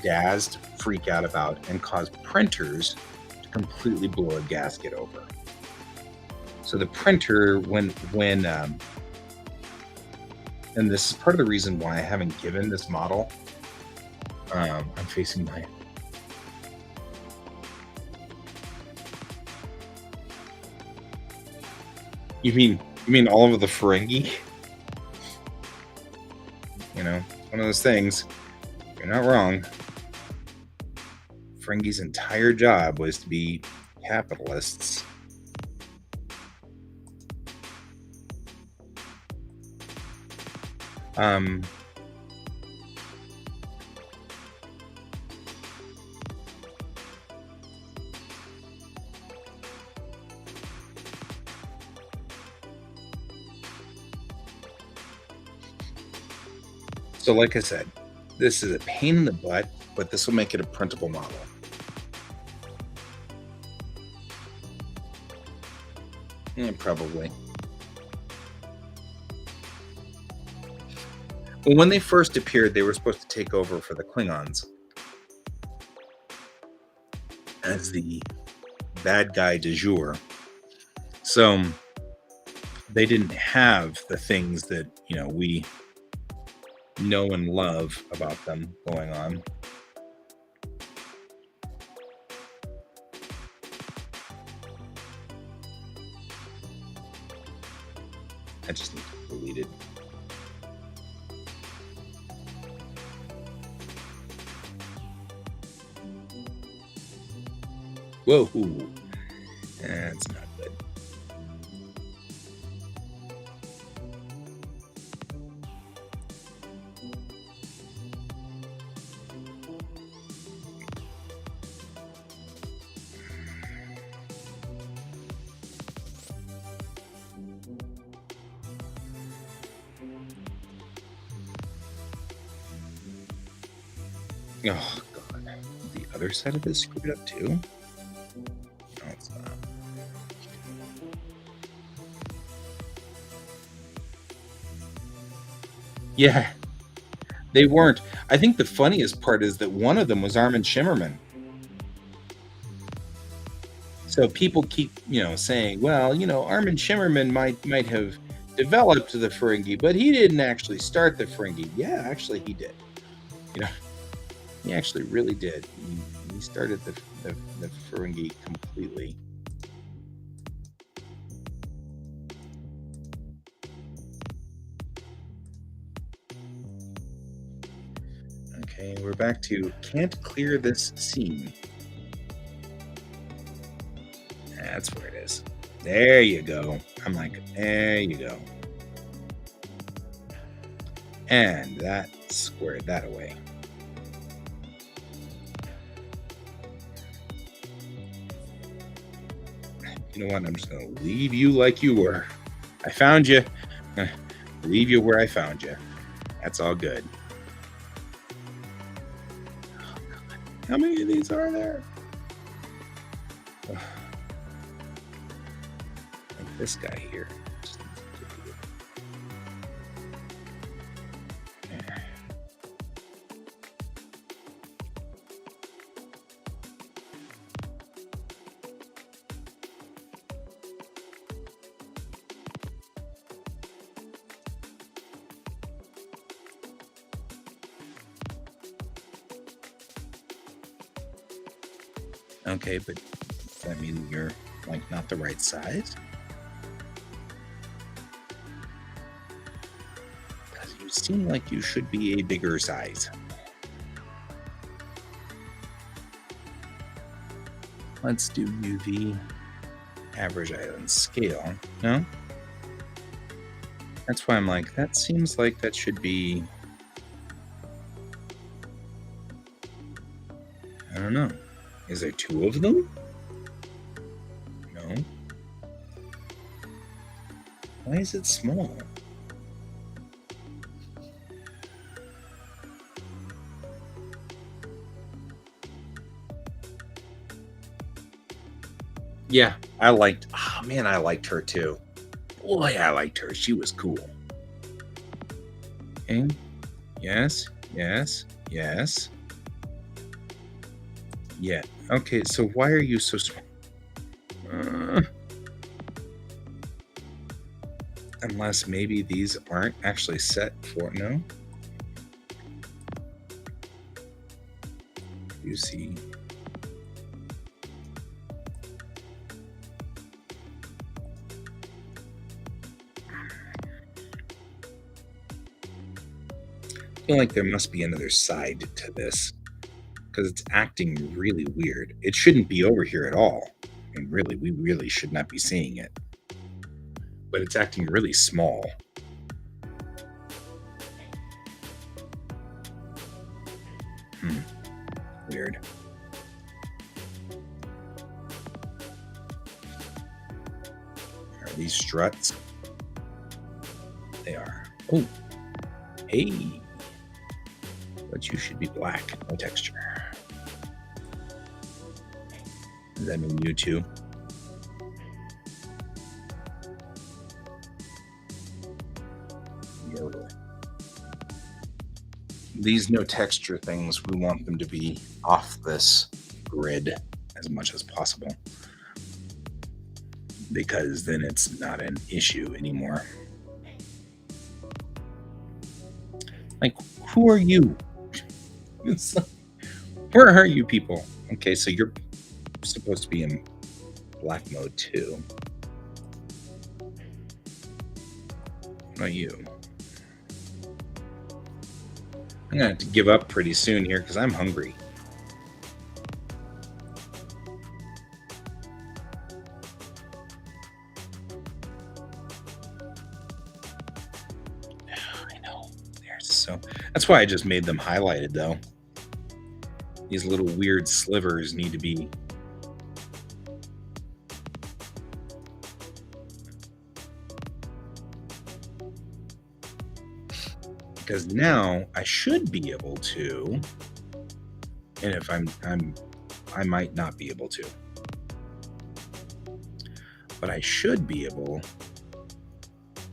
DAS to freak out about and cause printers to completely blow a gasket over. So the printer, when and this is part of the reason why I haven't given this model. I'm facing my. You mean all of the Ferengi? You know, one of those things. You're not wrong. Ferengi's entire job was to be capitalists. So like I said, this is a pain in the butt, but this will make it a printable model. Yeah, probably. Well, when they first appeared, they were supposed to take over for the Klingons as the bad guy du jour. So they didn't have the things that, you know, we know and love about them going on. I just need to delete it. Whoa, that's not good. Oh, God. The other side of this screwed up, too? No, it's not. Yeah, they weren't. I think the funniest part is that one of them was Armin Shimmerman. So people keep, saying, well, Armin Shimmerman might have developed the Ferengi, but he didn't actually start the Ferengi. Yeah, actually he did. He actually really did. He started the Ferengi completely. Okay, we're back to can't clear this scene. That's where it is. There you go. I'm like, there you go. And that squared that away. You know what? I'm just going to leave you like you were. I found you. Leave you where I found you. That's all good. Oh, God. How many of these are there? Like this guy here. Okay, but does that mean you're like not the right size? Because you seem like you should be a bigger size. Let's do UV average island scale. No? That's why I'm like, that seems like that should be... I don't know. Is there two of them? No. Why is it small? Yeah, I liked her too. Boy, I liked her. She was cool. Okay. Yes, yes, yes. Yeah. Okay, so why are you so small? Unless maybe these aren't actually set for... No? You see... I feel like there must be another side to this, because it's acting really weird. It shouldn't be over here at all. I mean, really, we really should not be seeing it. But it's acting really small. Weird. Are these struts? They are. Oh, hey. But you should be black, no texture. Does that mean you too? These no texture things, we want them to be off this grid as much as possible, because then it's not an issue anymore. Like, who are you? Where are you people? Okay, so you're supposed to be in black mode too. What about you? I'm gonna have to give up pretty soon here because I'm hungry. I know. So that's why I just made them highlighted though. These little weird slivers need to be... Because now I should be able to And if I might not be able to. But I should be able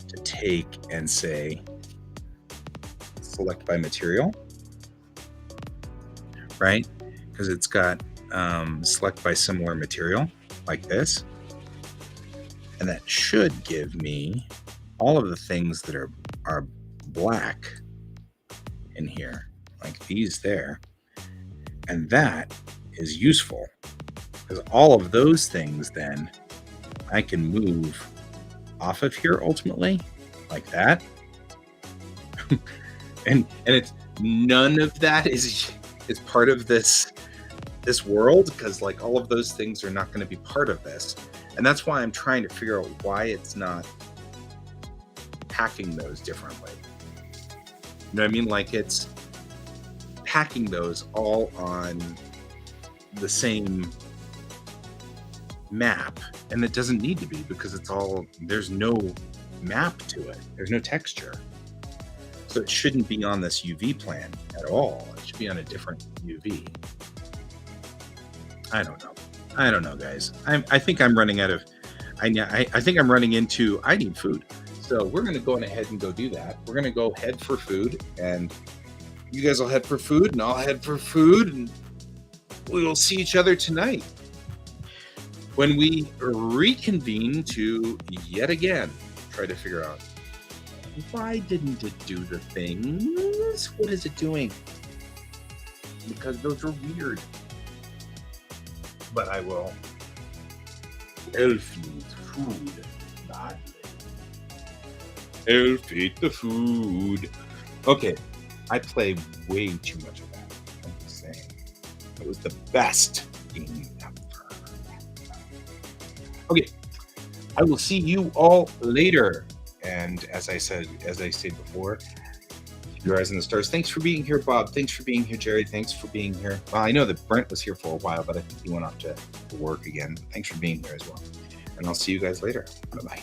to take and say, select by material, right? Because it's got select by similar material like this. And that should give me all of the things that are black in here, like these there. And that is useful because all of those things then I can move off of here ultimately, like that. and it's none of that is part of this world, because like all of those things are not going to be part of this. And that's why I'm trying to figure out why it's not packing those differently. You know what I mean? Like it's packing those all on the same map, and it doesn't need to be, because it's all, there's no map to it. There's no texture. So it shouldn't be on this UV plan at all. It should be on a different UV. I don't know, guys. I think I'm running out of, I think I'm running into, I need food. So we're going to go ahead and go do that. We're going to go head for food, and you guys will head for food, and I'll head for food, and we will see each other tonight when we reconvene to yet again try to figure out, why didn't it do the things? What is it doing? Because those are weird. But I will. Elf eats food badly. Elf eat the food. Okay, I play way too much of that. I'm just saying. It was the best game ever. Okay, I will see you all later. And as I said before, your eyes in the stars. Thanks for being here, Bob. Thanks for being here, Jerry. Thanks for being here. Well, I know that Brent was here for a while, but I think he went off to work again. Thanks for being here as well. And I'll see you guys later. Bye-bye.